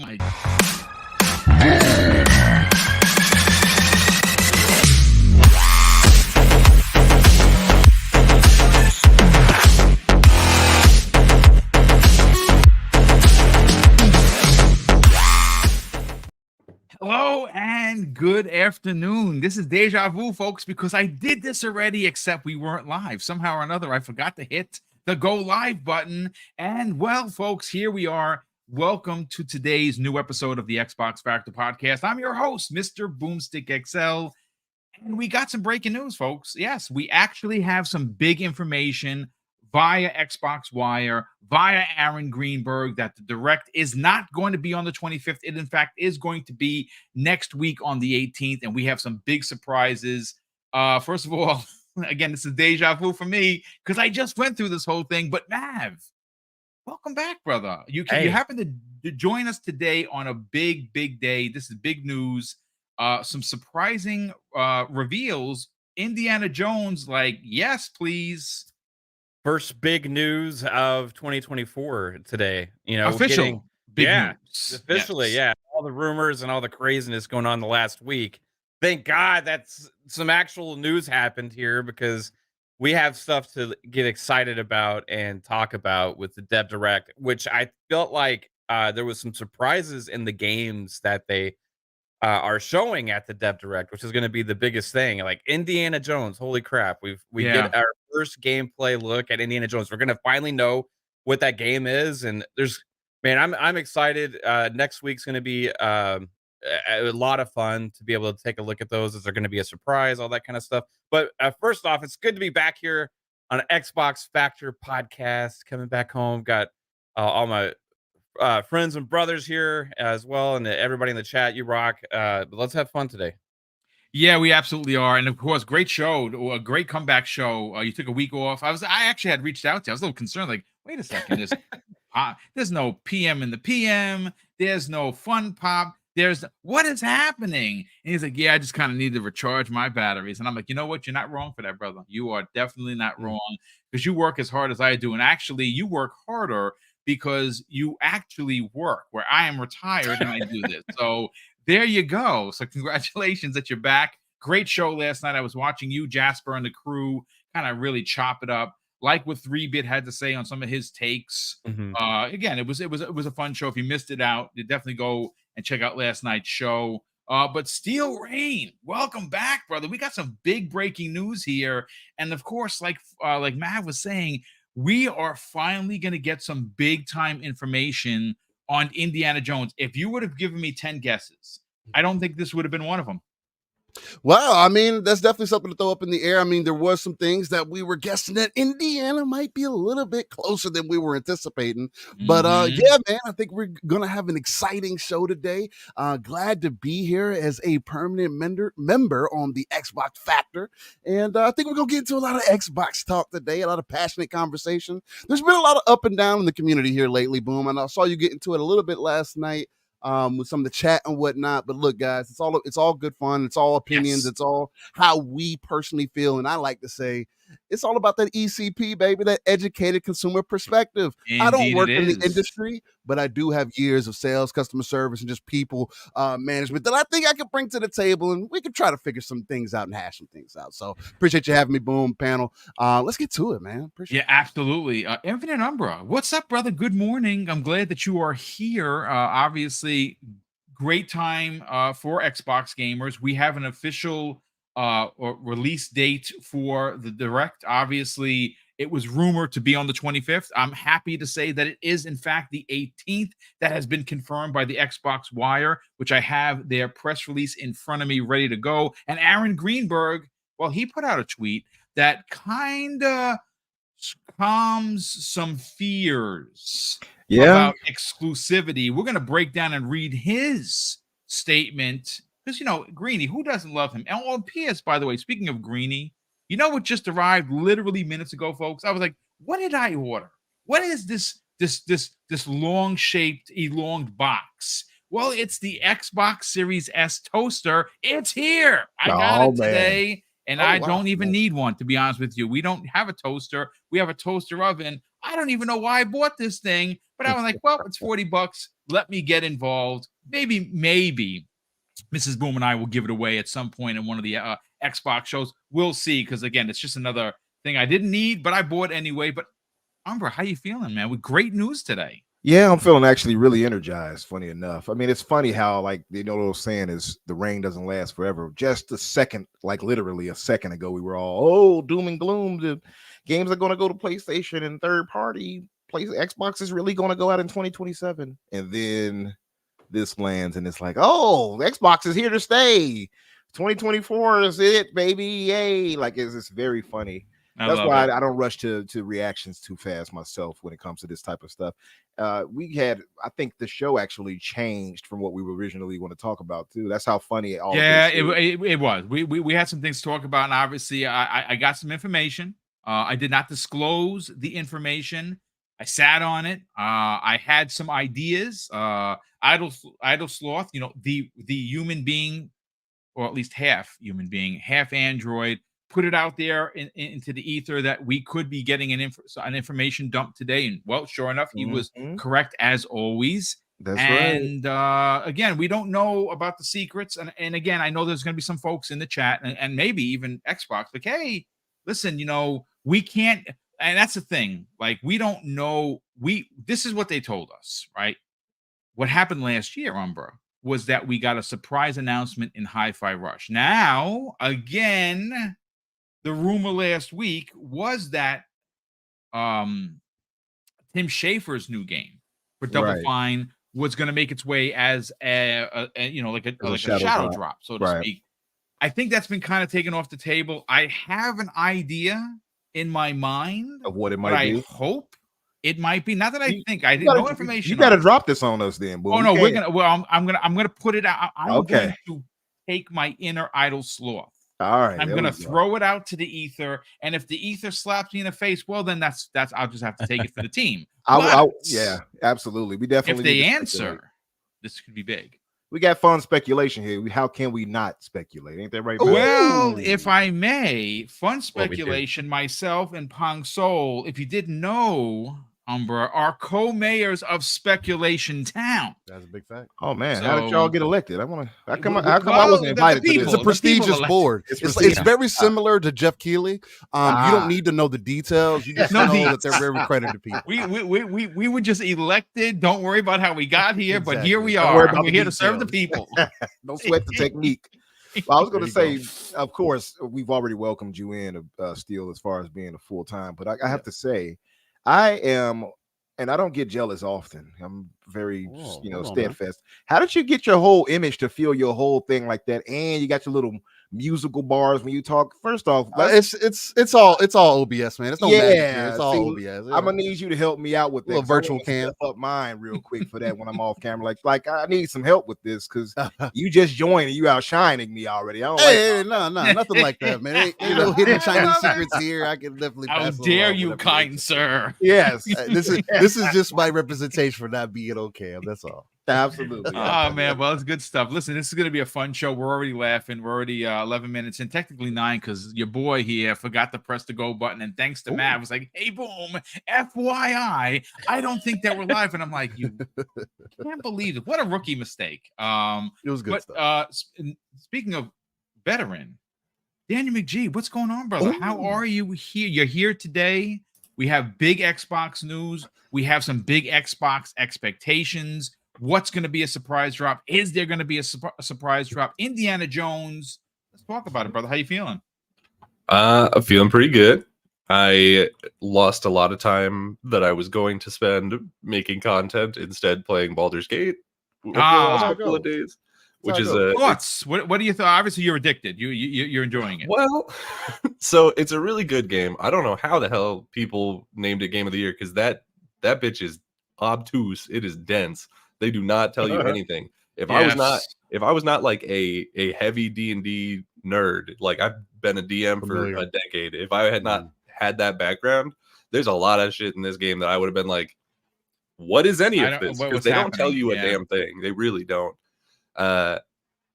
my. Hello and good afternoon. This is Deja Vu, folks, because I did this already, except we weren't live. Somehow or another, I forgot to hit the go live button. And well, folks, here we are. Welcome to today's new episode of the Xbox Factor podcast. I'm your host, Mr. BoomStick XL. And we got some breaking news, folks. Yes, we actually have some big information via Xbox Wire, via Aaron Greenberg, that the Direct is not going to be on the 25th. It, in fact, is going to be next week on the 18th, and we have some big surprises. First of all, again, this is deja vu for me because I just went through this whole thing. But Mav, welcome back, brother. You Hey. happen to join us today on a big day. This is big news. Some surprising reveals. Indiana Jones, like, yes, please. First big news of 2024 today. You know, Official big news. officially, Yes. yeah. All the rumors and all the craziness going on the last week. Thank God that's some actual news happened here because we have stuff to get excited about and talk about with the Dev Direct, which I felt like there was some surprises in the games that they are showing at the Dev Direct, which is going to be the biggest thing. Like Indiana Jones, holy crap! We Yeah. get our first gameplay look at Indiana Jones. We're going to finally know what that game is, and I'm excited. Next week's going to be a lot of fun to be able to take a look at those. Is there going to be a surprise, all that kind of stuff? But first off, it's good to be back here on Xbox Factor podcast. Coming back home, got all my friends and brothers here as well, and everybody in the chat. You rock. But let's have fun today. Yeah, we absolutely are. And of course, great show, a great comeback show. You took a week off. I actually had reached out to you. I was a little concerned, like, wait a second, there's no PM in the PM, there's no fun pop. What is happening? And he's like, yeah, I just kind of need to recharge my batteries. And I'm like, you know what? You're not wrong for that, brother. You are definitely not wrong because you work as hard as I do. And actually, you work harder because you actually work where I am retired and I do this. So there you go. So congratulations that you're back. Great show last night. I was watching you, Jasper, and the crew kind of really chop it up, like what 3-Bit had to say on some of his takes. Again, it was a fun show. If you missed it out, you definitely go and check out last night's show. But Steel Rain, welcome back, brother. We got some big breaking news here, and of course, like Matt was saying, we are finally going to get some big time information on Indiana Jones. If you would have given me 10 guesses, I don't think this would have been one of them. Well, I mean, that's definitely something to throw up in the air. I mean, there was some things that we were guessing that Indiana might be a little bit closer than we were anticipating. But yeah, man, I think we're going to have an exciting show today. Glad to be here as a permanent member on the Xbox Factor. And I think we're going to get into a lot of Xbox talk today, a lot of passionate conversation. There's been a lot of up and down in the community here lately, Boom. And I saw you get into it a little bit last night. With some of the chat and whatnot, but look, guys, it's all good fun. It's all opinions. Yes. It's all how we personally feel, and I like to say it's all about that ECP, baby, that educated consumer perspective. Indeed, I don't work in the industry, but I do have years of sales, customer service, and just people management that I think I can bring to the table, and we can try to figure some things out and hash some things out. So appreciate you having me, Boom panel. Let's get to it, man. Appreciate it. Absolutely. Infinite Umbra, what's up, brother? Good morning. I'm glad that you are here. Obviously, great time for Xbox gamers. We have an official or release date for the Direct. Obviously, it was rumored to be on the 25th. I'm happy to say that it is, in fact, the 18th. That has been confirmed by the Xbox Wire, which I have their press release in front of me ready to go. And Aaron Greenberg, well, he put out a tweet that kind of calms some fears about exclusivity. We're going to break down and read his statement. Because, you know, Greeny, who doesn't love him? And on PS, by the way, speaking of Greeny, you know what just arrived literally minutes ago, folks? I was like, what did I order? What is this long-shaped, elonged box? Well, it's the Xbox Series S toaster. It's here. I got it today. And I don't even need one, to be honest with you. We don't have a toaster. We have a toaster oven. I don't even know why I bought this thing, But I was like, well, it's $40. Let me get involved. Maybe Mrs. Boom and I will give it away at some point in one of the Xbox shows. We'll see, because again, it's just another thing I didn't need, but I bought anyway. But Umbra, how you feeling, man? With great news today. Yeah, I'm feeling actually really energized, funny enough. I mean, it's funny how, like, the old saying is the rain doesn't last forever. Just a second, like literally a second ago, we were all, oh, doom and gloom. The games are going to go to PlayStation and third party. Xbox is really going to go out in 2027. And then this lands and it's like, oh, Xbox is here to stay. 2024 is it, baby. Yay. Like, it's very funny. That's why I don't rush to reactions too fast myself when it comes to this type of stuff. I think the show actually changed from what we were originally going to talk about too. That's how funny all. Yeah, it was. We had some things to talk about, and obviously I got some information. I did not disclose the information. I sat on it. I had some ideas. Idle Sloth, the human being, or at least half human being, half android, put it out there into the ether that we could be getting an information dump today. And well, sure enough, he was correct as always. That's right. And again, we don't know about the secrets. And again, I know there's going to be some folks in the chat and maybe even Xbox like, hey, listen, we can't. And that's the thing. Like, we don't know. This is what they told us, right? What happened last year, Umbra, was that we got a surprise announcement in Hi-Fi Rush. Now, again, the rumor last week was that Tim Schafer's new game for Double Fine was going to make its way as a shadow drop, so to speak. I think that's been kind of taken off the table. I have an idea in my mind of what it might be. I hope it might be. Not that I think. I didn't know information. You got to drop this on us then. Boom. Oh no, I'm gonna put it out. I'm going to take my inner Idle Sloth. All right, I'm gonna throw it out to the ether, and if the ether slaps me in the face, well, then that's I'll just have to take it for the team. Yeah, absolutely. We definitely. If they answer, this could be big. We got fun speculation here. How can we not speculate? Ain't that right? Well, if I may, fun speculation. Myself and Pong Soul, if you didn't know, Umbra, are co-mayors of Speculation Town. That's a big fact. Oh man, how did y'all get elected? How come I wasn't invited to this? It's a prestigious board. It's very similar to Jeff Keighley. You don't need to know the details. You just know that they're very credited people. We were just elected. Don't worry about how we got here, but here we are. We're here to serve the people. Don't sweat the technique. Well, I was going to say, of course, we've already welcomed you in, Steel, as far as being a full time. But I have to say, I am, and I don't get jealous often. I'm very, steadfast. How did you get your whole image to feel your whole thing like that? And you got your little musical bars when you talk. First off, it's all OBS, man. It's no magic here. It's all OBS. I'm gonna need you to help me out with that. A virtual cam up mine real quick for that when I'm off camera. Like I need some help with this because you just joined and you outshining me already. I don't no, nothing like that, man. Ain't no hidden Chinese secrets here. I can definitely. How dare you, kind sir? Yes, this is just my representation for not being okay. That's all. Absolutely. Oh man, well, it's good stuff. Listen, this is going to be a fun show. We're already laughing. We're already 11 minutes in, technically 9, because your boy here forgot to press the go button. And thanks to Matt, was like, "Hey, Boom, FYI, I don't think that we're live." And I'm like, "You can't believe it! What a rookie mistake." It was good stuff. Speaking of veteran, Daniel McGee, what's going on, brother? Ooh. How are you here? You're here today. We have big Xbox news. We have some big Xbox expectations. What's going to be a surprise drop? Is there going to be a surprise drop? Indiana Jones. Let's talk about it, brother. How you feeling? I'm feeling pretty good. I lost a lot of time that I was going to spend making content, instead playing Baldur's Gate over the last couple of days. Which is thoughts? What do you think? Obviously, you're addicted. You're enjoying it. Well, so it's a really good game. I don't know how the hell people named it Game of the Year, because that bitch is obtuse. It is dense. They do not tell you anything. If I was not like a heavy D&D nerd, like I've been a DM for a decade. If I had not had that background, there's a lot of shit in this game that I would have been like, what is any of this? Because they don't tell you a damn thing. They really don't. And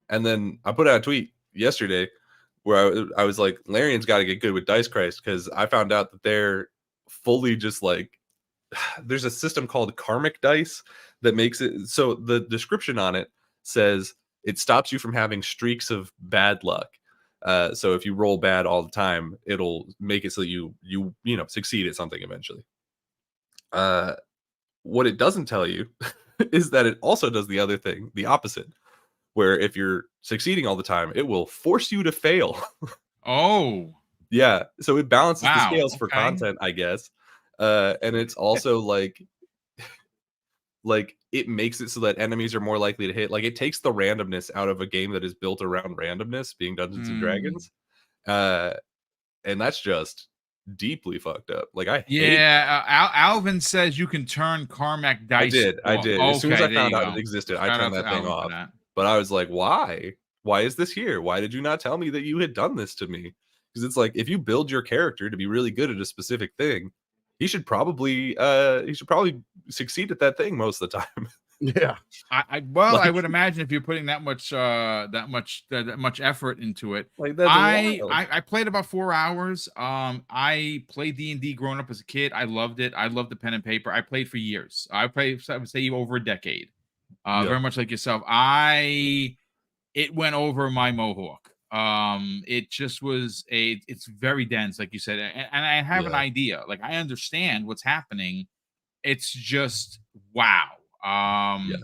then I put out a tweet yesterday where I was like, Larian's got to get good with Dice Christ, because I found out that they're fully just like there's a system called karmic dice that makes it so the description on it says it stops you from having streaks of bad luck. So if you roll bad all the time, it'll make it so you know succeed at something eventually. What it doesn't tell you is that it also does the other thing, the opposite, where if you're succeeding all the time, it will force you to fail. Oh, Yeah, so it balances the wow. scales for Okay. content, I guess. And it's also like it makes it so that enemies are more likely to hit. Like it takes the randomness out of a game that is built around randomness, being Dungeons and Mm. Dragons. And that's just deeply fucked up. Like I hate Yeah, Alvin says you can turn karmic dice. I off. did. As soon as Okay, I there found you out go. it existed, I Shout out turned to that thing Alvin for off. that. But I was like, why? Why is this here? Why did you not tell me that you had done this to me? Because it's like if you build your character to be really good at a specific thing, he should probably succeed at that thing most of the time. Yeah. I Like- would imagine if you're putting that much effort into it. Like that's wild. I played about 4 hours. I played D&D growing up as a kid. I loved it. I loved the pen and paper. I played for years. I would say over a decade. Yep. Very much like yourself. It went over my mohawk. It just was it's very dense, like you said, and I have an Yeah. idea. Like I understand what's happening. It's just wow.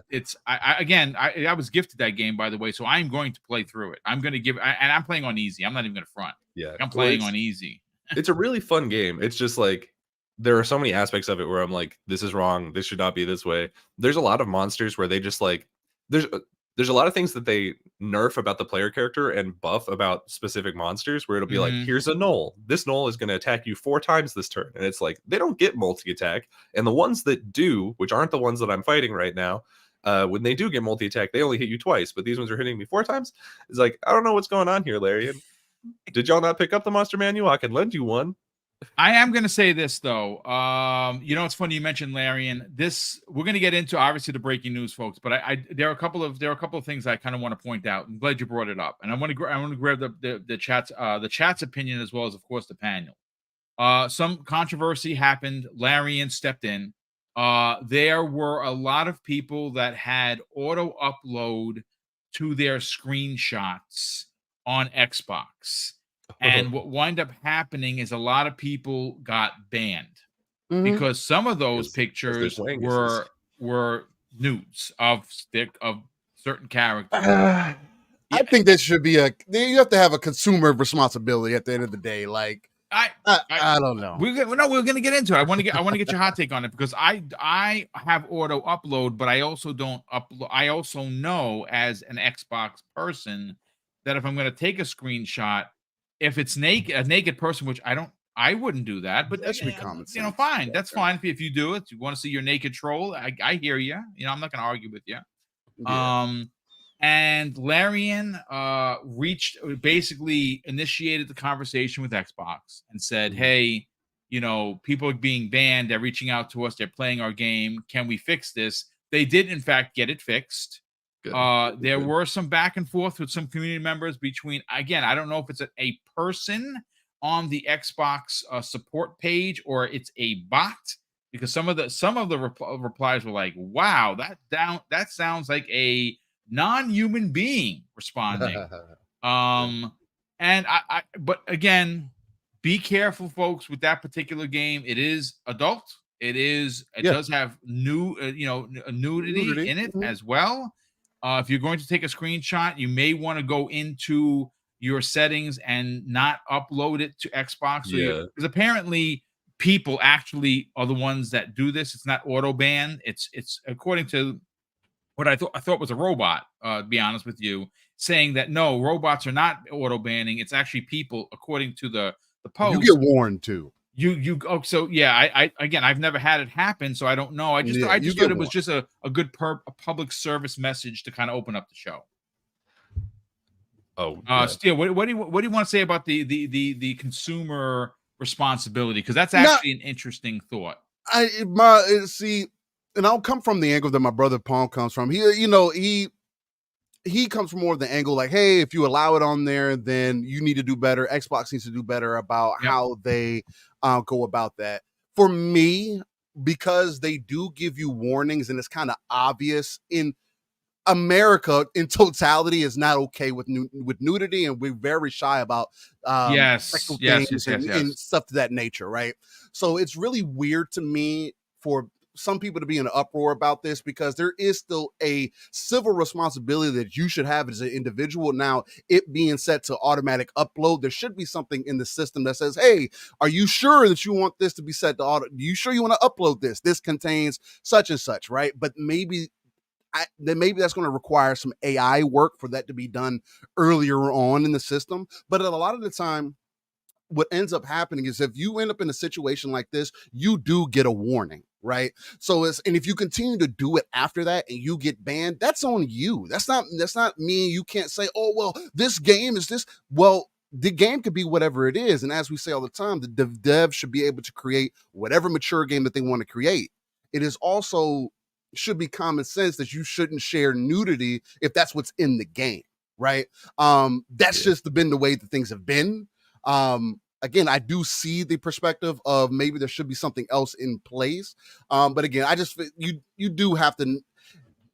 It's I was gifted that game, by the way, so I'm going to play through it. I'm going to and I'm playing on easy. I'm not even going to front. Yeah. I'm playing on easy. It's a really fun game. It's just like there are so many aspects of it where I'm like, this is wrong. This should not be this way. There's a lot of monsters where they just like there's a lot of things that they nerf about the player character and buff about specific monsters where it'll be like, Mhm. here's a knoll. This knoll is going to attack you 4 times this turn. And it's like, they don't get multi-attack. And the ones that do, which aren't the ones that I'm fighting right now, when they do get multi-attack, they only hit you twice. But these ones are hitting me 4 times. It's like, I don't know what's going on here, Larian. Did y'all not pick up the monster manual? I can lend you one. I am going to say this though. It's funny you mentioned Larian. We're going to get into obviously the breaking news, folks. But there are a couple of things I kind of want to point out. I'm glad you brought it up, and I want to grab the chat's opinion as well as, of course, the panel. Some controversy happened. Larian stepped in. There were a lot of people that had auto upload to their screenshots on Xbox. And what wound up happening is a lot of people got banned because some of those pictures were nudes of certain characters. I think that should be you have to have a consumer responsibility at the end of the day. Like I don't know. We're going to get into it. I want to get your hot take on it because I have auto upload, but I also don't upload. I also know as an Xbox person that if I'm going to take a screenshot, if it's a naked person, which I wouldn't do that, but That should be common sense. Fine. That's fine if you do it. You want to see your naked troll. I hear you. I'm not going to argue with you. Yeah. And Larian basically initiated the conversation with Xbox and said, hey, people are being banned. They're reaching out to us. They're playing our game. Can we fix this? They did, in fact, get it fixed. There were some back and forth with some community members between, again, I don't know if it's a person on the Xbox support page or it's a bot, because some of the replies were like, wow, that sounds like a non-human being responding. But again, be careful, folks, with that particular game. It is adult. It does have nudity in it as well. If you're going to take a screenshot, you may want to go into your settings and not upload it to Xbox. Because apparently people actually are the ones that do this. It's not auto ban. It's according to what I thought was a robot, to be honest with you, saying that no, robots are not auto banning. It's actually people, according to the post. You get warned too. I've never had it happen, so I don't know. I just thought it was just a good public service message to kind of open up the show. Steele, what do you want to say about the consumer responsibility? Because that's actually an interesting thought. And I'll come from the angle that my brother Palm comes from. He comes from more of the angle like, hey, if you allow it on there, then you need to do better. Xbox needs to do better about how they go about that. For me, because they do give you warnings and it's kind of obvious in America in totality is not okay with nudity, and we're very shy about sexual things and stuff to that nature, right? So it's really weird to me for some people to be in an uproar about this, because there is still a civil responsibility that you should have as an individual. Now, it being set to automatic upload, there should be something in the system that says, hey, are you sure that you want this to be set to auto? Are you sure you want to upload this? This contains such and such, right? But maybe then maybe that's going to require some AI work for that to be done earlier on in the system. But a lot of the time, what ends up happening is if you end up in a situation like this, you do get a warning, right? So and if you continue to do it after that and you get banned, that's on you. That's not me. You can't say, oh, well, this game is this. Well, the game could be whatever it is. And as we say all the time, the dev should be able to create whatever mature game that they want to create. It is also should be common sense that you shouldn't share nudity if that's what's in the game, right? That's just been the way that things have been. Again, I do see the perspective of maybe there should be something else in place. But again, I just you do have to.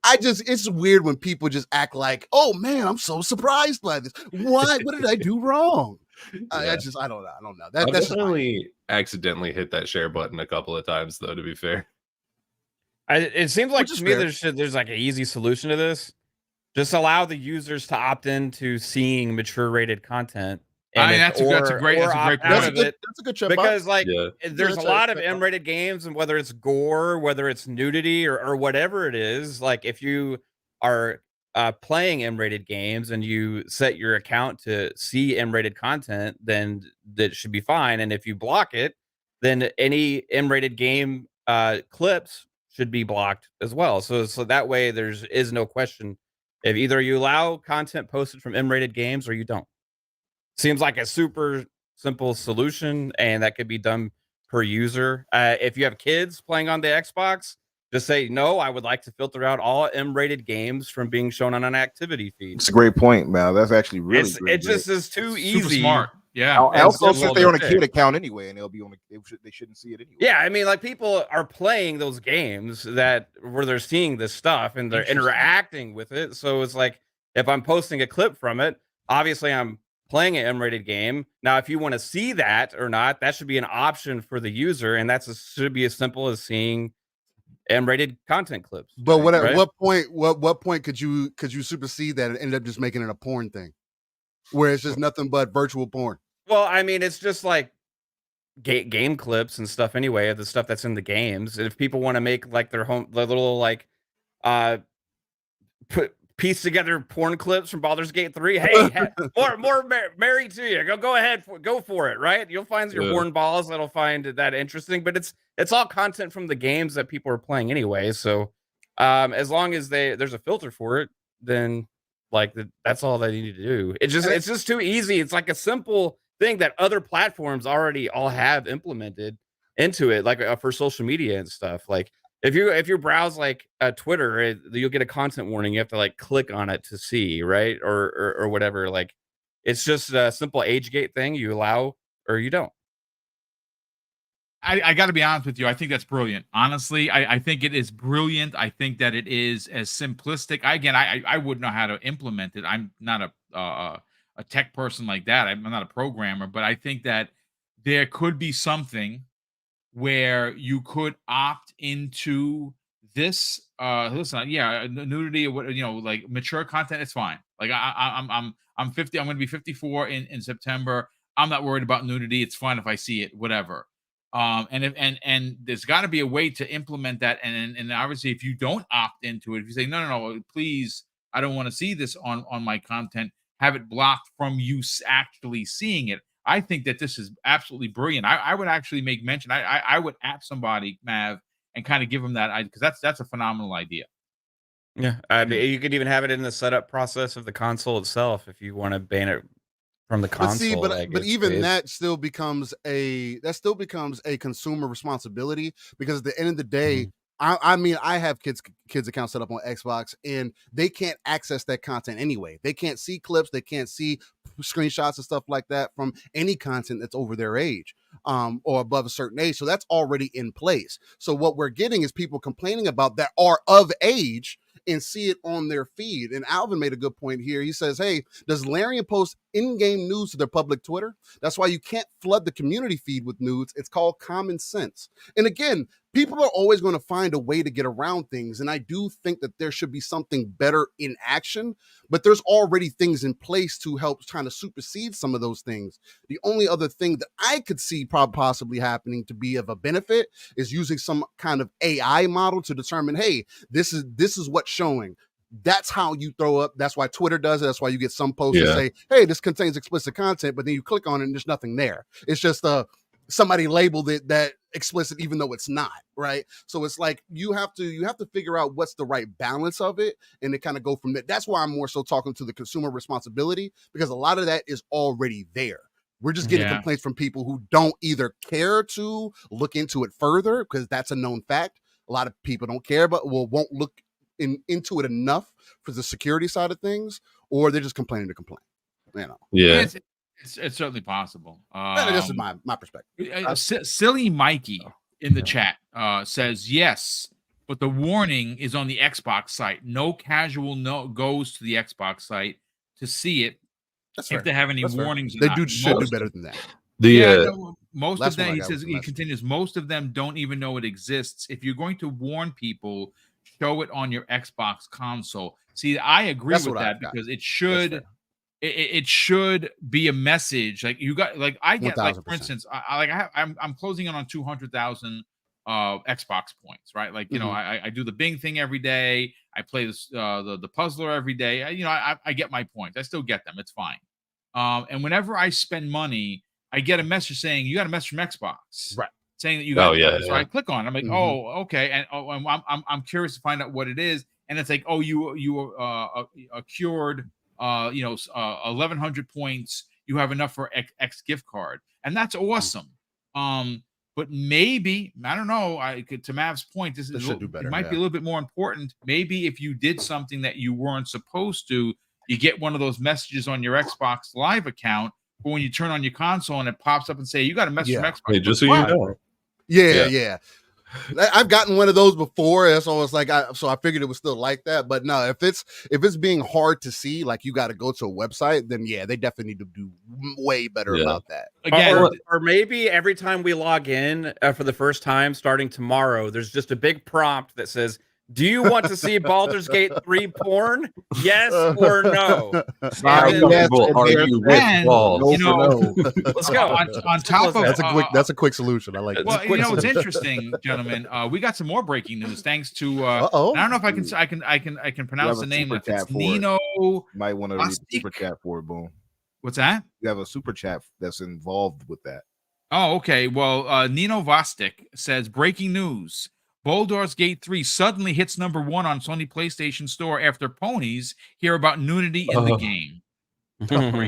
It's weird when people just act like, oh man, I'm so surprised by this. What did I do wrong? I don't know. I've definitely accidentally hit that share button a couple of times, though, to be fair. It seems like to me there's like an easy solution to this. Just allow the users to opt into seeing mature rated content. And that's a great point. That's a good check. Because there's a lot of M-rated games, and whether it's gore, whether it's nudity or whatever it is, like if you are playing M-rated games and you set your account to see M-rated content, then that should be fine. And if you block it, then any M-rated game clips should be blocked as well. So that way there is no question if either you allow content posted from M-rated games or you don't. Seems like a super simple solution, and that could be done per user. If you have kids playing on the Xbox, just say, no, I would like to filter out all M-rated games from being shown on an activity feed. It's a great point, Mal. That's actually really it just is too easy. Super smart. Yeah. Also, since they're on a kid account anyway, and they'll be on they shouldn't see it anyway. Yeah, I mean, like people are playing those games where they're seeing this stuff and they're interacting with it. So it's like if I'm posting a clip from it, obviously I'm playing an M-rated game. Now, if you want to see that or not, that should be an option for the user, and should be as simple as seeing M-rated content clips. But what point could you supersede that and end up just making it a porn thing, where it's just nothing but virtual porn? Well, I mean, it's just like game clips and stuff anyway, of the stuff that's in the games. And if people want to make like their little like piece together porn clips from Baldur's Gate 3, hey, more married to you. Go ahead, go for it, right? You'll find your horn balls that'll find that interesting, but it's all content from the games that people are playing anyway. So as long as there's a filter for it, then like that's all they need to do. It's just too easy. It's like a simple thing that other platforms already all have implemented into it, like for social media and stuff. Like if you browse like Twitter, you'll get a content warning. You have to like click on it to see, right? Or whatever. Like it's just a simple age gate thing. You allow or you don't. I got to be honest with you. I think that's brilliant. Honestly, I think it is brilliant. I think that it is as simplistic. I wouldn't know how to implement it. I'm not a tech person like that. I'm not a programmer, but I think that there could be something where you could opt into this. Listen, nudity or what, like mature content. It's fine. Like I'm 50. I'm going to be 54 in September. I'm not worried about nudity. It's fine if I see it. Whatever. And there's got to be a way to implement that. And obviously, if you don't opt into it, if you say no, please, I don't want to see this on my content, have it blocked from you actually seeing it. I think that this is absolutely brilliant. I would actually make mention. I would app somebody, Mav, and kind of give them that, because that's a phenomenal idea. Yeah, you could even have it in the setup process of the console itself if you want to ban it from the console. But even that still becomes a consumer responsibility, because at the end of the day, I mean, I have kids accounts set up on Xbox, and they can't access that content anyway. They can't see clips, they can't see screenshots and stuff like that from any content that's over their age. or above a certain age. So that's already in place. So what we're getting is people complaining about that are of age and see it on their feed. And Alvin made a good point here. He says, hey, does Larian post in-game news to their public Twitter? That's why you can't flood the community feed with nudes. It's called common sense. And again, people are always going to find a way to get around things. And I do think that there should be something better in action, but there's already things in place to help trying to supersede some of those things. The only other thing that I could see possibly happening to be of a benefit is using some kind of AI model to determine, hey, this is what's showing. That's how you throw up. That's why Twitter does it. That's why you get some posts that say, hey, this contains explicit content, but then you click on it and there's nothing there. It's just somebody labeled it that explicit, even though it's not, right? So it's like you have to figure out what's the right balance of it, and it kind of go from there. That's why I'm more so talking to the consumer responsibility, because a lot of that is already there. We're just getting complaints from people who don't either care to look into it further, because that's a known fact. A lot of people don't care, but won't look into it enough for the security side of things, or they're just complaining to complain. You know, it's certainly possible. This is my perspective. Silly Mikey in the chat says yes, but the warning is on the Xbox site. No casual goes to the Xbox site to see it. That's fair. If they have any That's warnings, fair. Should do better than that. Most of them, he continues, most of them don't even know it exists. If you're going to warn people, show it on your Xbox console. See, I agree with that, because it should. It should be a message. Like you got, like I get, 1,000%. Like for instance, I'm closing in on 200,000 Xbox points, right? Like, you know, I do the Bing thing every day. I play this the puzzler every day. I get my points. I still get them. It's fine. And whenever I spend money, I get a message saying you got a message from Xbox, right? Saying that you got. So I click on it. I'm like, oh, okay, and I'm curious to find out what it is. And it's like, oh, you cured. 1,100 points. You have enough for X gift card, and that's awesome. But maybe, I don't know. To Mav's point, this should do better. It might be a little bit more important. Maybe if you did something that you weren't supposed to, you get one of those messages on your Xbox Live account, but when you turn on your console and it pops up and say you got a message from Xbox. Hey, just so you know. Yeah. I've gotten one of those before. So it's like I figured it was still like that. But no, if it's being hard to see, like you got to go to a website, then they definitely need to do way better about that. Again, or maybe every time we log in for the first time starting tomorrow, there's just a big prompt that says, do you want to see Baldur's Gate 3 porn? Yes or no? Let's go. On top of that's a quick solution. I like it. Well, it's interesting, gentlemen. We got some more breaking news thanks to I don't know if I can pronounce the name. It's Nino. You might want to read the super chat for it, Boom. What's that? You have a super chat that's involved with that. Oh, okay. Well, Nino Vostik says breaking news. Baldur's Gate 3 suddenly hits number 1 on Sony PlayStation Store after ponies hear about nudity in the game.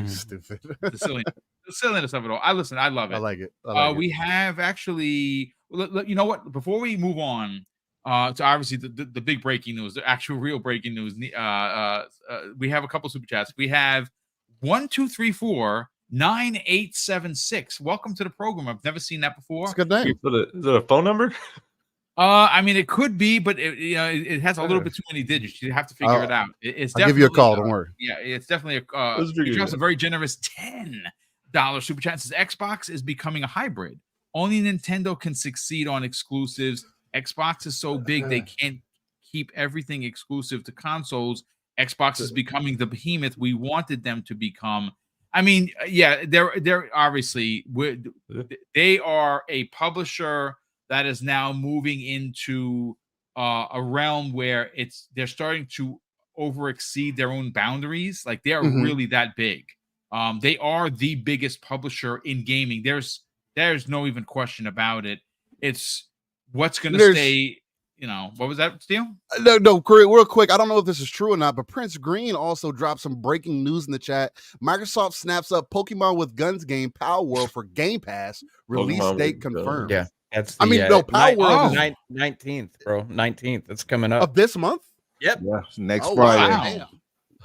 Stupid. The silliness of it all. I love it. I like it. We have actually, you know what? Before we move on to obviously the big breaking news, the actual real breaking news, we have a couple super chats. We have 1-2-3-4-9-8-7-6. Welcome to the program. I've never seen that before. It's a good name. Is it a phone number? I mean, it could be, but it has a little bit too many digits. You have to figure it out. It's I'll give you a call. Don't worry. Yeah, it's definitely a very generous $10 super chat. It says Xbox is becoming a hybrid. Only Nintendo can succeed on exclusives. Xbox is so big they can't keep everything exclusive to consoles. Xbox is becoming the behemoth we wanted them to become. I mean, they're obviously they are a publisher that is now moving into a realm where they're starting to overexceed their own boundaries. Like they are really that big. They are the biggest publisher in gaming. There's no even question about it. It's what's going to stay. What was that, Steel? No, real quick. I don't know if this is true or not, but Prince Green also dropped some breaking news in the chat. Microsoft snaps up Pokemon with Guns game Power World for Game Pass. Release date confirmed. Yeah. That's Power World 19th, bro. 19th. It's coming up of this month. Yep. Yeah, next Friday. Wow.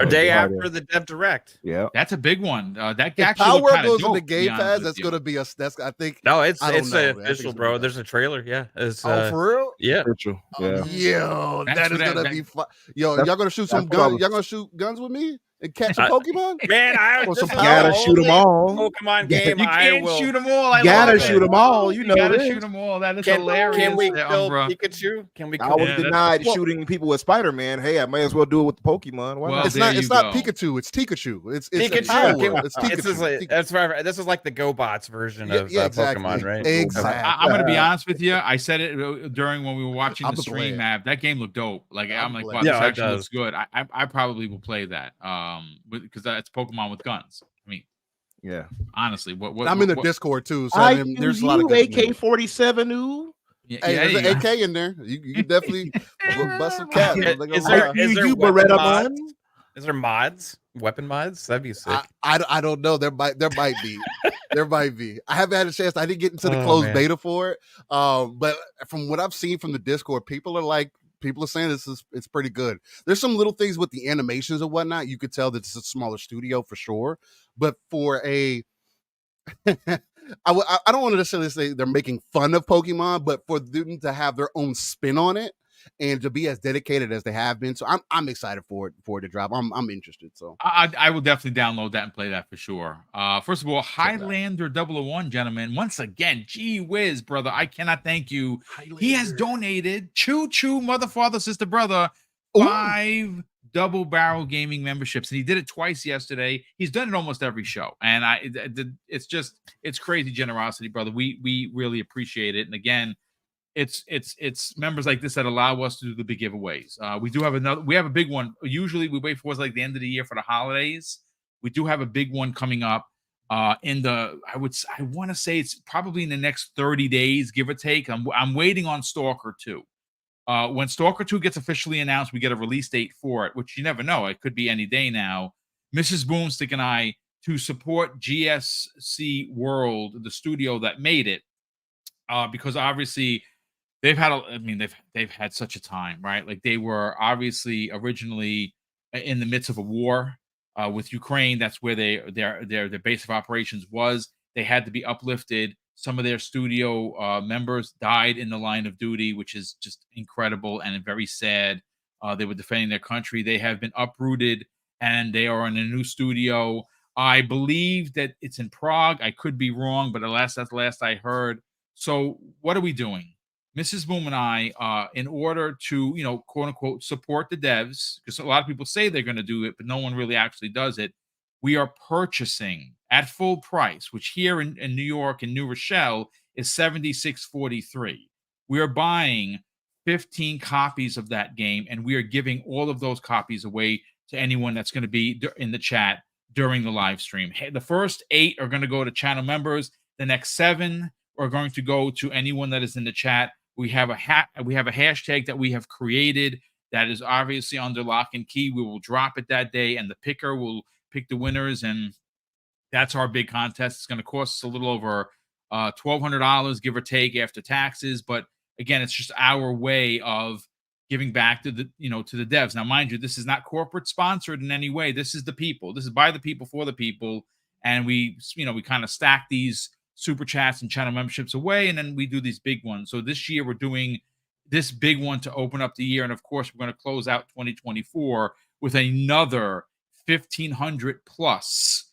A day Friday. after the Dev Direct. Yeah. That's a big one. That If actually Power looked kind of goes dope, into to be Game honest Pass, with that's you. gonna be that's I think. No, it's I don't it's know, man. I think official, it's gonna bro. be There's a trailer. Yeah. It's Oh, for real? yeah. Virtual. Yeah. Yo, That's that what is gonna that- be fun. Yo, That's- y'all gonna shoot some that's what I guns? was- Y'all gonna shoot guns with me and catch some I- Pokemon? Man, Or this some is power. the Shoot 'em only all. Pokemon game You I can't will. shoot them all. I Gotta love shoot it. 'em all. You know gotta this. shoot them all. That is Can hilarious. we there, kill Umbra. Pikachu? Can we I kill? was Yeah, that's- denied well- shooting people with Spider-Man. Hey, I may as well do it with the Pokemon. Why Well, not? It's there not. you It's not go. Pikachu. It's Pikachu. It's Pikachu. Power. Can- It's Pikachu. This is like, that's right. This is like the GoBots version of exactly. Pokemon, right? Exactly. I'm gonna be honest with you. I said it during when we were watching I'm the gonna play stream it. map. That game looked dope. Like I'm like, wow, glad. this Yeah, it actually does. looks good. I probably will play that. Because that's Pokemon with guns. I mean, Yeah. honestly, what I'm in the what- Discord too, so I I mean, there's a lot of you good AK-47 ooh. Yeah, Hey, yeah, there's you an go. AK in there. You can definitely bust some caps. Is I'm not gonna there- lie. is there you weapon Beretta mods? man? Is there mods? Weapon mods? That'd be sick. I don't know. There might be. There might be. I haven't had a chance. I didn't get into the Oh, closed man. beta for it. But from what I've seen from the Discord, people are saying it's pretty good. There's some little things with the animations and whatnot. You could tell that it's a smaller studio for sure. But for a I don't want to necessarily say they're making fun of Pokemon, but for them to have their own spin on it and to be as dedicated as they have been, so I'm excited for it to drop. I'm interested. So I will definitely download that and play that for sure. First of all, it out. Highlander 001, gentlemen. Once again, gee whiz, brother. I cannot thank you. He has donated choo mother, father, sister, brother, Ooh. 5 double barrel gaming memberships, and he did it twice yesterday. He's done it almost every show, and it's crazy generosity, brother. We really appreciate it. And again, it's members like this that allow us to do the big giveaways. We have a big one. Usually we wait for like the end of the year for the holidays. We do have a big one coming up I want to say it's probably in the next 30 days, give or take. I'm waiting on Stalker 2. When Stalker 2 gets officially announced, we get a release date for it, which you never know. It could be any day now. Mrs. Boomstick and I, to support GSC World, the studio that made it, because obviously they've had such a time, right? Like they were obviously originally in the midst of a war with Ukraine. That's where their base of operations was. They had to be uplifted. Some of their studio members died in the line of duty, which is just incredible and very sad. They were defending their country. They have been uprooted, and they are in a new studio. I believe that it's in Prague. I could be wrong, but that's the last I heard. So what are we doing? Mrs. Boom and I, in order to, quote unquote, support the devs, because a lot of people say they're going to do it, but no one really actually does it. We are purchasing at full price, which here in New York and New Rochelle is $76.43. We are buying 15 copies of that game, and we are giving all of those copies away to anyone that's going to be in the chat during the live stream. The first 8 are going to go to channel members. The next 7 are going to go to anyone that is in the chat. We have a hashtag that we have created that is obviously under lock and key. We will drop it that day, and the picker will pick the winners, and that's our big contest. It's going to cost us a little over $1,200, give or take, after taxes. But again, it's just our way of giving back to the devs. Now, mind you, this is not corporate sponsored in any way. This is the people. This is by the people for the people, and we kind of stack these super chats and channel memberships away, and then we do these big ones. So this year we're doing this big one to open up the year, and of course we're going to close out 2024 with another 1,500 plus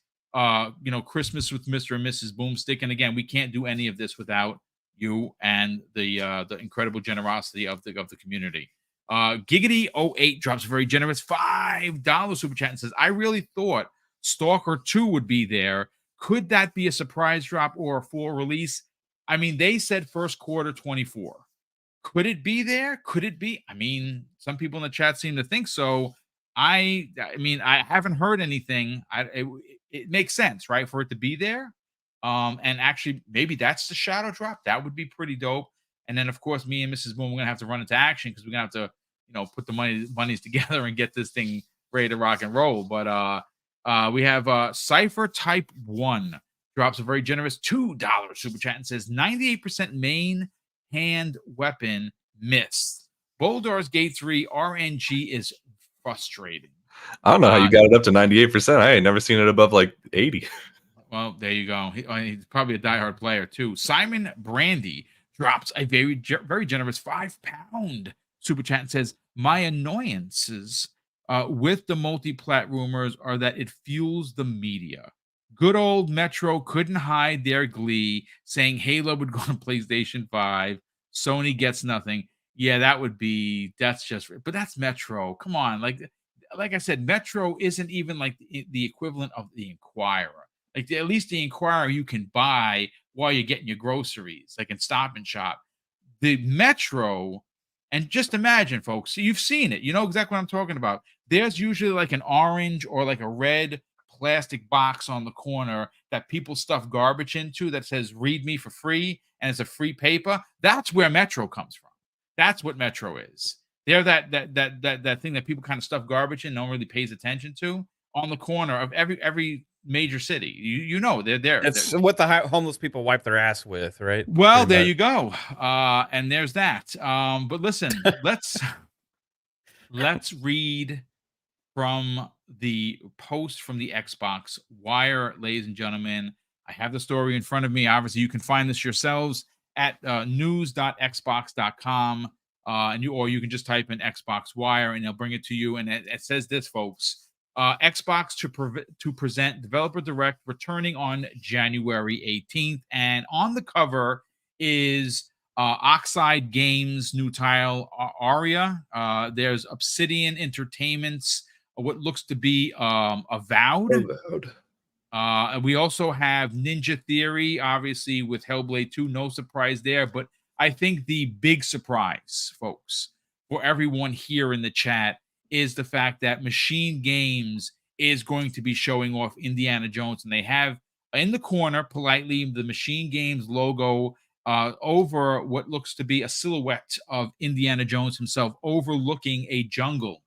Christmas with Mr. and Mrs. Boomstick. And again, we can't do any of this without you and the incredible generosity of the community. Giggity 08 drops a very generous $5 super chat and says, I really thought Stalker 2 would be there. Could that be a surprise drop or a full release? I mean, they said first quarter 24. Could it be there? Could it be? I mean, some people in the chat seem to think so. I mean, I haven't heard anything. It makes sense, right, for it to be there. And actually, maybe that's the shadow drop. That would be pretty dope. And then, of course, me and Mrs. Boom, we're gonna have to run into action because we're gonna have to, put the monies together and get this thing ready to rock and roll. But we have Cypher Type 1 drops a very generous $2 super chat and says 98% main hand weapon missed. Boulder's Gate 3 RNG is frustrating. I don't know how you got it up to 98%. I ain't never seen it above like 80. Well, there you go. He's probably a diehard player too. Simon Brandy drops a very generous £5 super chat and says, "My annoyances with the multi-plat rumors are that it fuels the media. Good old Metro couldn't hide their glee, saying Halo would go on PlayStation 5. Sony gets nothing. Yeah, that's just, but that's Metro. Come on, like I said, Metro isn't even like the equivalent of the Inquirer. Like at least the Inquirer you can buy while you're getting your groceries, like in Stop and Shop. The Metro, and just imagine, folks, you've seen it. You know exactly what I'm talking about. There's usually like an orange or like a red plastic box on the corner that people stuff garbage into that says "Read me for free" and it's a free paper. That's where Metro comes from. That's what Metro is. They're that thing that people kind of stuff garbage in, no one really pays attention to, on the corner of every major city. You know they're there. It's what the homeless people wipe their ass with, right? Well, Pretty there much. you go. And there's that. But listen, let's read from the post from the Xbox Wire, ladies and gentlemen. I have the story in front of me. Obviously, you can find this yourselves at news.xbox.com. Or you can just type in Xbox Wire and they'll bring it to you. And it says this, folks. Xbox to present Developer Direct returning on January 18th. And on the cover is Oxide Games' new title, Aria. There's Obsidian Entertainment's what looks to be Avowed. And we also have Ninja Theory, obviously, with Hellblade 2. No surprise there. But I think the big surprise, folks, for everyone here in the chat is the fact that Machine Games is going to be showing off Indiana Jones. And they have in the corner, politely, the Machine Games logo over what looks to be a silhouette of Indiana Jones himself overlooking a jungle.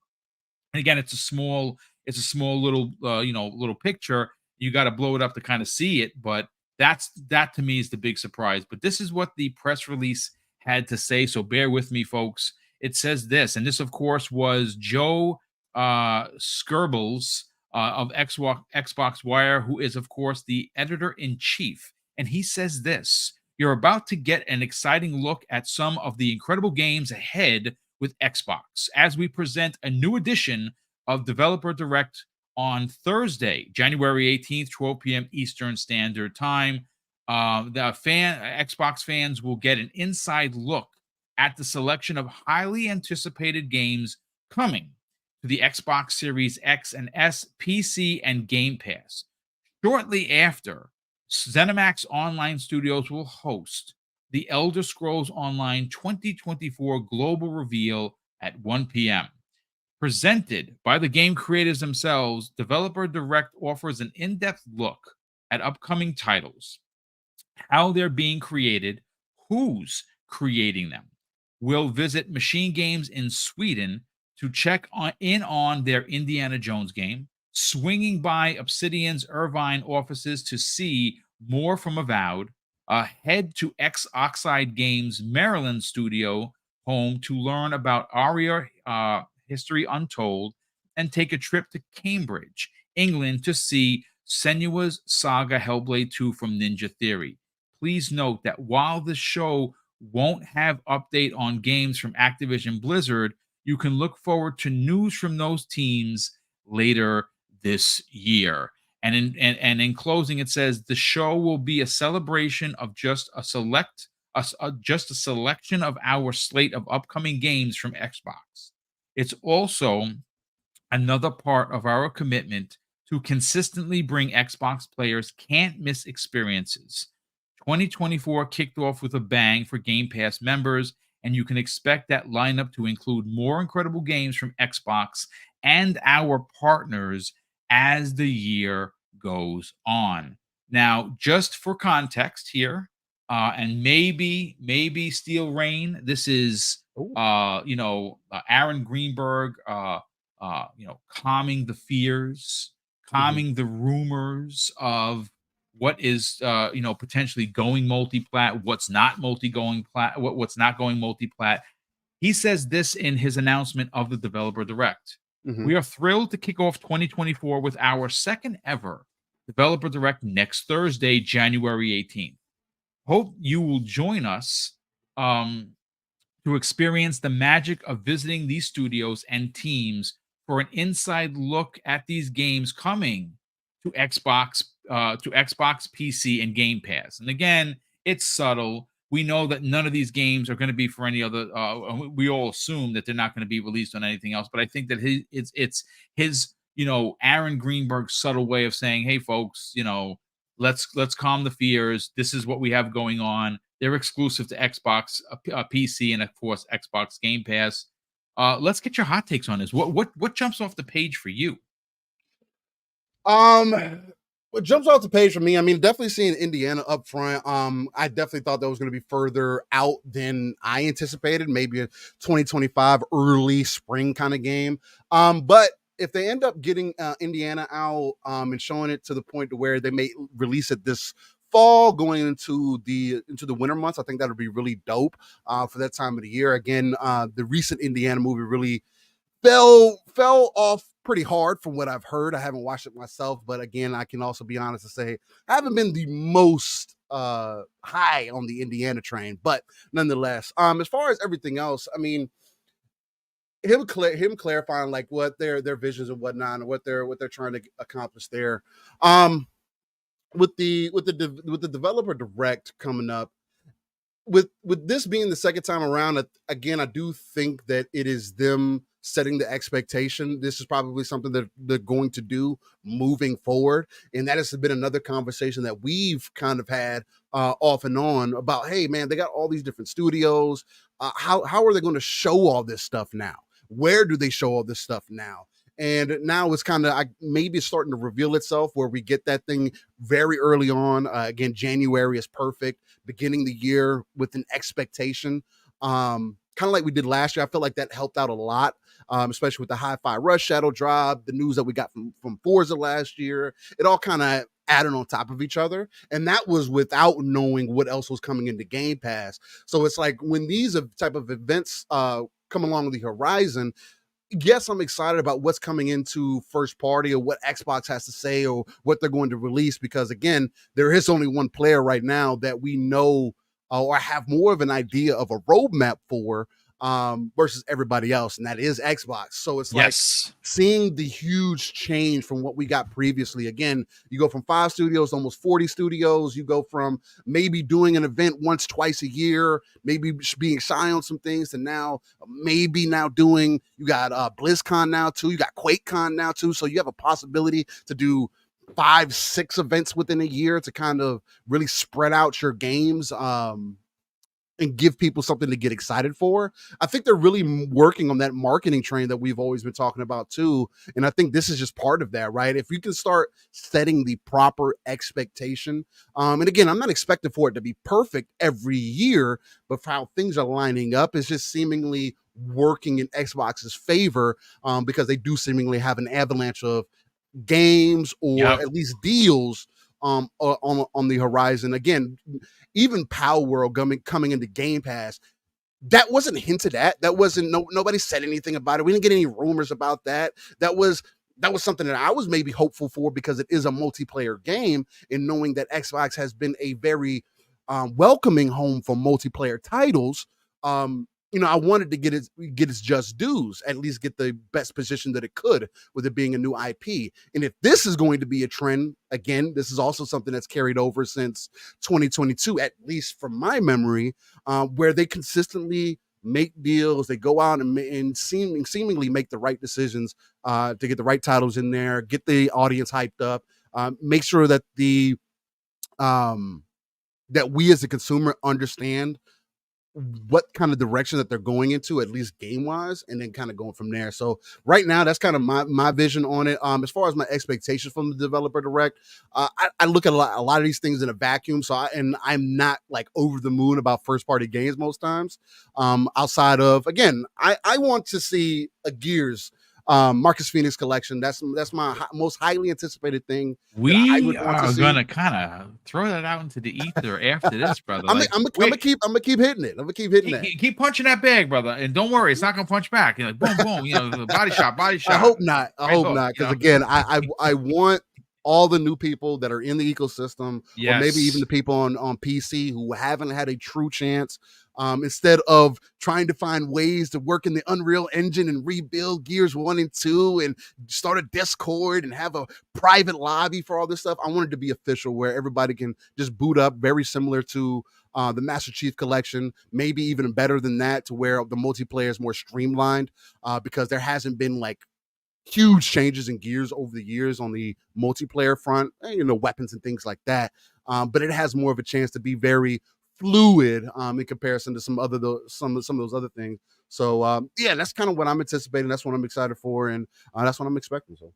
And again, it's a small little little picture. You got to blow it up to kind of see it, but that to me is the big surprise. But this is what the press release had to say, so bear with me, folks. It says this, and this, of course, was Joe Skirbles of Xbox Wire, who is, of course, the editor-in-chief. And he says this: "You're about to get an exciting look at some of the incredible games ahead with Xbox as we present a new edition of Developer Direct on Thursday, January 18th, 12 p.m. Eastern Standard Time. Xbox fans will get an inside look at the selection of highly anticipated games coming to the Xbox Series X and S, PC, and Game Pass. Shortly after, ZeniMax Online Studios will host the Elder Scrolls Online 2024 global reveal at 1 p.m. Presented by the game creators themselves, Developer Direct offers an in-depth look at upcoming titles, how they're being created, who's creating them. We'll visit Machine Games in Sweden to check in on their Indiana Jones game, swinging by Obsidian's Irvine offices to see more from Avowed, head to Oxide Games' Maryland studio home to learn about Aria History Untold, and take a trip to Cambridge, England to see Senua's Saga Hellblade 2 from Ninja Theory. Please note that while the show won't have update on games from Activision Blizzard, you can look forward to news from those teams later this year." And in closing, it says the show will be a celebration of just a selection of our slate of upcoming games from Xbox. It's also another part of our commitment to consistently bring Xbox players can't miss experiences. 2024 kicked off with a bang for Game Pass members, and you can expect that lineup to include more incredible games from Xbox and our partners as the year goes on. Now, just for context here, and maybe Steel Rain, this is Aaron Greenberg, calming the fears, calming the rumors of what is potentially going multi-plat, what's not what's not going multi-plat. He says this in his announcement of the Developer Direct. We are thrilled to kick off 2024 with our second ever Developer Direct next Thursday, January 18th. Hope you will join us to experience the magic of visiting these studios and teams for an inside look at these games coming to Xbox, PC, and Game Pass. And again, it's subtle. We know that none of these games are going to be for any other. We all assume that they're not going to be released on anything else. But I think that it's his, Aaron Greenberg's subtle way of saying, "Hey, folks, let's calm the fears. This is what we have going on. They're exclusive to Xbox, PC, and of course Xbox Game Pass. Let's get your hot takes on this. What jumps off the page for you? What jumps off the page for me, I mean, definitely seeing Indiana up front. I definitely thought that was going to be further out than I anticipated, maybe a 2025 early spring kind of game. But if they end up getting Indiana out and showing it to the point to where they may release it this fall going into the winter months, I think that would be really dope for that time of the year. Again, the recent Indiana movie really fell off pretty hard from what I've heard. I haven't watched it myself, but again, I can also be honest to say I haven't been the most high on the Indiana train, but nonetheless, as far as everything else, I mean, him clarifying like what their visions and whatnot and what they're trying to accomplish there. With the developer direct coming up, with this being the second time around, again, I do think that it is them setting the expectation. This is probably something that they're going to do moving forward, and that has been another conversation that we've kind of had off and on about, hey man, they got all these different studios. How are they going to show all this stuff now? Where do they show all this stuff now? And now it's kind of maybe it's starting to reveal itself where we get that thing very early on. Again, January is perfect. Beginning the year with an expectation, kind of like we did last year. I felt like that helped out a lot, especially with the Hi-Fi Rush Shadow Drop, the news that we got from Forza last year. It all kind of added on top of each other. And that was without knowing what else was coming into Game Pass. So it's like when these type of events come along the horizon, yes, I'm excited about what's coming into first party or what Xbox has to say or what they're going to release, because again, there is only one player right now that we know or have more of an idea of a roadmap for versus everybody else, and that is Xbox. So it's like seeing the huge change from what we got previously. Again, you go from 5 studios to almost 40 studios. You go from maybe doing an event once, twice a year, maybe being shy on some things, to now doing, you got BlizzCon now too, you got QuakeCon now too. So you have a possibility to do 5, 6 events within a year to kind of really spread out your games and give people something to get excited for. I think they're really working on that marketing train that we've always been talking about too. And I think this is just part of that, right? If you can start setting the proper expectation, and again, I'm not expecting for it to be perfect every year, but for how things are lining up, it's just seemingly working in Xbox's favor because they do seemingly have an avalanche of games or at least deals on the horizon. Again, even Power World coming into Game Pass, that wasn't hinted at. That wasn't nobody said anything about it. We didn't get any rumors about that. That was something that I was maybe hopeful for because it is a multiplayer game, and knowing that Xbox has been a very welcoming home for multiplayer titles. I wanted to get its just dues, at least get the best position that it could with it being a new IP. And if this is going to be a trend, again, this is also something that's carried over since 2022, at least from my memory, where they consistently make deals, they go out and seemingly make the right decisions to get the right titles in there, get the audience hyped up, make sure that that we as a consumer understand what kind of direction that they're going into, at least game wise, and then kind of going from there. So right now, that's kind of my vision on it. As far as my expectations from the developer direct, I look at a lot of these things in a vacuum. So I'm not like over the moon about first party games most times. Outside of, again, I want to see a Gears Marcus Phoenix collection. That's my most highly anticipated thing that I We would want to are see. gonna kind of throw that out into the ether after this, brother. I'm Like, gonna keep hitting it. I'm gonna keep hitting that. keep punching that bag, brother, and don't worry, it's not gonna punch back. You're like, boom, boom, the body shot, body shot. I hope not. I Right hope hook, not. you know? Because again, I want all the new people that are in the ecosystem, or maybe even Yes. the people on PC who haven't had a true chance. Instead of trying to find ways to work in the Unreal Engine and rebuild Gears 1 and 2 and start a Discord and have a private lobby for all this stuff, I want it to be official where everybody can just boot up, very similar to the Master Chief Collection, maybe even better than that, to where the multiplayer is more streamlined, because there hasn't been like huge changes in Gears over the years on the multiplayer front, weapons and things like that. But it has more of a chance to be very fluid in comparison to some of those other things. So yeah, that's kind of what I'm anticipating. That's what I'm excited for, and that's what I'm expecting. So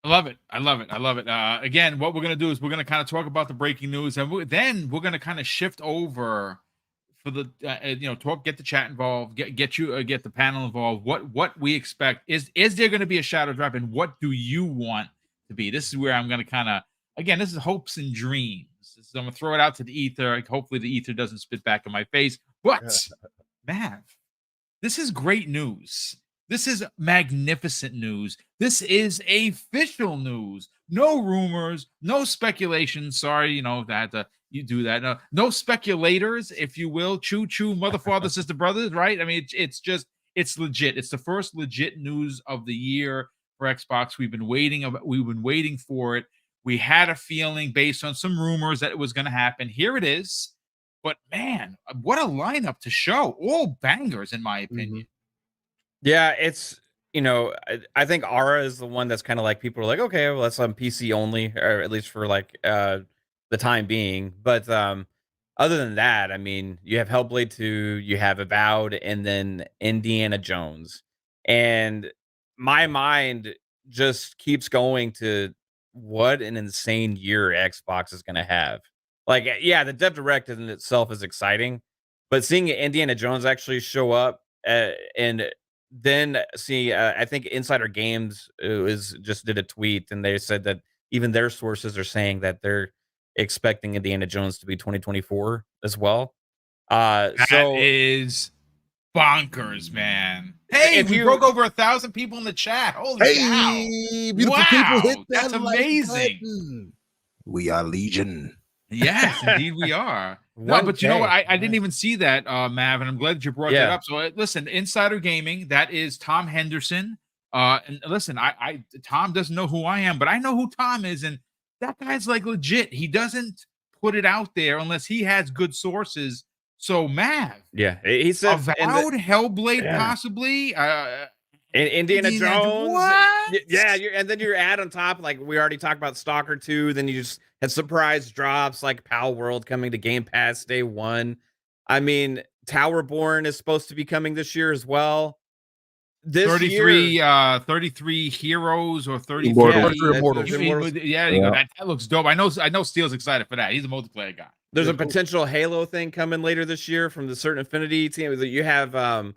I love it. I love it. I love it. Again, what we're going to do is we're going to kind of talk about the breaking news, and then we're going to kind of shift over for the get the chat involved, get the panel involved. What we expect is there going to be a shadow drop, and what do you want to be? This is where I'm going to kind of, again, this is hopes and dreams. I'm going to throw it out to the ether. Hopefully the ether doesn't spit back in my face. But Mav, this is great news. This is magnificent news. This is official news. No rumors, no speculation. Sorry, that you do that. No speculators, if you will. Choo choo, mother, father, sister, brothers. Right? I mean, it's legit. It's the first legit news of the year for Xbox. We've been waiting for it. We had a feeling based on some rumors that it was going to happen. Here it is. But man, what a lineup to show. All bangers, in my opinion. Yeah, it's I think Aura is the one that's kind of like people are like, okay, well that's on PC only, or at least for like the time being. But other than that, I mean, you have Hellblade 2, you have Avowed, and then Indiana Jones. And my mind just keeps going to what an insane year Xbox is gonna have. Like, yeah, the Dev Direct in itself is exciting, but seeing Indiana Jones actually show up and then see, I think Insider Games just did a tweet, and they said that even their sources are saying that they're expecting Indiana Jones to be 2024 as well. That is bonkers, man. Hey, if we you broke over 1,000 people in the chat. Holy cow. beautiful people, hit Wow, that that's amazing. button. We are Legion. Yes, indeed we are. No, but you know what? I didn't even see that, Mav, and I'm glad that you brought that up. So listen, Insider Gaming, that is Tom Henderson. And listen, Tom doesn't know who I am, but I know who Tom is, and that guy's like legit. He doesn't put it out there unless he has good sources. So Mav, yeah, he said Avowed, Hellblade, possibly. Indiana Jones. What? Yeah, and then you're add on top, like we already talked about Stalker 2, then you just had surprise drops like Pal World coming to Game Pass day one. I mean, Towerborn is supposed to be coming this year as well. This 33 year, 33 heroes or 33 Immortals. Yeah, you go, that looks dope. I know Steele's excited for that. He's a multiplayer guy. There's a potential Halo thing coming later this year from the Certain Affinity team. That you have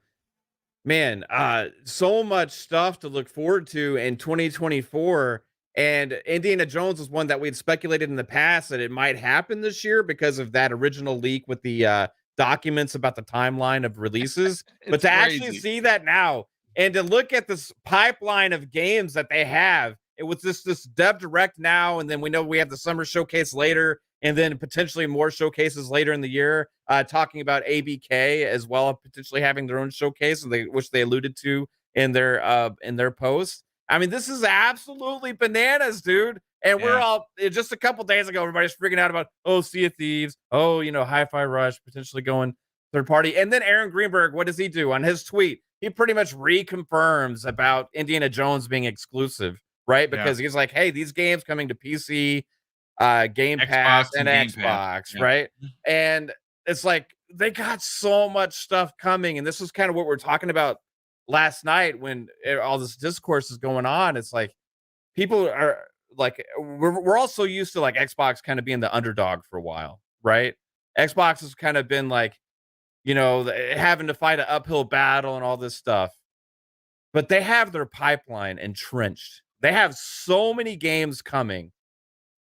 so much stuff to look forward to in 2024. And Indiana Jones was one that we'd speculated in the past that it might happen this year because of that original leak with the documents about the timeline of releases. But to actually see that now and to look at this pipeline of games that they have, it was this Dev Direct now, and then we know we have the summer showcase later, and then potentially more showcases later in the year, talking about ABK as well, potentially having their own showcase, which they alluded to in their post. I mean, this is absolutely bananas, dude. And we're all just a couple days ago, everybody's freaking out about, Sea of Thieves, Hi-Fi Rush potentially going third party. And then Aaron Greenberg, what does he do on his tweet? He pretty much reconfirms about Indiana Jones being exclusive, right? Because he's like, hey, these games coming to PC, Game Pass, and Xbox, right? And it's like they got so much stuff coming, and this is kind of what we're talking about last night when all this discourse is going on. It's like people are like, we're all so used to like Xbox kind of being the underdog for a while, right? Xbox has kind of been like, having to fight an uphill battle and all this stuff. but they have their pipeline entrenched. They have so many games coming,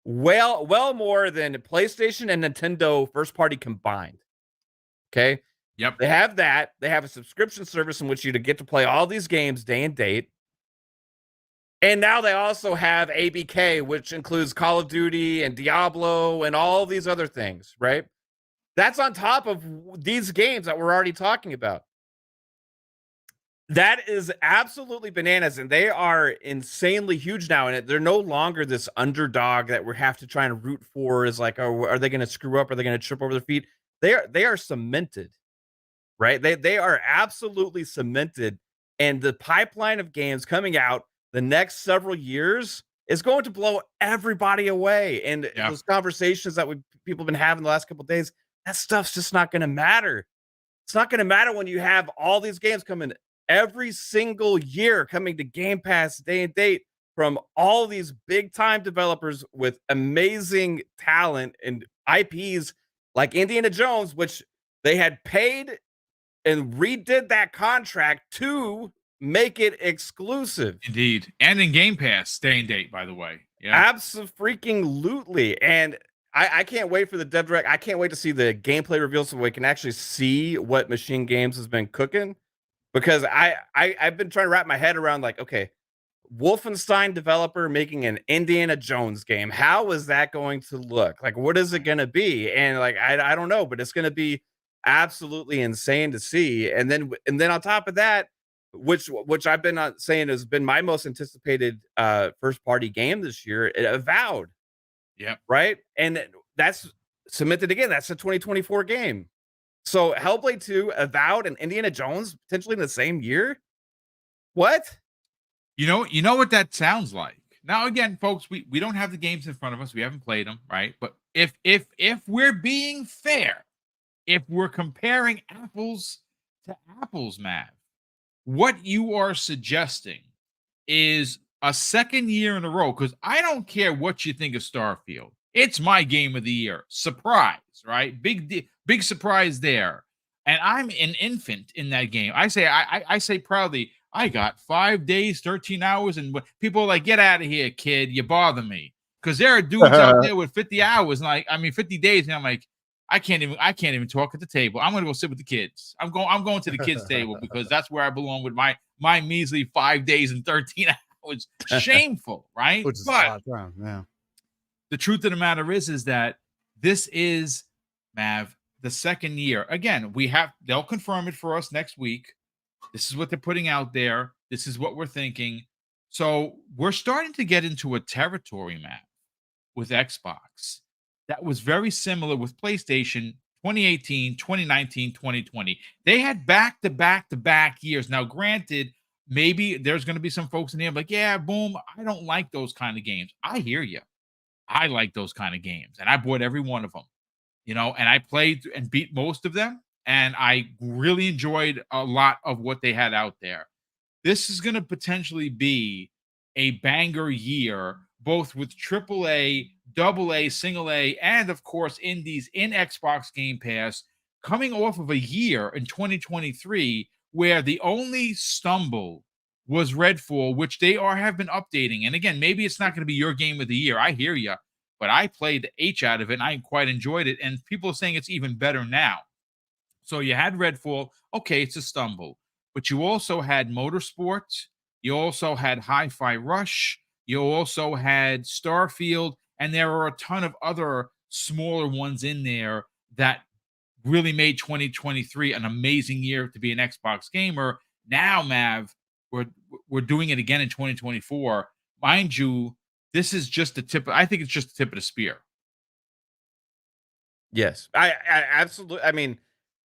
well more than PlayStation and Nintendo first party combined. Okay, Yep. they have that. They have a subscription service in which you to get to play all these games day and date. And now they also have ABK, which includes Call of Duty and Diablo and all these other things, right? That's on top of these games that we're already talking about. That is absolutely bananas, and they are insanely huge now. And they're no longer this underdog that we have to try and root for. Is like, oh, are they going to screw up? Are they going to trip over their feet? They are cemented, right? They are absolutely cemented, and the pipeline of games coming out the next several years is going to blow everybody away. And Yeah. those conversations that people have been having the last couple of days, that stuff's just not going to matter. It's not going to matter when you have all these games coming every single year, coming to Game Pass day and date from all these big time developers with amazing talent and IPs like Indiana Jones, which they had paid and redid that contract to make it exclusive. Indeed. And in Game Pass, day and date, by the way. Yeah. Absolutely. And I can't wait for the dev direct. I can't wait to see the gameplay reveal so we can actually see what Machine Games has been cooking. Because I've been trying to wrap my head around, like, okay, Wolfenstein developer making an Indiana Jones game. How is that going to look? Like, what is it going to be? And like, I don't know, but it's going to be absolutely insane to see. And then on top of that, which I've been saying has been my most anticipated first party game this year, Avowed. Yep. Right. And that's cemented again. That's a 2024 game. So Hellblade 2, Avowed, and Indiana Jones potentially in the same year. What? You know what that sounds like. Now, again, folks, we don't have the games in front of us. We haven't played them, right? But if we're being fair, if we're comparing apples to apples, Matt, what you are suggesting is a second year in a row, because I don't care what you think of Starfield. It's my game of the year. Surprise, right? Big surprise there. And I'm an infant in that game. I say proudly, I got 5 days, 13 hours, and people are like, get out of here, kid. You bother me. Because there are dudes out there with 50 hours, and 50 days, and I'm like, I can't even talk at the table. I'm gonna go sit with the kids. I'm going to the kids' table because that's where I belong with my measly 5 days and 13 hours. Shameful, right? Which is a lot of time, yeah. The truth of the matter is that this is, Mav, the second year. Again, they'll confirm it for us next week. This is what they're putting out there. This is what we're thinking. So we're starting to get into a territory, Mav, with Xbox that was very similar with PlayStation 2018, 2019, 2020. They had back-to-back years. Now, granted, maybe there's going to be some folks in here like, yeah, boom, I don't like those kind of games. I hear you. I like those kind of games, and I bought every one of them, and I played and beat most of them, and I really enjoyed a lot of what they had out there. This is going to potentially be a banger year, both with AAA, AA, single A, and of course, indies in Xbox Game Pass, coming off of a year in 2023 where the only stumble was Redfall, which they have been updating. And again, maybe it's not going to be your game of the year. I hear you, but I played the H out of it and I quite enjoyed it. And people are saying it's even better now. So you had Redfall. Okay, it's a stumble, but you also had Motorsport. You also had Hi-Fi Rush. You also had Starfield, and there are a ton of other smaller ones in there that really made 2023 an amazing year to be an Xbox gamer. Now, Mav, we're doing it again in 2024. Mind you, this is just the tip. I think it's just the tip of the spear. Yes, I absolutely. I mean,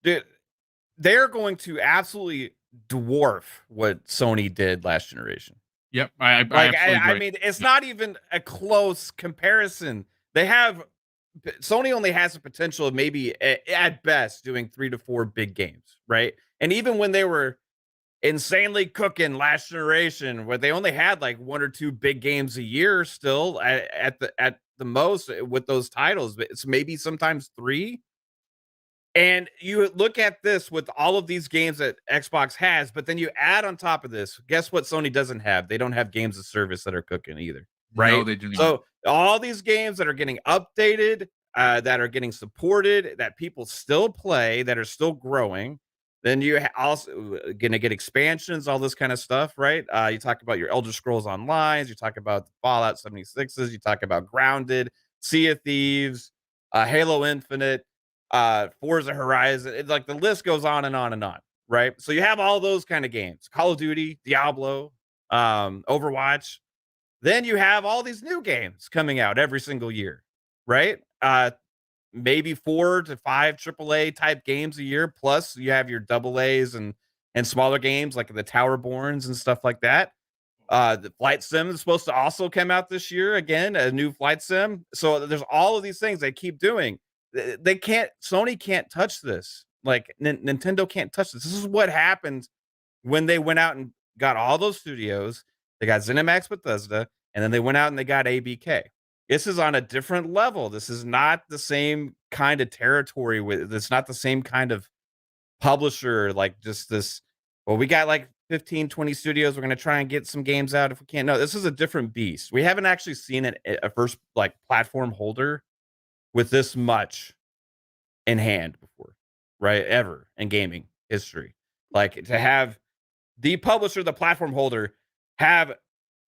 they're going to absolutely dwarf what Sony did last generation. Yep, I mean, it's not even a close comparison. Sony only has the potential of maybe at best doing 3 to 4 big games, right? And even when they were insanely cooking last generation, where they only had like 1 or 2 big games a year, still at the most with those titles, but it's maybe sometimes 3. And you look at this with all of these games that Xbox has, but then you add on top of this, guess what Sony doesn't have? They don't have games of service that are cooking either, No, right? they do not. So all these games that are getting updated, that are getting supported, that people still play, that are still growing. Then you also gonna get expansions, all this kind of stuff, right? You talk about your Elder Scrolls Online, you talk about the Fallout 76s, you talk about Grounded, Sea of Thieves, Halo Infinite, Forza Horizon. It's like the list goes on and on and on, right? So you have all those kind of games, Call of Duty, Diablo, Overwatch. Then you have all these new games coming out every single year, right? Maybe 4 to 5 AAA type games a year. Plus, you have your double A's and smaller games like the Towerborns and stuff like that. The flight sim is supposed to also come out this year again, a new flight sim. So there's all of these things they keep doing. They can't. Sony can't touch this. Like Nintendo can't touch this. This is what happened when they went out and got all those studios. They got ZeniMax, Bethesda, and then they went out and they got ABK. This is on a different level. This is not the same kind of territory with it's not the same kind of publisher, like just this. Well, we got like 15, 20 studios. We're going to try and get some games out if we can. No, this is a different beast. We haven't actually seen a first like platform holder with this much in hand before, right? Ever in gaming history. Like to have the publisher, the platform holder, have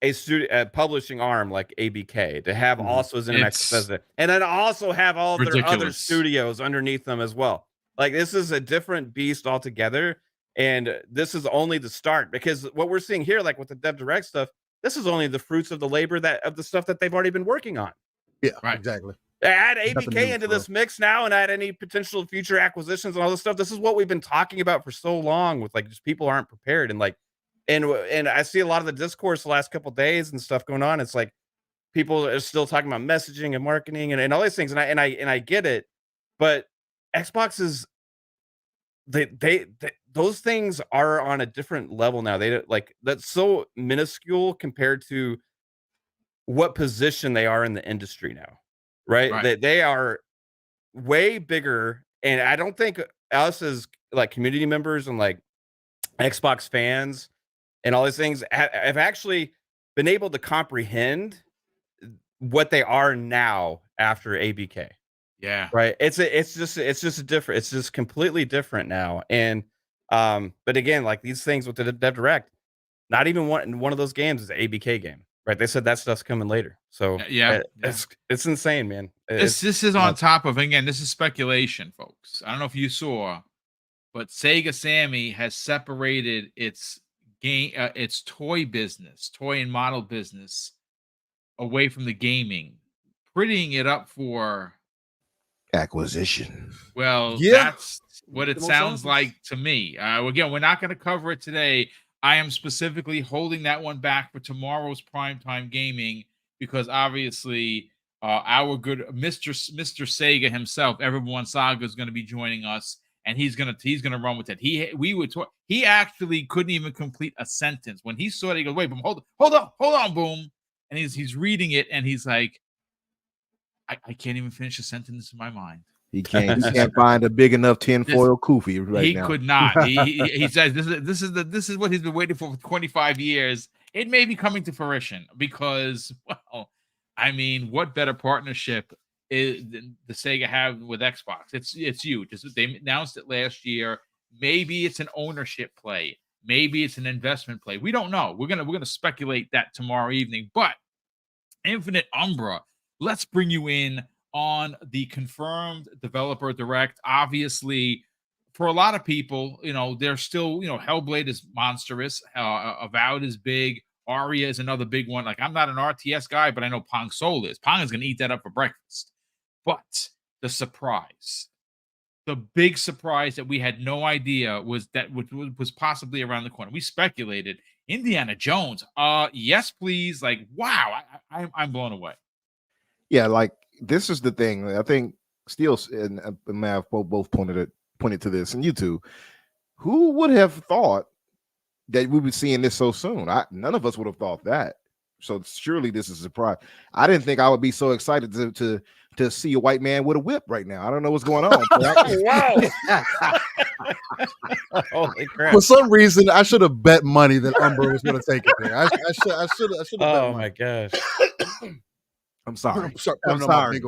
a publishing arm like ABK, to have also ZeniMax Bethesda, and then also have all their other studios underneath them as well. Like this is a different beast altogether, and this is only the start because what we're seeing here, like with the Dev Direct stuff, this is only the fruits of the labor of the stuff that they've already been working on. Yeah, right. Exactly. Add ABK into this mix now and add any potential future acquisitions and all this stuff. This is what we've been talking about for so long with like just people aren't prepared and like and I see a lot of the discourse the last couple of days and stuff going on. It's like people are still talking about messaging and marketing and all these things. And I get it, but Xbox is they those things are on a different level now. They don't like that's so minuscule compared to what position they are in the industry now. Right? They are way bigger, and I don't think us as like community members and like Xbox fans and all these things have actually been able to comprehend what they are now after ABK. Yeah. Right. It's just completely different now. And but again, like these things with the Dev Direct, not even one of those games is an ABK game. Right. They said that stuff's coming later. So it's insane, man. This is on top of, again, this is speculation, folks. I don't know if you saw, but Sega Sammy has separated its its toy business, toy and model business away from the gaming, prettying it up for acquisition. Well, that's what it sounds like to me. Again, we're not going to cover it today. I am specifically holding that one back for tomorrow's primetime gaming because obviously our good Mr. Sega himself, Everyone Saga, is going to be joining us, and he's gonna run with it. He actually couldn't even complete a sentence when he saw it. He goes, "Wait, Boom, hold on, Boom," and he's reading it, and he's like, I can't even finish a sentence in my mind. He can't find a big enough tinfoil kufi right he now. He could not. He says this is what he's been waiting for 25 years. It may be coming to fruition because, well, I mean, what better partnership is the Sega have with Xbox? It's huge. They announced it last year. Maybe it's an ownership play. Maybe it's an investment play. We don't know. We're gonna speculate that tomorrow evening. But Infinite Umbra, let's bring you in on the confirmed developer direct. Obviously, for a lot of people, they're still, Hellblade is monstrous. Avowed is big. Aria is another big one. Like, I'm not an RTS guy, but I know Pong Soul is. Pong is going to eat that up for breakfast. But the surprise, the big surprise that we had no idea was that was possibly around the corner. We speculated Indiana Jones. Yes, please. Like, wow, I'm blown away. Yeah, like this is the thing. I think Steele and Mav both pointed to this, and you two. Who would have thought that we would be seeing this so soon? None of us would have thought that. So surely this is a surprise. I didn't think I would be so excited to see a white man with a whip right now. I don't know what's going on. Holy crap! For some reason, I should have bet money that Umbro was going to take it there. I should have bet Oh money. my gosh! I'm sorry. I'm sorry.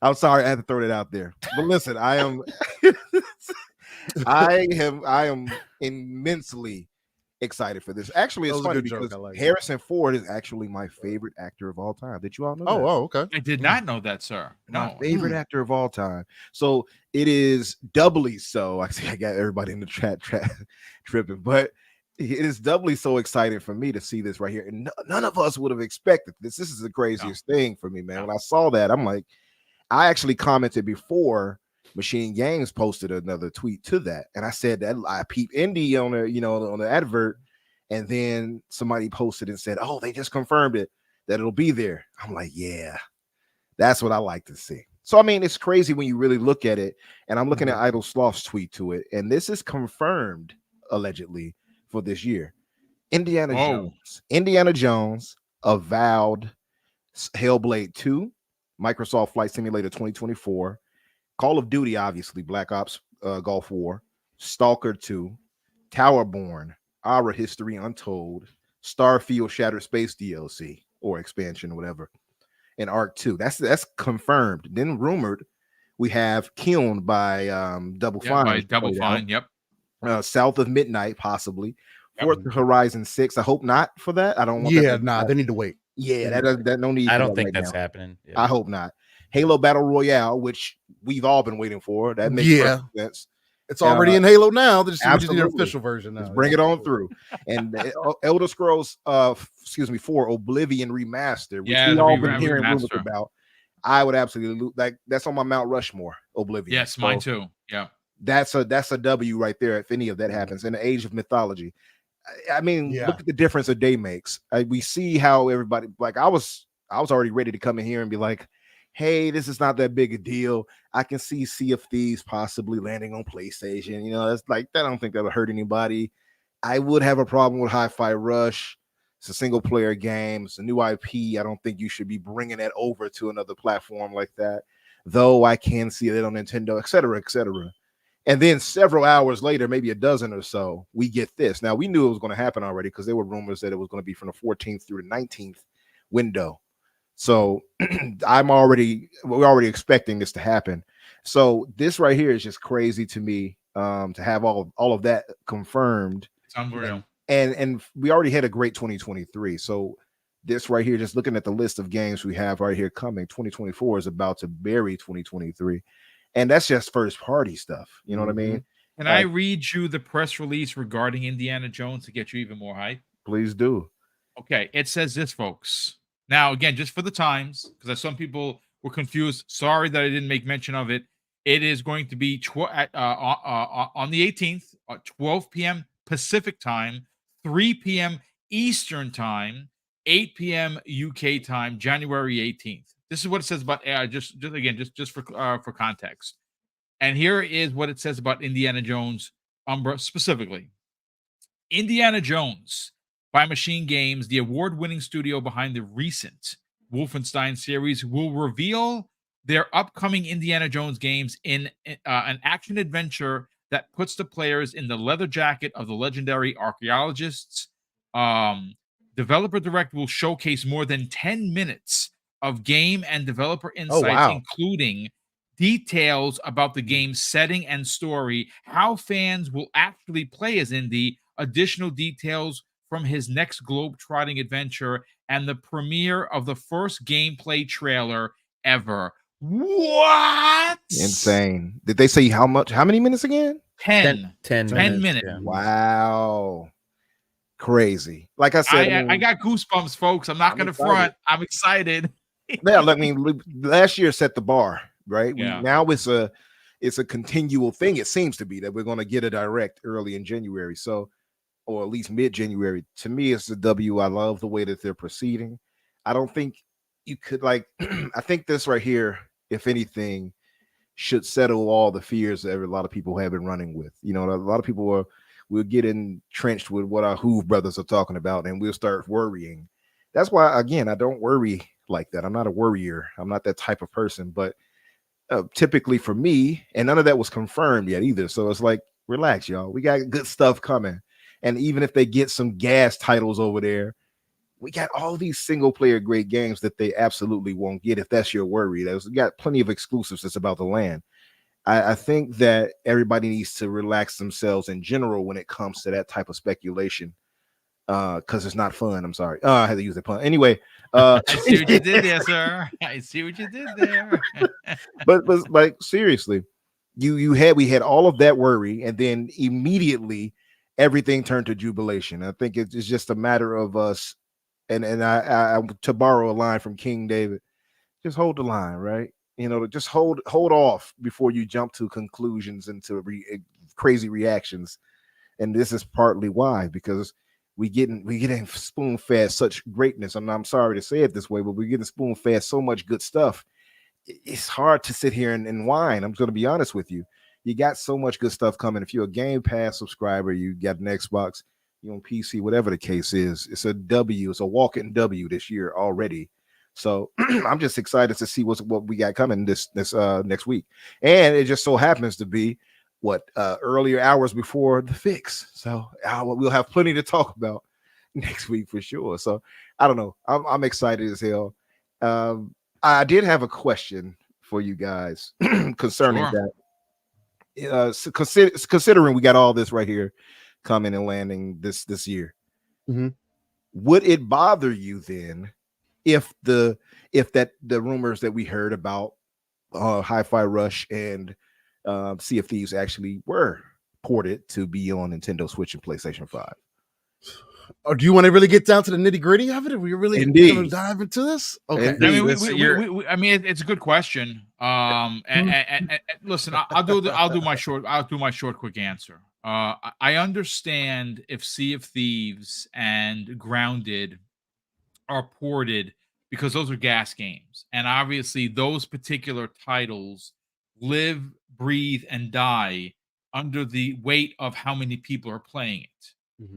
I'm sorry. I had to throw that out there. But listen, I am I am immensely excited for this. Actually, it's funny because Harrison Ford is actually my favorite actor of all time. Did you all know that? Oh, okay. I did not know that, sir. My No. favorite actor of all time. So it is doubly so. I see I got everybody in the chat tripping, but it is doubly so exciting for me to see this right here. And none of us would have expected this. This is the craziest thing for me, man. When I saw that, I'm like, I actually commented before Machine Games posted another tweet to that, and I said that I peep indie on the on the advert, and then somebody posted and said, "Oh, they just confirmed it that it'll be there." I'm like, yeah, that's what I like to see. So I mean, it's crazy when you really look at it, and I'm looking at Idle Sloth's tweet to it, and this is confirmed allegedly for this year. Indiana Jones, Avowed, Hellblade 2, Microsoft Flight Simulator 2024. Call of Duty, obviously, Black Ops, Gulf War, Stalker 2, Towerborn, Our History Untold, Starfield Shattered Space DLC or expansion or whatever, and Arc 2. That's confirmed. Then rumored, we have Kiln by Double Fine. By Double Fine, yep. South of Midnight, possibly. Forza Horizon 6. I hope not for that. I don't want that. They need to wait. Yeah, that no need. I don't think that's happening. Yeah. I hope not. Halo Battle Royale, which we've all been waiting for. That makes perfect sense. It's already in Halo now. We just need an official version now. Let's bring it on through. And Elder Scrolls 4 Oblivion Remaster, which we all been hearing rumors about. I would absolutely like that's on my Mount Rushmore, Oblivion. Yes, mine too. Yeah. That's a W right there if any of that happens in the age of mythology. I mean, look at the difference a day makes. We see how everybody like I was already ready to come in here and be like, hey, this is not that big a deal. I can see Sea of Thieves possibly landing on PlayStation. That's like that. I don't think that'll hurt anybody. I would have a problem with Hi-Fi Rush. It's a single player game. It's a new IP. I don't think you should be bringing that over to another platform like that. Though I can see it on Nintendo, et cetera, et cetera. And then several hours later, maybe a dozen or so, we get this. Now, we knew it was going to happen already because there were rumors that it was going to be from the 14th through the 19th window. So we're already expecting this to happen. So this right here is just crazy to me to have all of that confirmed. It's unreal. And we already had a great 2023. So this right here, just looking at the list of games we have right here coming, 2024 is about to bury 2023. And that's just first party stuff. You know what I mean? Can I read you the press release regarding Indiana Jones to get you even more hype? Please do. Okay. It says this, folks. Now, again, just for the times, because some people were confused. Sorry that I didn't make mention of it. It is going to be on the 18th, 12 p.m. Pacific time, 3 p.m. Eastern time, 8 p.m. UK time, January 18th. This is what it says about just for context. And here is what it says about Indiana Jones Umbra specifically. Indiana Jones by Machine Games, the award-winning studio behind the recent Wolfenstein series, will reveal their upcoming Indiana Jones games in an action-adventure that puts the players in the leather jacket of the legendary archaeologists. Developer Direct will showcase more than 10 minutes of game and developer insights, including details about the game's setting and story, how fans will actually play as Indy, additional details from his next globe-trotting adventure, and the premiere of the first gameplay trailer ever. What? Insane. Did they say how many minutes again? 10 minutes. Yeah. Wow. Crazy. Like I said, I got goosebumps, folks. I'm not going to front. I'm excited. Yeah, I mean, last year set the bar, right? Yeah. Now it's a continual thing. It seems to be that we're going to get a direct early in January. So, or at least mid-January. To me, it's a W. I love the way that they're proceeding. I don't think you could I think this right here, if anything, should settle all the fears that a lot of people have been running with. A lot of people will get entrenched with what our Hoove brothers are talking about, and we'll start worrying that's why, again, I don't worry like that. I'm not a worrier. I'm not that type of person. But typically for me, and none of that was confirmed yet either. So it's like, relax, y'all. We got good stuff coming. And even if they get some gas titles over there, we got all these single player great games that they absolutely won't get if that's your worry. We got plenty of exclusives that's about to land. I think that everybody needs to relax themselves in general when it comes to that type of speculation, because it's not fun. I'm sorry. I had to use that pun. Anyway, I see what you did there, sir. I see what you did there. but like seriously, we had all of that worry, and then immediately everything turned to jubilation. I think it's just a matter of us, and I to borrow a line from King David, just hold the line, right? Just hold off before you jump to conclusions and to crazy reactions. And this is partly why, because we getting spoon fed such greatness. I'm sorry to say it this way, but we're getting spoon fed so much good stuff. It's hard to sit here and whine. I'm going to be honest with you. You got so much good stuff coming. If you're a Game Pass subscriber, you got an Xbox, you on PC, whatever the case is, it's a W. It's a walking W this year already. So I'm just excited to see what we got coming this next week. And it just so happens to be earlier hours before the fix. So we'll have plenty to talk about next week for sure. So I don't know. I'm excited as hell. I did have a question for you guys concerning that. Considering we got all this right here coming and landing this year, would it bother you then if the rumors that we heard about Hi-Fi Rush and Sea of Thieves actually were ported to be on Nintendo Switch and PlayStation 5? Or do you want to really get down to the nitty gritty of it? Are we really going to dive into this? Okay. I mean, it's a good question. And listen, I'll do my short, quick answer. I understand if Sea of Thieves and Grounded are ported because those are gas games, and obviously those particular titles live, breathe, and die under the weight of how many people are playing it.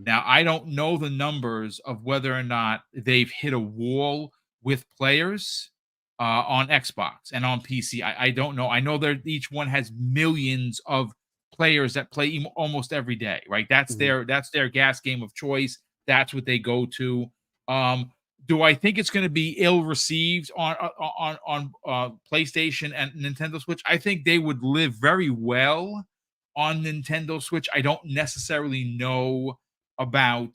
Now, I don't know the numbers of whether or not they've hit a wall with players on Xbox and on PC. I don't know. I know that each one has millions of players that play almost every day, right? That's their gas game of choice. That's what they go to. Do I think it's going to be ill received on PlayStation and Nintendo Switch? I think they would live very well on Nintendo Switch. I don't necessarily know about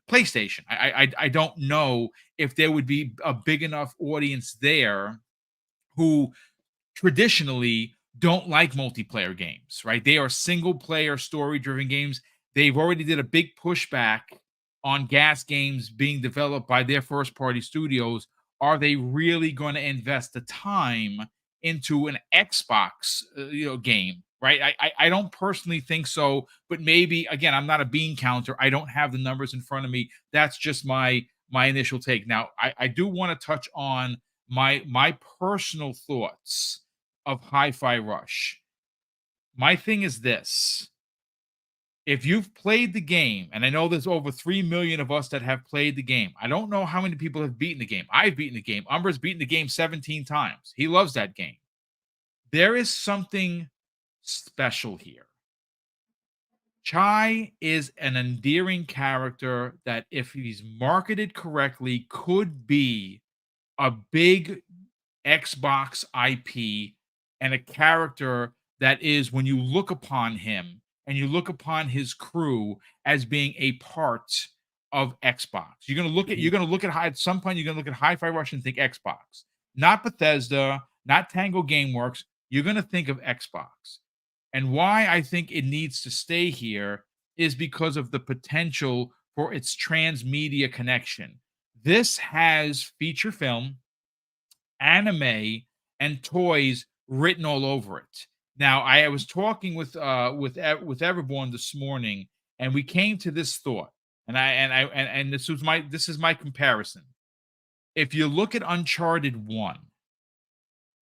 PlayStation. I don't know if there would be a big enough audience there who traditionally don't like multiplayer games, right? They are single player story driven games. They've already did a big pushback on gas games being developed by their first party studios. Are they really going to invest the time into an Xbox game? Right. I don't personally think so, but maybe, again, I'm not a bean counter. I don't have the numbers in front of me. That's just my initial take. Now, I do want to touch on my personal thoughts of Hi-Fi Rush. My thing is this. If you've played the game, and I know there's over 3 million of us that have played the game. I don't know how many people have beaten the game. I've beaten the game. Umber's beaten the game 17 times. He loves that game. There is something special here. Chai is an endearing character that, if he's marketed correctly, could be a big Xbox IP and a character that is, when you look upon him and you look upon his crew as being a part of Xbox. You're going to look at at some point, you're going to look at Hi-Fi Rush and think Xbox, not Bethesda, not Tango Gameworks. You're going to think of Xbox. And why I think it needs to stay here is because of the potential for its transmedia connection. This has feature film, anime, and toys written all over it. Now, I was talking with Everborn this morning, and we came to this thought, and this is my comparison. If you look at Uncharted 1,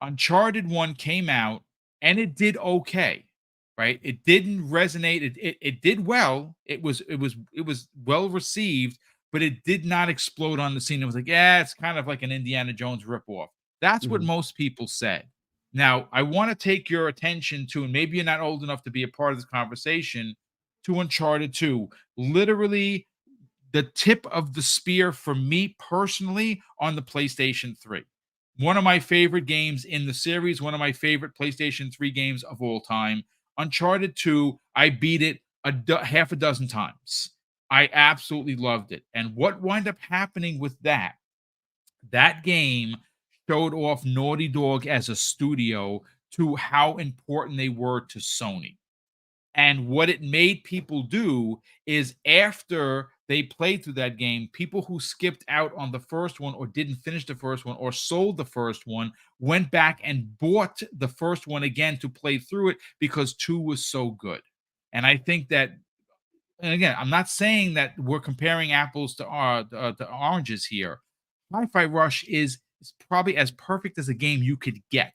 Uncharted 1 came out and it did okay, right? It didn't resonate. It did well. It was well received, but it did not explode on the scene. It was like, yeah, it's kind of like an Indiana Jones ripoff. That's what most people said. Now, I want to take your attention to, and maybe you're not old enough to be a part of this conversation, to Uncharted 2. Literally, the tip of the spear for me personally on the PlayStation 3. One of my favorite games in the series, one of my favorite PlayStation 3 games of all time. Uncharted 2, I beat it half a dozen times. I absolutely loved it. And what wound up happening with that game showed off Naughty Dog as a studio to how important they were to Sony. And what it made people do is after they played through that game, people who skipped out on the first one or didn't finish the first one or sold the first one went back and bought the first one again to play through it because 2 was so good. And I think that, and again, I'm not saying that we're comparing apples to oranges here. Hi-Fi Rush is probably as perfect as a game you could get.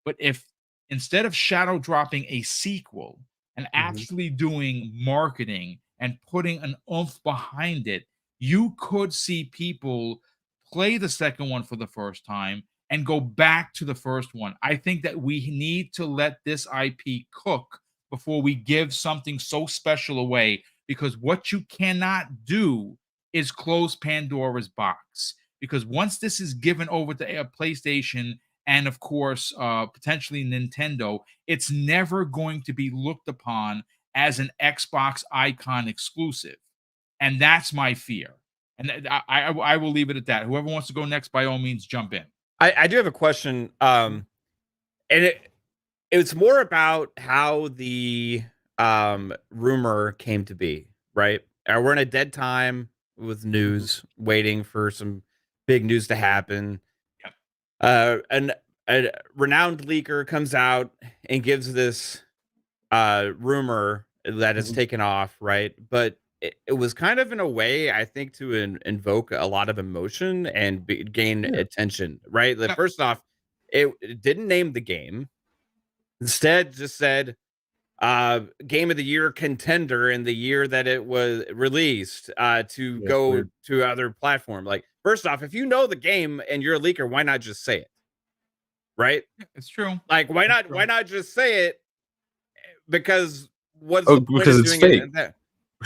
But if instead of shadow dropping a sequel and actually doing marketing and putting an oomph behind it, you could see people play the second one for the first time and go back to the first one. I think that we need to let this IP cook before we give something so special away, because what you cannot do is close Pandora's box. Because once this is given over to a PlayStation and, of course, potentially Nintendo, it's never going to be looked upon as an Xbox icon exclusive. And that's my fear. And I will leave it at that. Whoever wants to go next, by all means, jump in. I do have a question. And it's more about how the rumor came to be, right? We're in a dead time with news, waiting for some big news to happen. And a renowned leaker comes out and gives this rumor that has taken off, right? But it was kind of in a way, I think, to invoke a lot of emotion and gain attention, right? Like, first off, it didn't name the game. Instead, just said game of the year contender in the year that it was released to go weird. to other platform. Like, first off, if you know the game and you're a leaker, why not just say it? Right? It's true. Like, why It's true. not just say it? Because what's Oh, the point because of it's doing fake.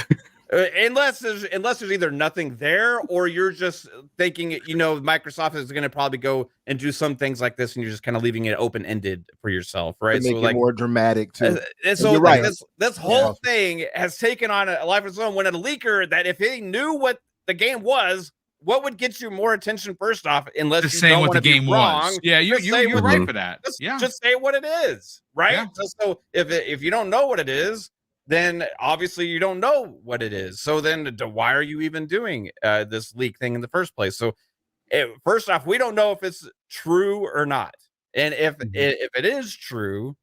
it? Unless there's either nothing there, or you're just thinking, Microsoft is going to probably go and do some things like this, and you're just kind of leaving it open ended for yourself, right? To make it more dramatic too. And so you're like right. this whole thing has taken on a life of its own. When a leaker, that if he knew what the game was, what would get you more attention? First off, unless Just you saying don't what want the to be game wrong, was. Yeah, you're what right it- for that. just say what it is, right? Yeah. So if you don't know what it is, then obviously you don't know what it is. So then why are you even doing this leak thing in the first place? So first off, we don't know if it's true or not. And if it is true,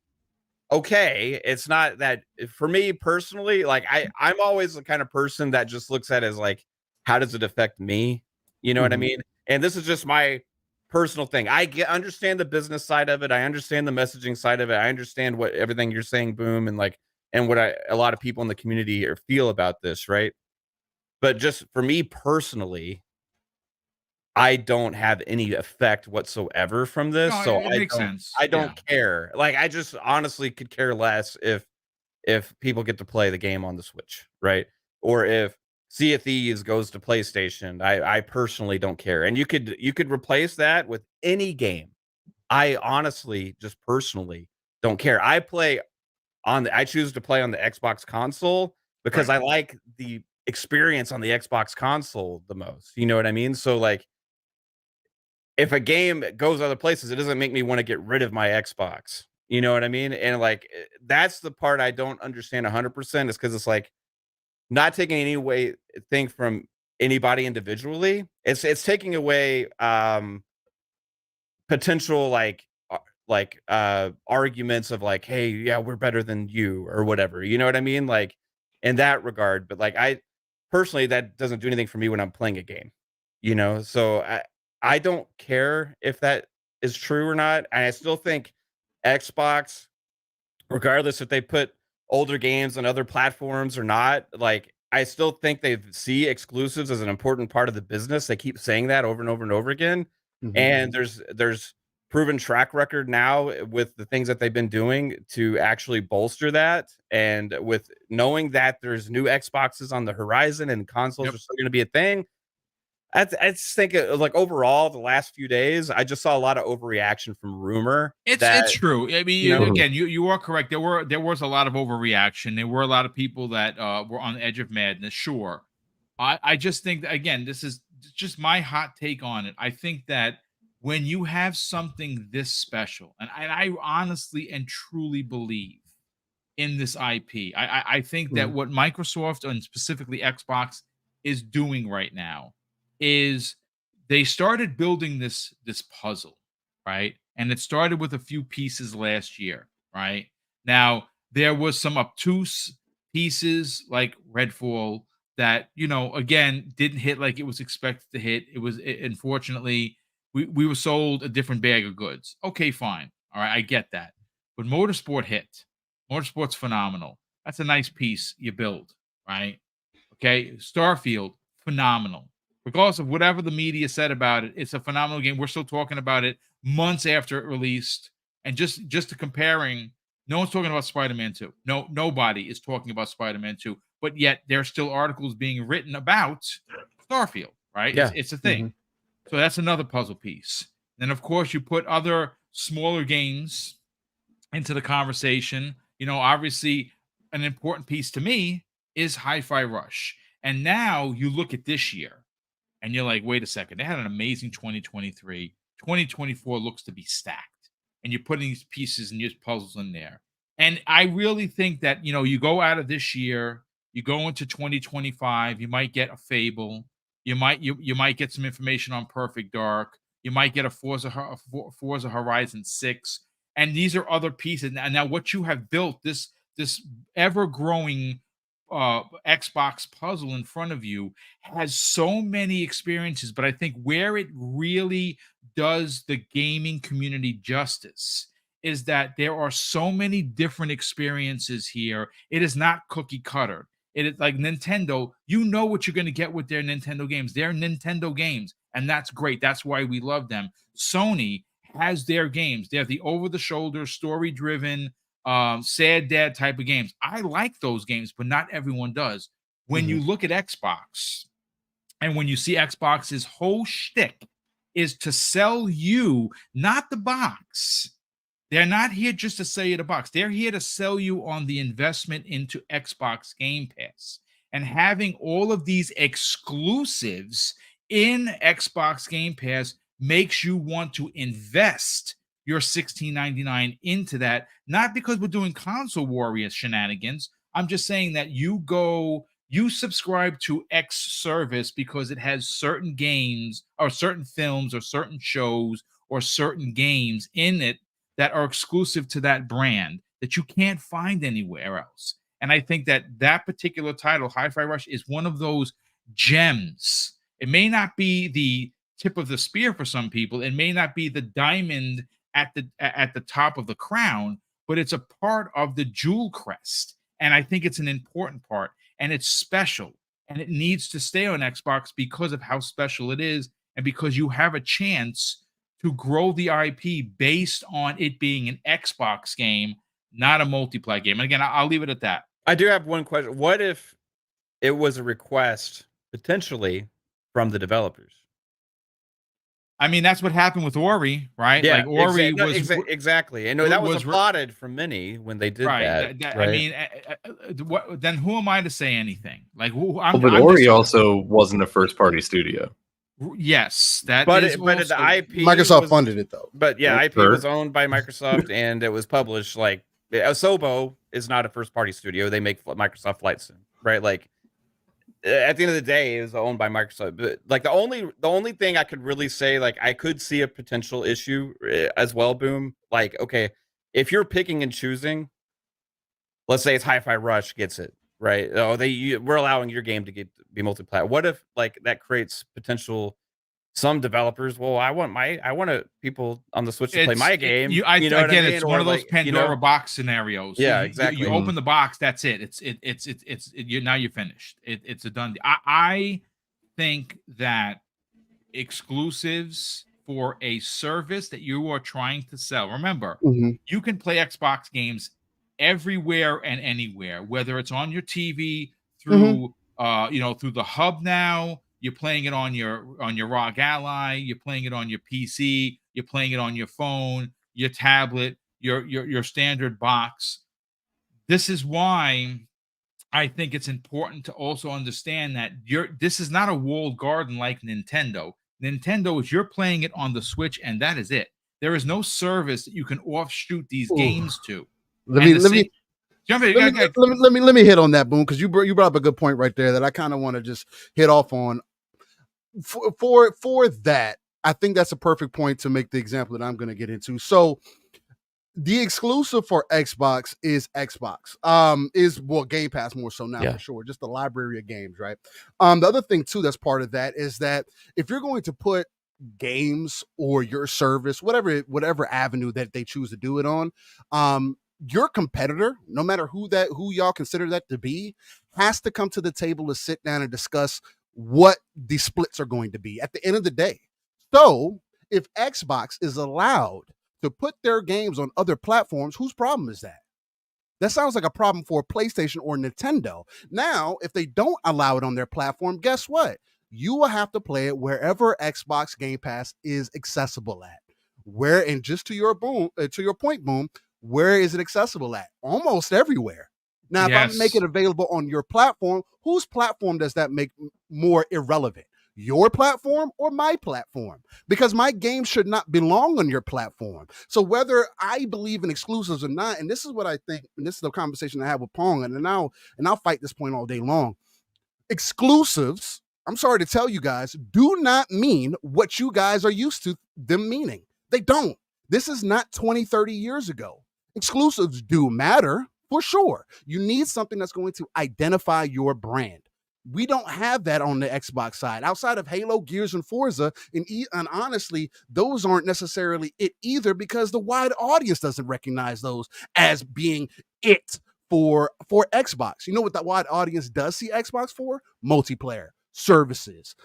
okay, it's not that. For me personally, like I'm always the kind of person that just looks at it as like, how does it affect me? You know what I mean? And this is just my personal thing. Understand the business side of it. I understand the messaging side of it. I understand what everything you're saying, Boom, and what a lot of people in the community feel about this, right? But just for me personally, I don't have any effect whatsoever from this, No, so it makes sense. I don't care. Like, I just honestly could care less if people get to play the game on the Switch, right? Or if Sea of Thieves goes to PlayStation. I personally don't care. And you could replace that with any game. I honestly, just personally, don't care. I choose to play on the Xbox console because I like the experience on the Xbox console the most. You know what I mean? So, like, if a game goes other places, it doesn't make me want to get rid of my Xbox. You know what I mean? And like, that's the part I don't understand 100%, is because it's like not taking any way thing from anybody individually. It's taking away potential arguments of like, hey, yeah, we're better than you or whatever. You know what I mean? Like, in that regard. But like, I personally, that doesn't do anything for me when I'm playing a game. So I don't care if that is true or not. And I still think Xbox, regardless if they put older games on other platforms or not, like, I still think they see exclusives as an important part of the business. They keep saying that over and over and over again. And there's proven track record now with the things that they've been doing to actually bolster that. And with knowing that there's new Xboxes on the horizon and consoles are still going to be a thing. I just think like overall the last few days, I just saw a lot of overreaction from rumor. It's true. I mean, know? again, you are correct. There was a lot of overreaction. There were a lot of people that were on the edge of madness. Sure, I just think that, again, this is just my hot take on it. I think that when you have something this special, and I honestly and truly believe in this IP, I think that what Microsoft and specifically Xbox is doing right now is they started building this puzzle, right? And it started with a few pieces last year, right? Now, there was some obtuse pieces like Redfall that, again, didn't hit like it was expected to hit. Unfortunately, we were sold a different bag of goods. Okay, fine. All right, I get that. But Motorsport hit. Motorsport's phenomenal. That's a nice piece you build, right? Okay, Starfield, phenomenal. Regardless of whatever the media said about it, it's a phenomenal game. We're still talking about it months after it released. And just to comparing, no one's talking about Spider-Man 2. No, nobody is talking about Spider-Man 2. But yet there are still articles being written about Starfield, right? Yeah. It's a thing. So that's another puzzle piece. Then, of course, you put other smaller games into the conversation. Obviously, an important piece to me is Hi-Fi Rush. And now you look at this year. And you're like, wait a second, they had an amazing 2023. 2024 looks to be stacked. And you're putting these pieces and these puzzles in there. And I really think that, you go out of this year, you go into 2025, you might get a Fable. You might get some information on Perfect Dark. You might get a Forza Horizon 6. And these are other pieces. And now what you have built, this ever-growing Xbox puzzle in front of you has so many experiences, but I think where it really does the gaming community justice is that there are so many different experiences here. It is not cookie cutter. It is like Nintendo. You know what you're going to get with their Nintendo games. They're Nintendo games, and that's great. That's why we love them. Sony has their games. They're the over-the-shoulder, story-driven, sad dad type of games. I like those games, but not everyone does. When you look at Xbox and when you see Xbox's whole shtick is to sell you, not the box. They're not here just to sell you the box. They're here to sell you on the investment into Xbox Game Pass. And having all of these exclusives in Xbox Game Pass makes you want to invest your $16.99 into that, not because we're doing console warrior shenanigans. I'm just saying that you subscribe to X service because it has certain games or certain films or certain shows or certain games in it that are exclusive to that brand that you can't find anywhere else. And I think that particular title, Hi-Fi Rush, is one of those gems. It may not be the tip of the spear for some people. It may not be the diamond at the top of the crown, but it's a part of the jewel crest. And I think it's an important part, and it's special, and it needs to stay on Xbox because of how special it is, and because you have a chance to grow the IP based on it being an Xbox game, not a multiplayer game. And again, I'll leave it at that. I do have one question. What if it was a request potentially from the developers? I mean, that's what happened with Ori, right? Yeah, like Ori was exactly. And that was applauded from many when they did that. Right? I mean, then who am I to say anything? Like, but Ori also wasn't a first-party studio. Yes, that but is. But the IP, Microsoft funded it though. But yeah, IP was owned by Microsoft, and it was published. Like Asobo is not a first-party studio; they make Microsoft Flight Sim, right? Like at the end of the day, it was owned by Microsoft. But like the only thing I could really say, like I could see a potential issue as well. Boom, like okay, if you're picking and choosing, let's say it's Hi-Fi Rush gets it. Right? Oh, we're allowing your game to be multiplayer. What if like that creates potential some developers, well, I want people on the Switch to play my game. You know what I again, mean? it's Or one of those like, Pandora box scenarios. Yeah, You exactly. open the box, that's it. Now you're finished. It's a done. I think that exclusives for a service that you are trying to sell. Remember, Mhm. you can play Xbox games everywhere and anywhere, whether it's on your TV Mhm. through through the hub now. You're playing it on your ROG Ally, you're playing it on your PC, you're playing it on your phone, your tablet, your standard box. This is why I think it's important to also understand that this is not a walled garden like Nintendo. Nintendo is you're playing it on the Switch and that is it. There is no service that you can offshoot these Ooh. games to. Let And me the let me same, jump in, let me hit on that, Boom, because you brought up a good point right there that I kind of want to just hit off on. For that, I think that's a perfect point to make the example that I'm going to get into. So the exclusive for Xbox is Xbox. Is well Game Pass more so now Yeah. for sure. Just the library of games, right? The other thing too that's part of that is that if you're going to put games or your service, whatever avenue that they choose to do it on, your competitor, no matter who y'all consider that to be, has to come to the table to sit down and discuss what the splits are going to be at the end of the day. So if Xbox is allowed to put their games on other platforms, whose problem is that? That sounds like a problem for PlayStation or Nintendo. Now, if they don't allow it on their platform, guess what? You will have to play it wherever Xbox Game Pass is accessible at. Where, and just to your point, Boom, where is it accessible at? Almost everywhere. Now, if I make Yes. it available on your platform, whose platform does that make more irrelevant? Your platform or my platform? Because my game should not belong on your platform. So whether I believe in exclusives or not, and this is what I think, and this is the conversation I have with Pong, and I'll fight this point all day long. Exclusives, I'm sorry to tell you guys, do not mean what you guys are used to them meaning. They don't. This is not 20, 30 years ago. Exclusives do matter for sure. You need something that's going to identify your brand. We don't have that on the Xbox side. Outside of Halo, Gears, and Forza, and honestly, those aren't necessarily it either because the wide audience doesn't recognize those as being it for Xbox. You know what that wide audience does see Xbox for? Multiplayer, services,